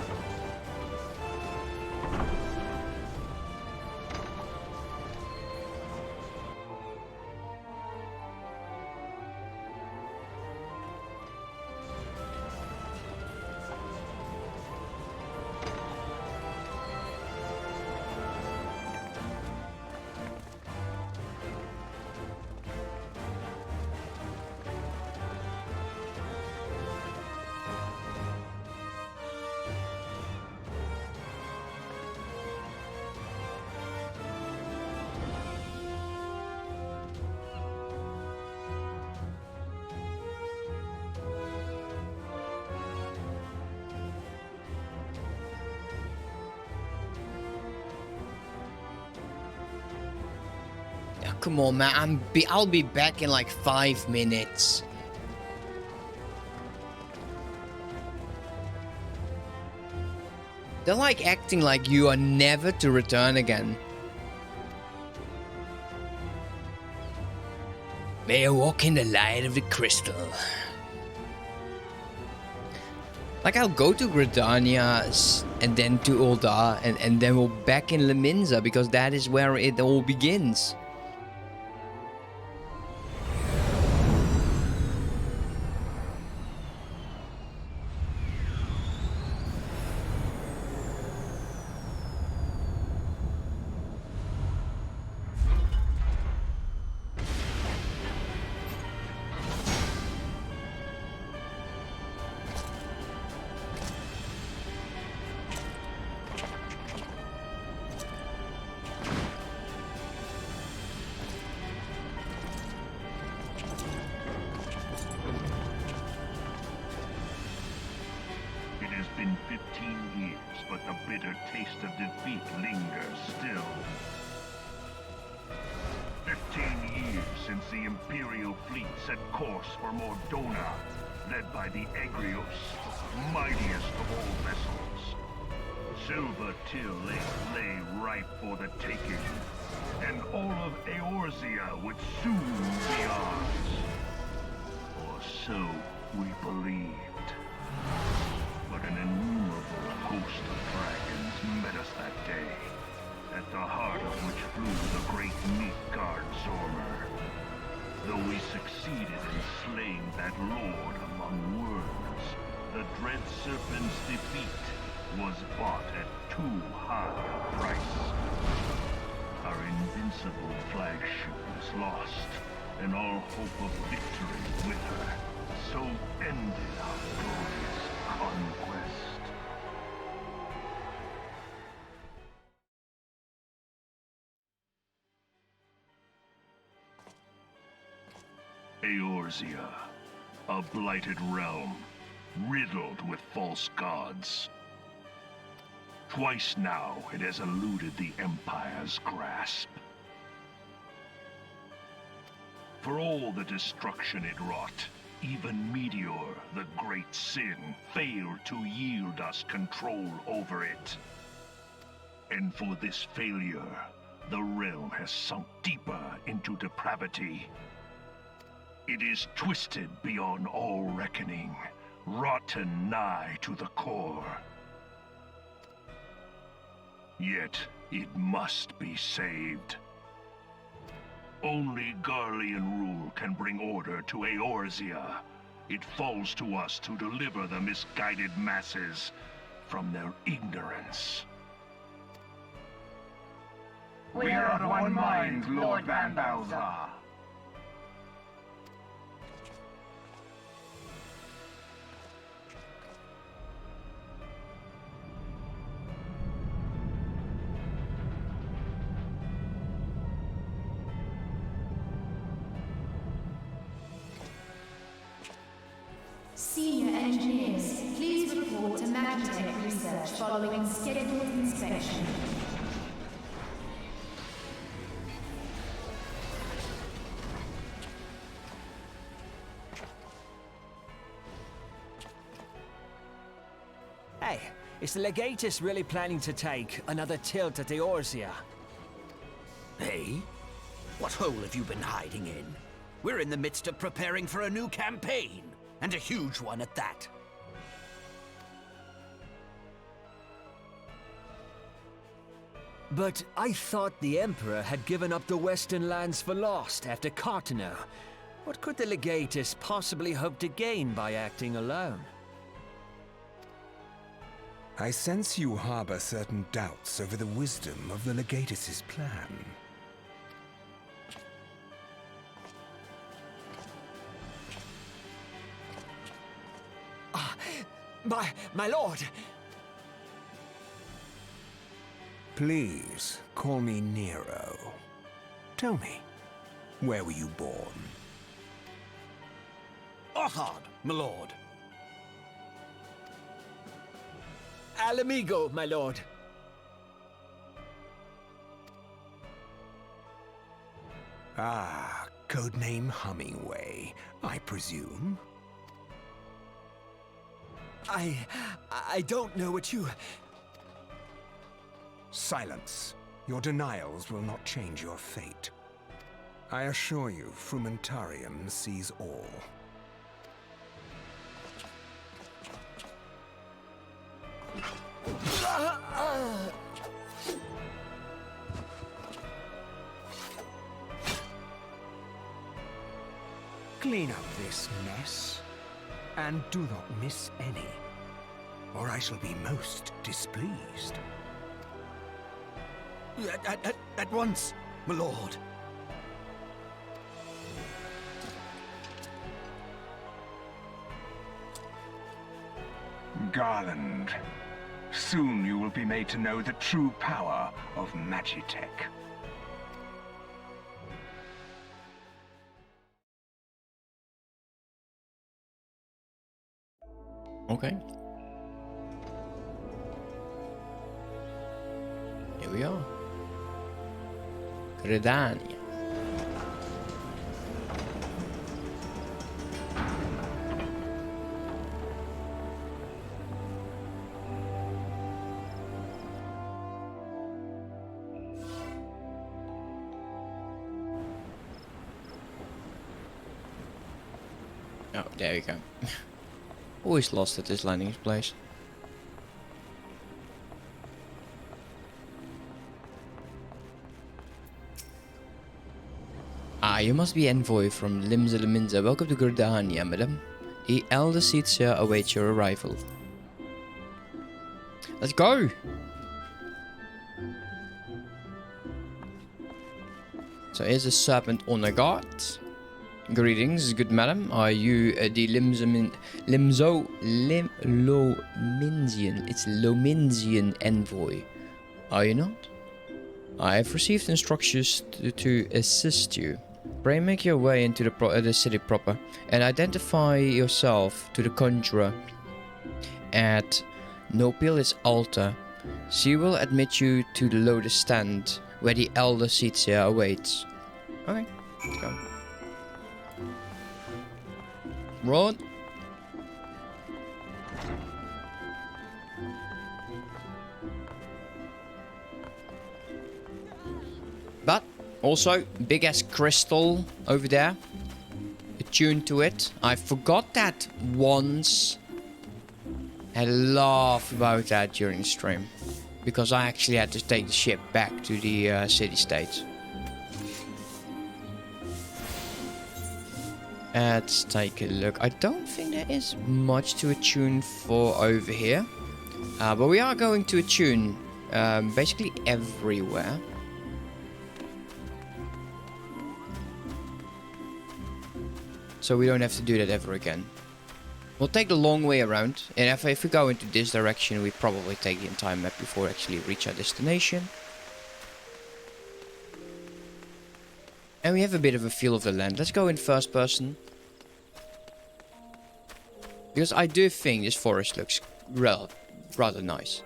Come on, man. I'll be back in like 5 minutes. They're like acting like you are never to return again. May I walk in the light of the crystal. Like I'll go to Gridania and then to Ul'dah and then we'll back in Limsa because that is where it all begins. Lay ripe for the taking, and all of Eorzea would soon be ours. Or so we believed. But an innumerable host of dragons met us that day, at the heart of which flew the great Midgard Zormer. Though we succeeded in slaying that lord among worms, the dread serpent's defeat was bought at too high a price. Our invincible flagship was lost, and all hope of victory with her. So ended our glorious conquest. Eorzea, a blighted realm, riddled with false gods. Twice now it has eluded the Empire's grasp. For all the destruction it wrought, even Meteor, the great sin, failed to yield us control over it. And for this failure, the realm has sunk deeper into depravity. It is twisted beyond all reckoning, rotten nigh to the core. Yet, it must be saved. Only Garlean rule can bring order to Eorzea. It falls to us to deliver the misguided masses from their ignorance. We are of one mind, Lord Van Balzar. Senior engineers, please report to Magitech research following scheduled inspection. Hey, is the Legatus really planning to take another tilt at Eorzea? Hey? What hole have you been hiding in? We're in the midst of preparing for a new campaign, and a huge one at that. But I thought the Emperor had given up the Western lands for lost after Cartano. What could the Legatus possibly hope to gain by acting alone? I sense you harbor certain doubts over the wisdom of the Legatus's plan. My lord! Please, call me Nero. Tell me, where were you born? Othard, my lord. Alamigo, my lord. Ah, codename Hummingway, I presume? I don't know what you... Silence. Your denials will not change your fate. I assure you, Frumentarium sees all. Clean up this mess, and do not miss any, or I shall be most displeased. At once, my lord. Garland, soon you will be made to know the true power of Magitech. Okay. Here we are. Gridania. Oh, there we go. Always lost at this landing place. Ah, you must be envoy from Limsa. Welcome to Gridania, madam. The elder Eorzea awaits your arrival. Let's go! So here's the serpent on a guard. Greetings, good madam. Are you the Lominsian envoy? Are you not? I have received instructions to assist you. Pray make your way into the city proper and identify yourself to the conjurer at Nopilis altar. She will admit you to the lotus stand where the elder Eorzea awaits. Okay, let's go. Run. But also big ass crystal over there. Attuned to it. I forgot that once. Had a laugh about that during the stream. Because I actually had to take the ship back to the city states. Let's take a look. I don't think there is much to attune for over here. But we are going to attune basically everywhere. So we don't have to do that ever again. We'll take the long way around. And if we go into this direction, we probably take the entire map before we actually reach our destination. And we have a bit of a feel of the land. Let's go in first person. Because I do think this forest looks rather nice.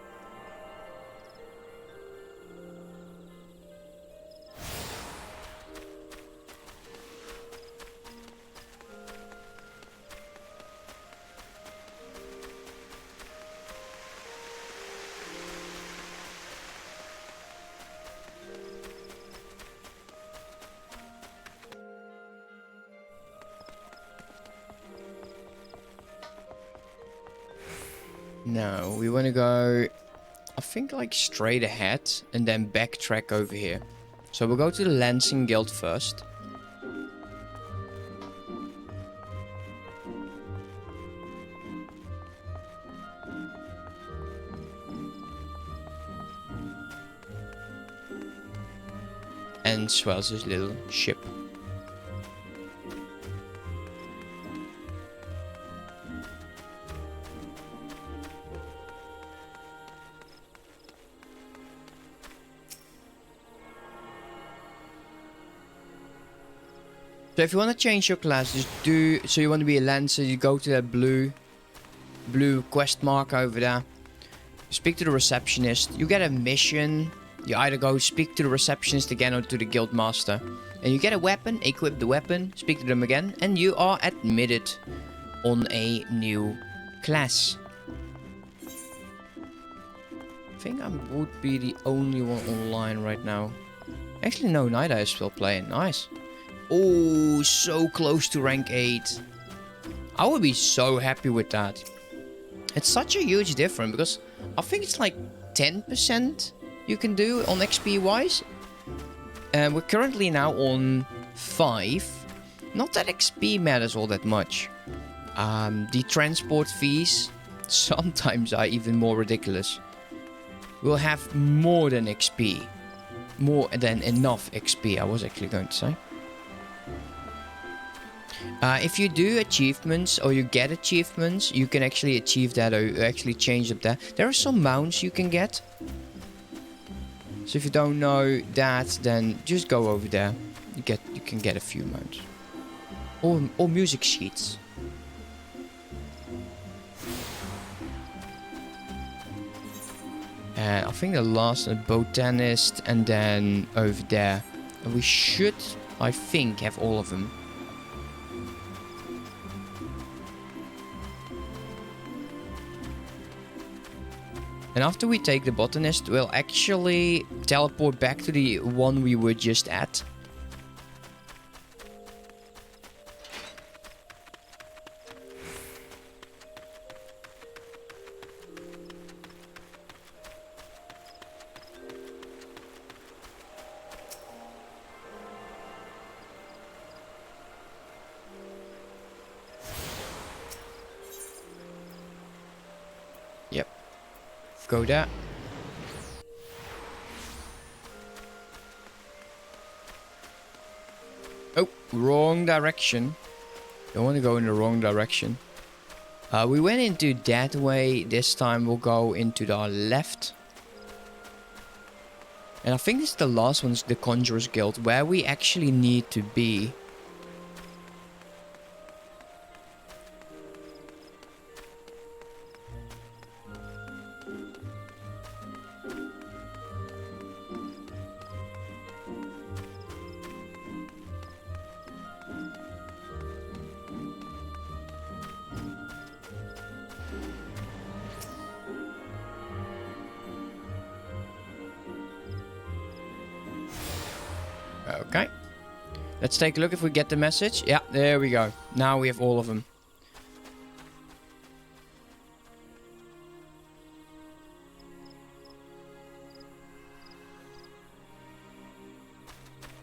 No, we want to go, I think, like straight ahead and then backtrack over here. So we'll go to the Lancing Guild first. And swells his little ship. So if you want to change your class, just do... So you want to be a Lancer, you go to that blue quest mark over there. Speak to the receptionist. You get a mission. You either go speak to the receptionist again or to the guild master. And you get a weapon, equip the weapon, speak to them again. And you are admitted on a new class. I think I would be the only one online right now. Actually, no, Nida is still playing. Nice. Oh, so close to rank 8. I would be so happy with that. It's such a huge difference because I think it's like 10% you can do on XP wise. And we're currently now on 5. Not that XP matters all that much. The transport fees sometimes are even more ridiculous. We'll have more than XP. More than enough XP, I was actually going to say. If you do achievements or you get achievements, you can actually achieve that or actually change up there. There are some mounts you can get. So if you don't know that, then just go over there. You can get a few mounts. Or music sheets. And I think the last botanist and then over there. And we should, I think, have all of them. And after we take the botanist, we'll actually teleport back to the one we were just at. Yep. Go there. Oh, wrong direction. Don't want to go in the wrong direction. We went into that way. This time we'll go into the left. And I think this is the last one's the Conjurer's Guild, where we actually need to be. Okay. Let's take a look if we get the message. Yeah, there we go. Now we have all of them.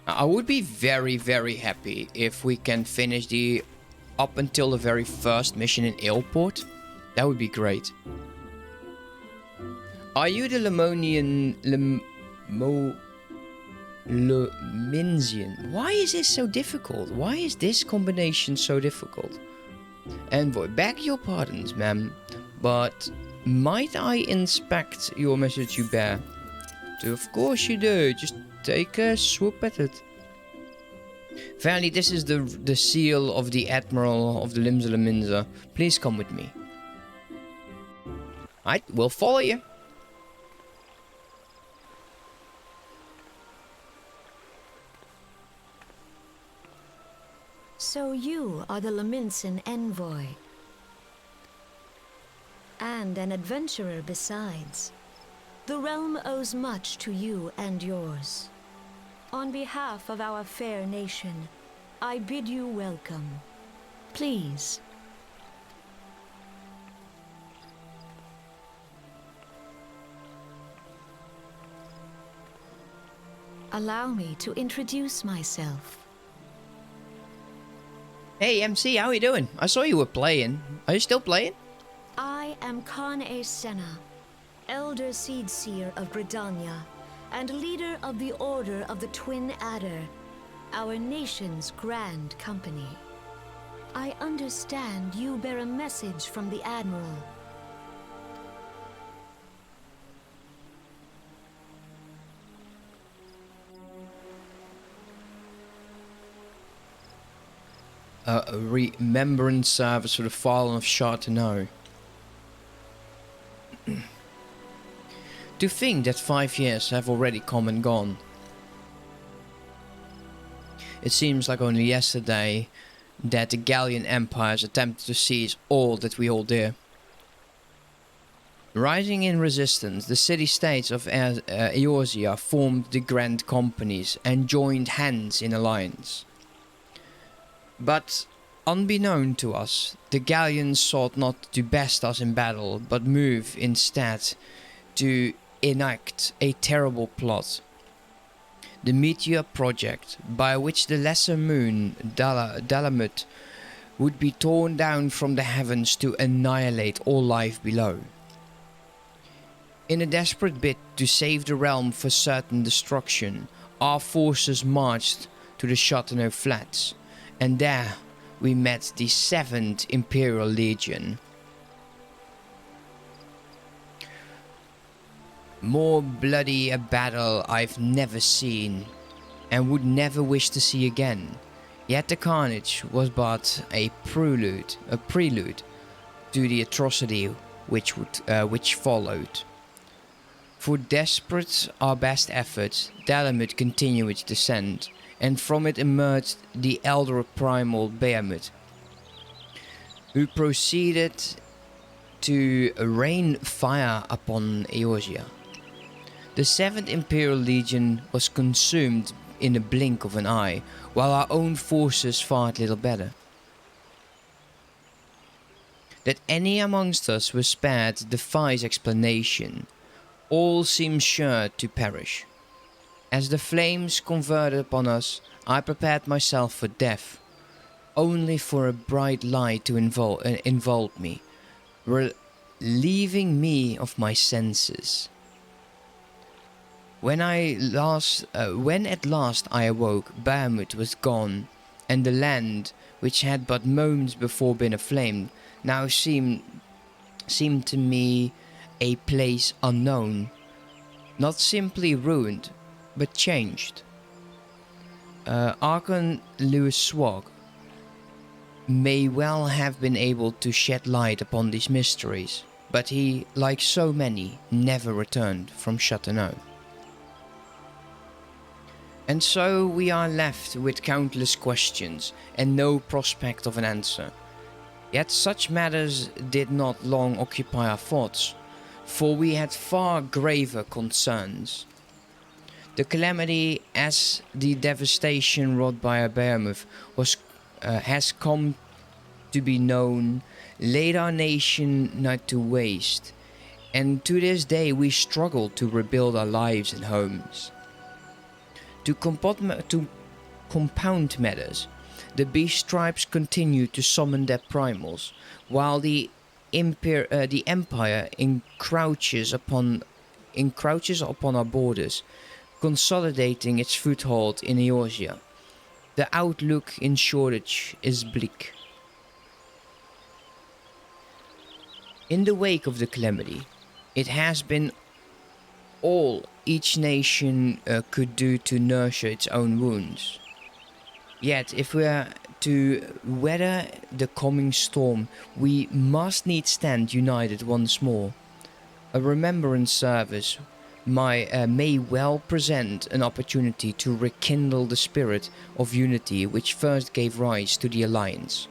I would be very, very happy if we can finish the up until the very first mission in Ailport? That would be great. Are you the Luminsian? Why is this so difficult? Why is this combination so difficult? Envoy, beg your pardons, ma'am, but might I inspect your message you bear? Of course you do. Just take a swoop at it. Verily, this is the seal of the Admiral of the Limsa. Please come with me. I will follow you. So you are the Luminsan envoy. And an adventurer besides. The realm owes much to you and yours. On behalf of our fair nation, I bid you welcome. Please. Allow me to introduce myself. Hey MC, how you doing? I saw you were playing. Are you still playing? I am Khan-e Senna, Elder Seedseer of Gridania, and leader of the Order of the Twin Adder, our nation's grand company. I understand you bear a message from the Admiral. A remembrance service for the fallen of Charteneau. To think that 5 years have already come and gone. It seems like only yesterday that the Garlean Empire attempted to seize all that we hold dear. Rising in resistance, the city-states of Eorzea formed the Grand Companies and joined hands in alliance. But, unbeknown to us, the Garleans sought not to best us in battle, but move instead to enact a terrible plot. The Meteor Project, by which the lesser moon, Bahamut, would be torn down from the heavens to annihilate all life below. In a desperate bid to save the realm for certain destruction, our forces marched to the Charteneau Flats, and there we met the 7th Imperial Legion. More bloody a battle I've never seen, and would never wish to see again. Yet the carnage was but a prelude to the atrocity which followed. For desperate our best efforts, Bahamut continued its descent, and from it emerged the elder primal Bahamut, who proceeded to rain fire upon Eorzea. The 7th Imperial Legion was consumed in a blink of an eye, while our own forces fared little better. That any amongst us was spared defies explanation. All seem sure to perish. As the flames converted upon us, I prepared myself for death, only for a bright light to envelop me, relieving me of my senses. When at last I awoke, Bahamut was gone, and the land, which had but moments before been aflame, now seemed to me a place unknown, not simply ruined, but changed. Archon Lewis Swog may well have been able to shed light upon these mysteries, but he, like so many, never returned from Charteneau. And so we are left with countless questions and no prospect of an answer. Yet such matters did not long occupy our thoughts, for we had far graver concerns. The calamity, as the devastation wrought by a Bahamut has come to be known, laid our nation nigh to waste, and to this day we struggle to rebuild our lives and homes. To compound matters, The beast tribes continue to summon their primals, while the Empire encroaches upon our borders, consolidating its foothold in Eorzea. The outlook in shortage is bleak. In the wake of the calamity, it has been all each nation could do to nurture its own wounds. Yet, if we are to weather the coming storm, we must needs stand united once more. A remembrance service may well present an opportunity to rekindle the spirit of unity which first gave rise to the Alliance.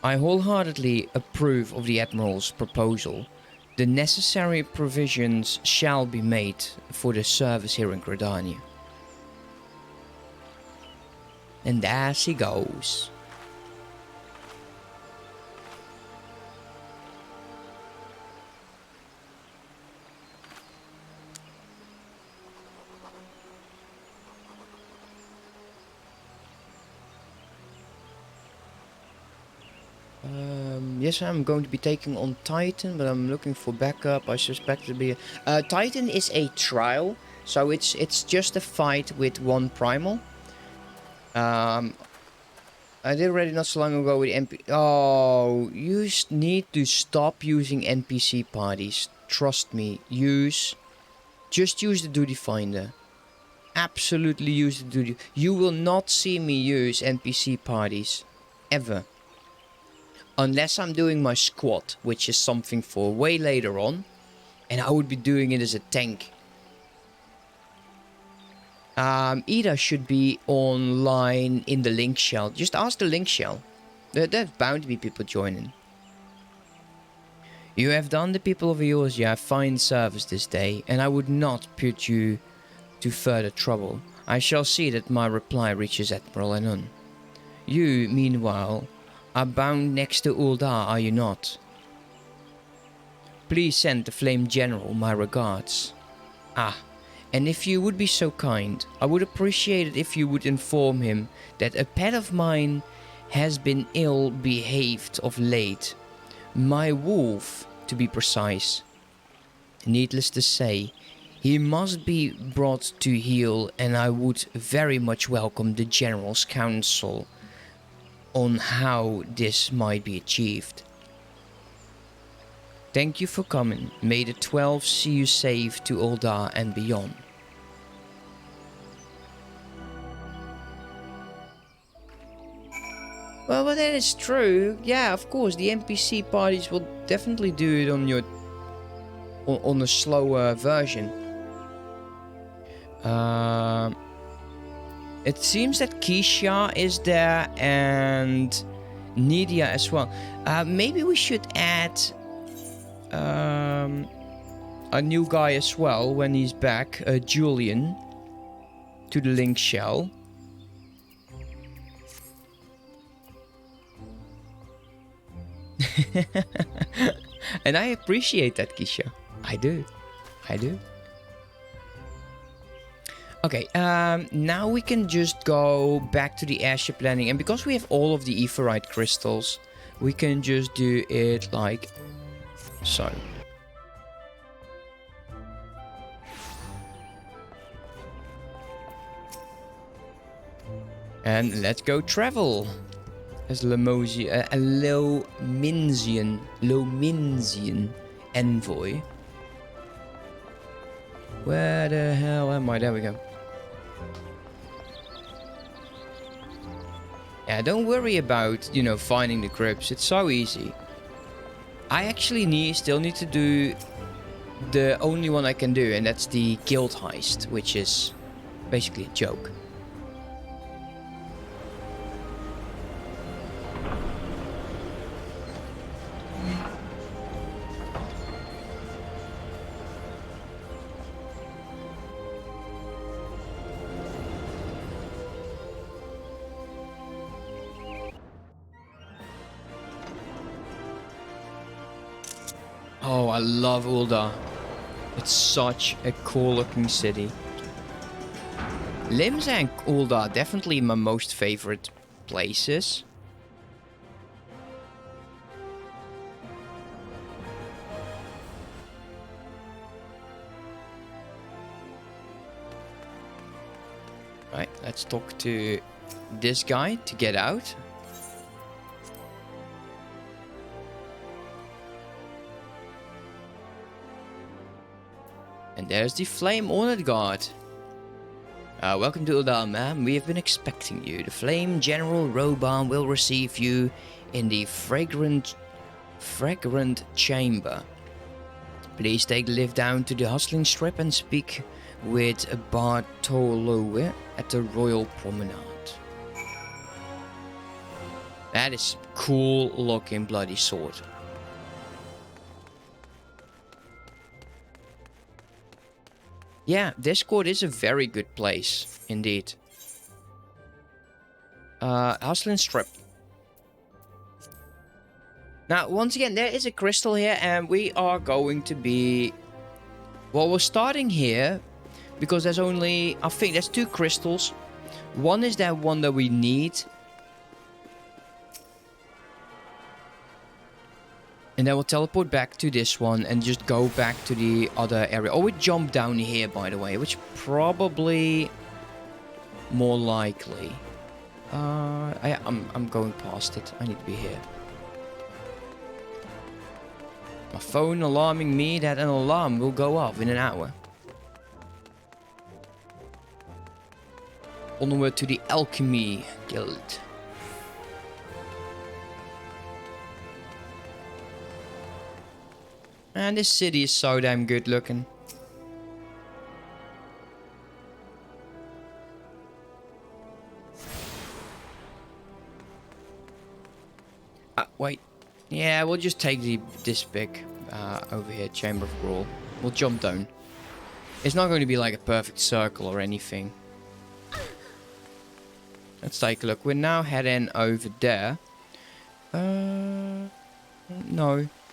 I wholeheartedly approve of the Admiral's proposal. The necessary provisions shall be made for the service here in Gridania. And there she goes. Yes, I'm going to be taking on Titan, but I'm looking for backup. I suspect it to be Titan is a trial, so it's just a fight with one primal. I did already not so long ago with NPC. Oh, you need to stop using NPC parties. Trust me. Just use the duty finder. Absolutely use the duty. You will not see me use NPC parties ever. Unless I'm doing my squad, which is something for way later on. And I would be doing it as a tank. Ida should be online in the link shell. Just ask the link shell. There's bound to be people joining. You have done the people of Eorzea a fine service this day, and I would not put you to further trouble. I shall see that my reply reaches Admiral Anon. You, meanwhile, are bound next to Uldar, are you not? Please send the Flame General my regards. Ah, and if you would be so kind, I would appreciate it if you would inform him that a pet of mine has been ill behaved of late. My wolf, to be precise. Needless to say, he must be brought to heel, and I would very much welcome the General's counsel on how this might be achieved. Thank you for coming. May the 12 see you safe to Uldar and beyond. Well, that is true. Yeah, of course, the NPC parties will definitely do it on a slower version. It seems that Keisha is there and Nidia as well. Maybe we should add a new guy as well when he's back, Julian, to the link shell. And I appreciate that, Keisha. I do. Okay, now we can just go back to the airship landing, and because we have all of the Aetherite crystals, we can just do it like so. And let's go travel as Lominsian envoy. Where the hell am I? There we go. Yeah, don't worry about, finding the crypts. It's so easy. I actually still need to do the only one I can do, and that's the guild heist, which is basically a joke. Oh, I love Uldar. It's such a cool looking city. Limsa and Ul'dah, definitely my most favorite places. Right, let's talk to this guy to get out. And there's the Flame Honored Guard. Welcome to Ul'dah, ma'am. We have been expecting you. The Flame General Reborn will receive you in the fragrant chamber. Please take the lift down to the hustling strip and speak with Bartolo at the Royal Promenade. That is cool looking bloody sword. Yeah, Discord is a very good place, indeed. Hustling strip. Now, once again, there is a crystal here, and we are going to be... Well, we're starting here, because there's only... I think there's 2 crystals. One is that one that we need. And then we'll teleport back to this one and just go back to the other area. Or we jump down here, by the way, which probably more likely. I'm going past it. I need to be here. My phone alarming me that an alarm will go off in an hour. Onward to the Alchemy Guild. And this city is so damn good looking. Wait. Yeah, we'll just take this big over here, Chamber of Grawl. We'll jump down. It's not going to be like a perfect circle or anything. Let's take a look. We're now heading over there. No,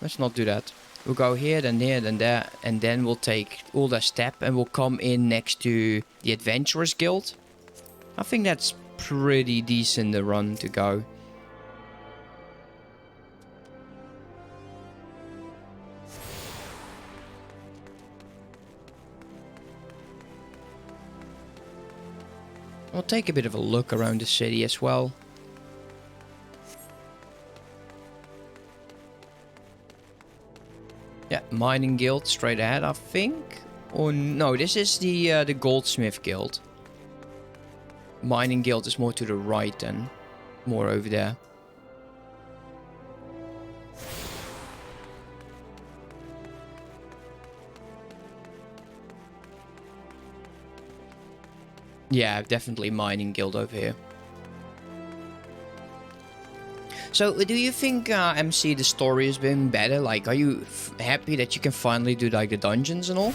let's not do that. We'll go here, then there, and then we'll take all that step and we'll come in next to the Adventurers Guild. I think that's pretty decent a run to go. We'll take a bit of a look around the city as well. Yeah, Mining Guild straight ahead, I think. Or no, this is the Goldsmith Guild. Mining Guild is more to the right then. More over there. Yeah, definitely Mining Guild over here. So, do you think, MC, the story has been better? Like, are you happy that you can finally do, like, the dungeons and all?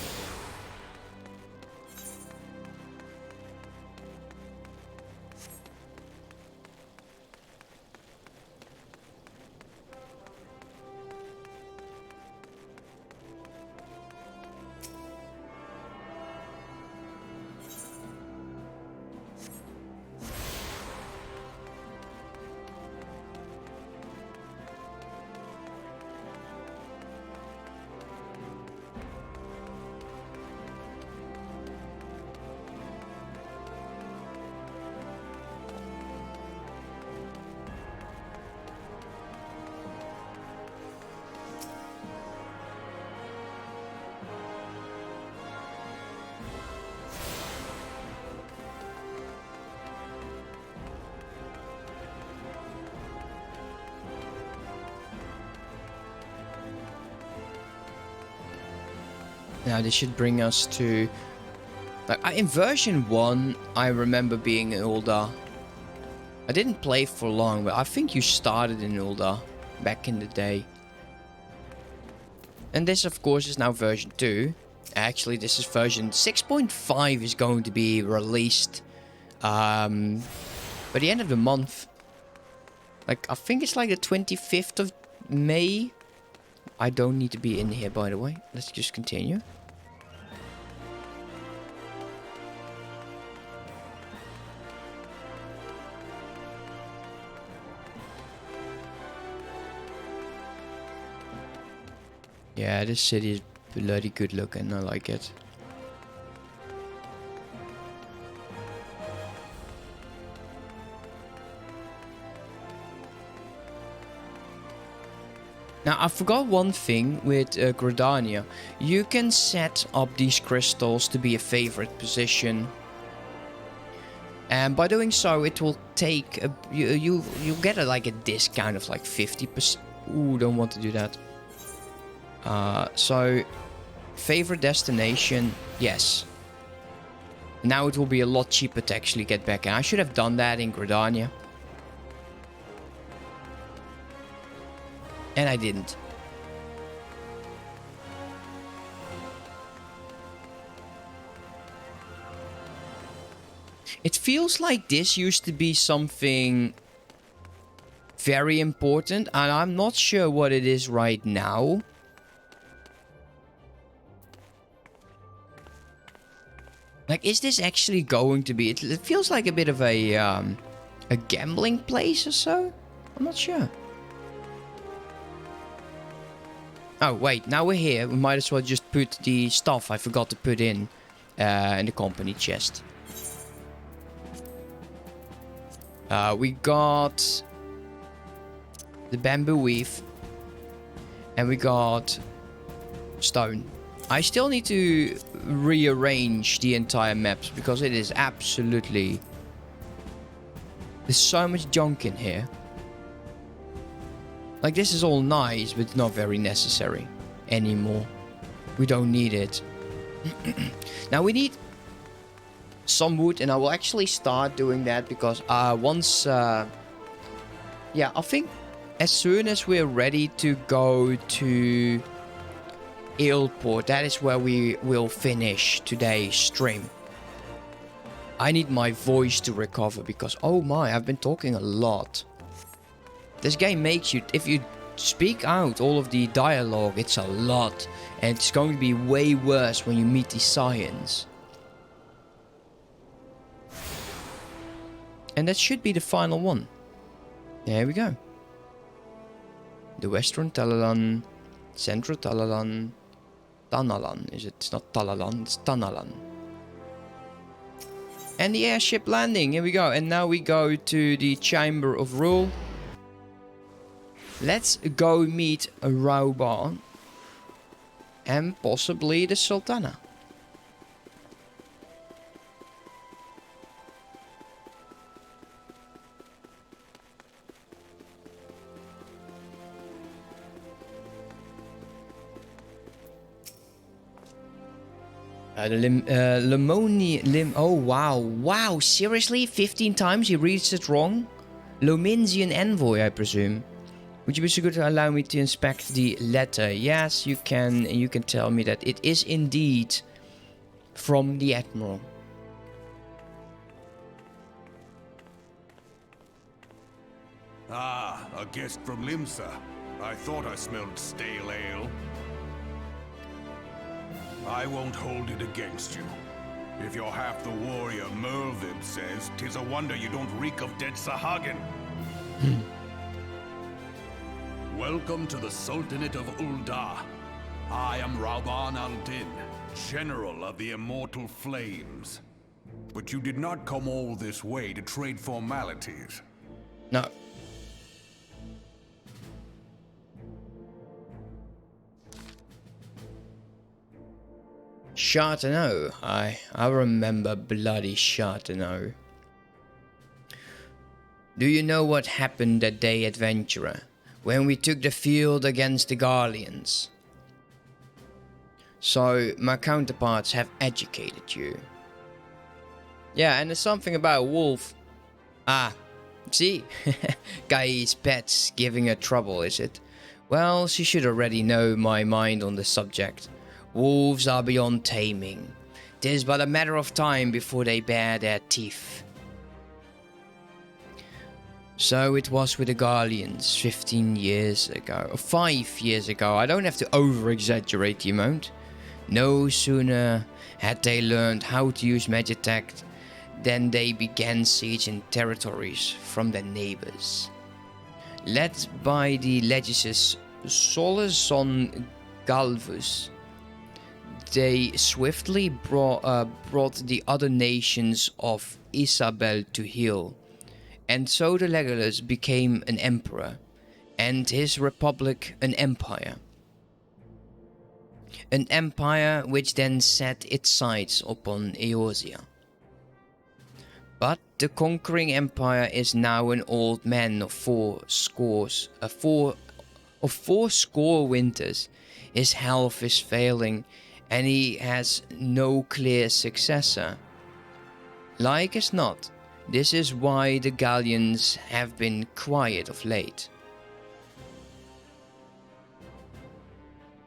Now this should bring us to... Like, in version 1, I remember being in Ul'dah. I didn't play for long, but I think you started in Ul'dah back in the day. And this, of course, is now version 2. Actually, this is version 6.5 is going to be released by the end of the month. Like, I think it's like the 25th of May. I don't need to be in here, by the way. Let's just continue. Yeah, this city is bloody good looking. I like it. Now, I forgot one thing with Gridania. You can set up these crystals to be a favorite position. And by doing so, it will take... you'll get like a discount of like 50%. Ooh, don't want to do that. So, favorite destination, yes. Now it will be a lot cheaper to actually get back. And I should have done that in Gridania. And I didn't. It feels like this used to be something very important, and I'm not sure what it is right now. Like, is this actually going to be... It feels like a bit of a gambling place or so? I'm not sure. Oh, wait, now we're here. We might as well just put the stuff I forgot to put in the company chest. We got the bamboo weave. And we got stone. I still need to rearrange the entire maps because it is absolutely... There's so much junk in here. Like, this is all nice, but not very necessary anymore. We don't need it. Now, we need some wood, and I will actually start doing that because once... yeah, I think as soon as we're ready to go to Eelport, that is where we will finish today's stream. I need my voice to recover because, oh my, I've been talking a lot. This game makes you, if you speak out all of the dialogue, it's a lot. And it's going to be way worse when you meet the science. And that should be the final one. There we go. The Western Talalan, Central Talalan, Tanalan. Is it? It's not Talalan, it's Tanalan. And the airship landing, here we go. And now we go to the Chamber of Rule. Let's go meet Reborn and possibly the Sultana. Oh wow, seriously? 15 times he reads it wrong? Lominsian envoy, I presume. Would you be so good to allow me to inspect the letter? Yes, you can. And you can tell me that it is indeed from the Admiral. Ah, a guest from Limsa. I thought I smelled stale ale. I won't hold it against you. If you're half the warrior Merlvib says, 'tis a wonder you don't reek of dead Sahagin. Welcome to the Sultanate of Ul'dah. I am Rauban al-Din, General of the Immortal Flames. But you did not come all this way to trade formalities. No. Châteauneuf. I remember bloody Châteauneuf. Do you know what happened that day, adventurer? When we took the field against the Garleans. So, my counterparts have educated you. Yeah, and there's something about a wolf. Ah, see? Guy's pet's giving her trouble, is it? Well, she should already know my mind on the subject. Wolves are beyond taming. 'Tis but a matter of time before they bare their teeth. So it was with the Garleans 15 years ago, or 5 years ago. I don't have to over-exaggerate the amount. No sooner had they learned how to use Magitech than they began sieging territories from their neighbors. Led by the Legises Solazon Galvus, they swiftly brought the other nations of Isabel to heel, and so the Legolas became an emperor, and his republic an empire. An empire which then set its sights upon Eorzea. But the conquering empire is now an old man of four score winters. His health is failing, and he has no clear successor. Like as not, this is why the Galleons have been quiet of late.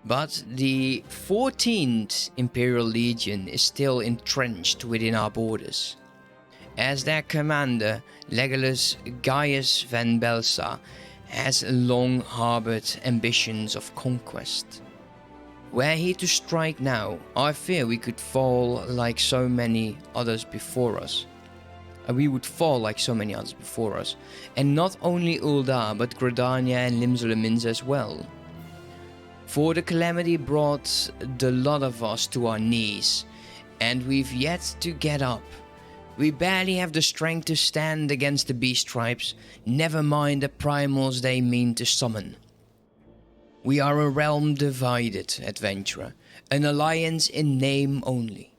But the 14th Imperial Legion is still entrenched within our borders. As their commander, Legolas Gaius van Belsa has long harbored ambitions of conquest. Were he to strike now, I fear we could fall like so many others before us. We would fall like so many others before us. And not only Ul'dah, but Gridania and Limsa as well. For the Calamity brought the lot of us to our knees, and we've yet to get up. We barely have the strength to stand against the beast tribes, never mind the primals they mean to summon. We are a realm divided, adventurer, an alliance in name only.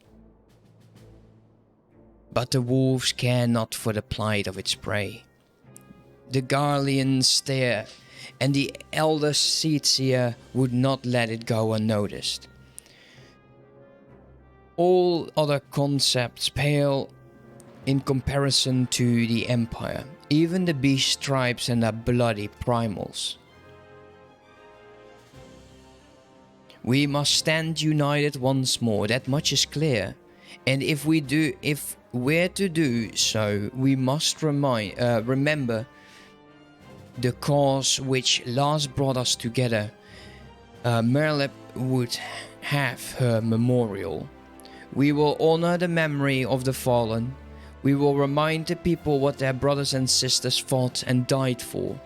But the wolves care not for the plight of its prey. The Garleans stare, and the elder Seatsia would not let it go unnoticed. All other concepts pale in comparison to the Empire, even the beast tribes and their bloody primals. We must stand united once more, that much is clear. And if we're to do so, we must remember the cause which last brought us together. Merlip would have her memorial. We will honor the memory of the fallen. We will remind the people what their brothers and sisters fought and died for.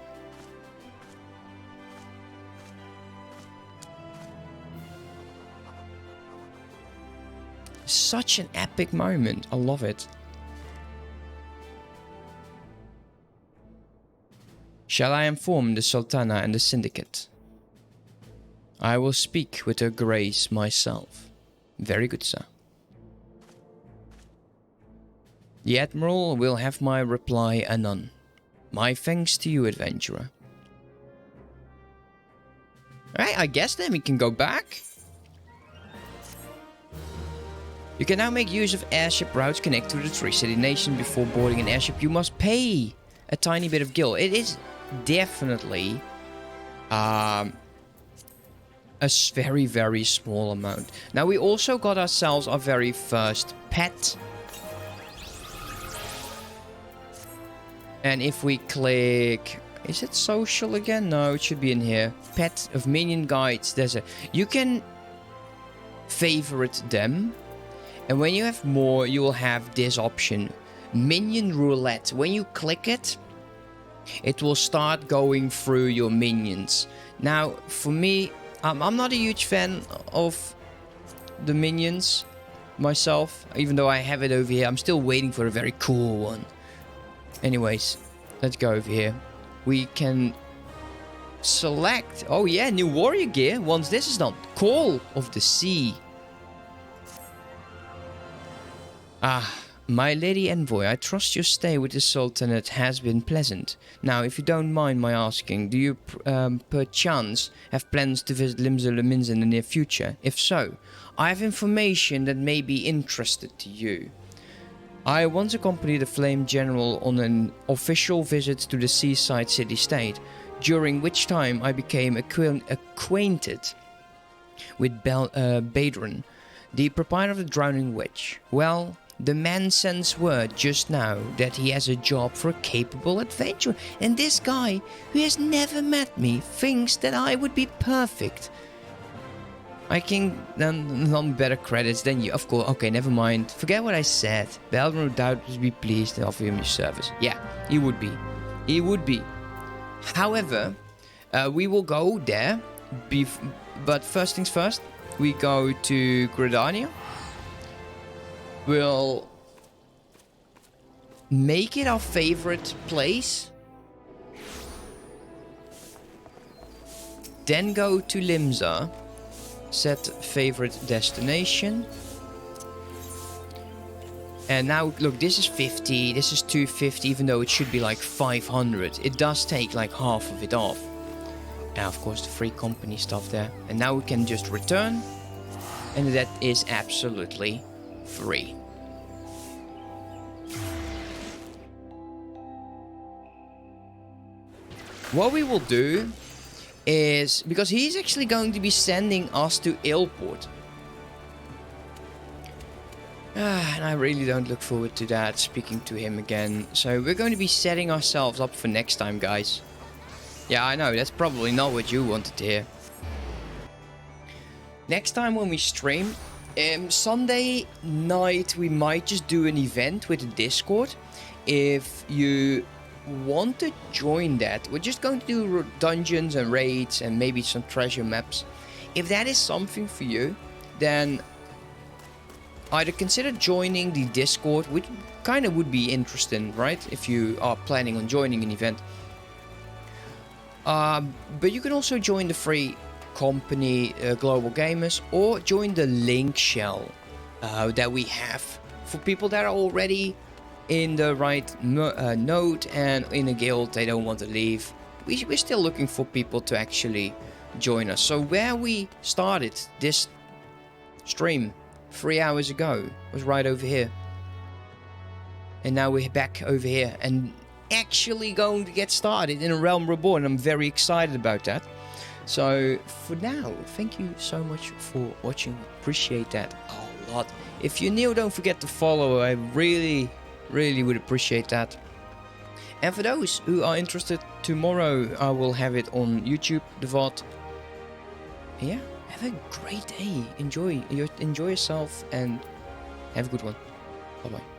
Such an epic moment. I love it. Shall I inform the Sultana and the Syndicate? I will speak with her grace myself. Very good, sir. The Admiral will have my reply anon. My thanks to you, adventurer. Alright, I guess then we can go back. You can now make use of airship routes connect to the Three City Nation. Before boarding an airship, you must pay a tiny bit of gil. It is definitely a very, very small amount. Now, we also got ourselves our very first pet. And if we click... Is it social again? No, it should be in here. Pet of minion guides. You can favorite them. And when you have more, you will have this option. Minion roulette. When you click it, it will start going through your minions. Now, for me, I'm not a huge fan of the minions myself. Even though I have it over here, I'm still waiting for a very cool one. Anyways, let's go over here. We can select... Oh yeah, new warrior gear. Once this is done. Call of the Sea. Ah, my lady envoy, I trust your stay with the Sultanate has been pleasant. Now, if you don't mind my asking, do you perchance have plans to visit Limsa in the near future? If so, I have information that may be interested to you. I once accompanied the Flame General on an official visit to the seaside city-state, during which time I became acquainted with Badron, the proprietor of the Drowning Witch. Well, the man sends word just now that he has a job for a capable adventurer, and this guy, who has never met me, thinks that I would be perfect. I can none better credits than you. Of course, okay, never mind. Forget what I said. Badron would doubtless be pleased to offer him your service. Yeah, he would be. He would be. However, we will go there But first things first, we go to Gridania. We'll make it our favorite place. Then go to Limsa. Set favorite destination. And now, look, this is 50, this is 250, even though it should be like 500. It does take like half of it off. And of course the free company stuff there. And now we can just return. And that is absolutely free. What we will do is, because he's actually going to be sending us to Airport. And I really don't look forward to that, speaking to him again. So we're going to be setting ourselves up for next time, guys. Yeah, I know, that's probably not what you wanted to hear. Next time when we stream, Sunday night we might just do an event with the Discord. If you want to join that, we're just going to do dungeons and raids and maybe some treasure maps. If that is something for you, then either consider joining the Discord, which kind of would be interesting, right? If you are planning on joining an event. But you can also join the free company Global Gamers, or join the link shell that we have for people that are already in the right node and in a guild. They don't want to leave. We're still looking for people to actually join us. So where we started this stream 3 hours ago was right over here. And now we're back over here and actually going to get started in a Realm Reborn. I'm very excited about that. So for now, thank you so much for watching. Appreciate that a lot. If you're new, don't forget to follow. I really would appreciate that. And for those who are interested, tomorrow I will have it on YouTube, the VOD. Yeah, have a great day. Enjoy yourself and have a good one. Bye bye.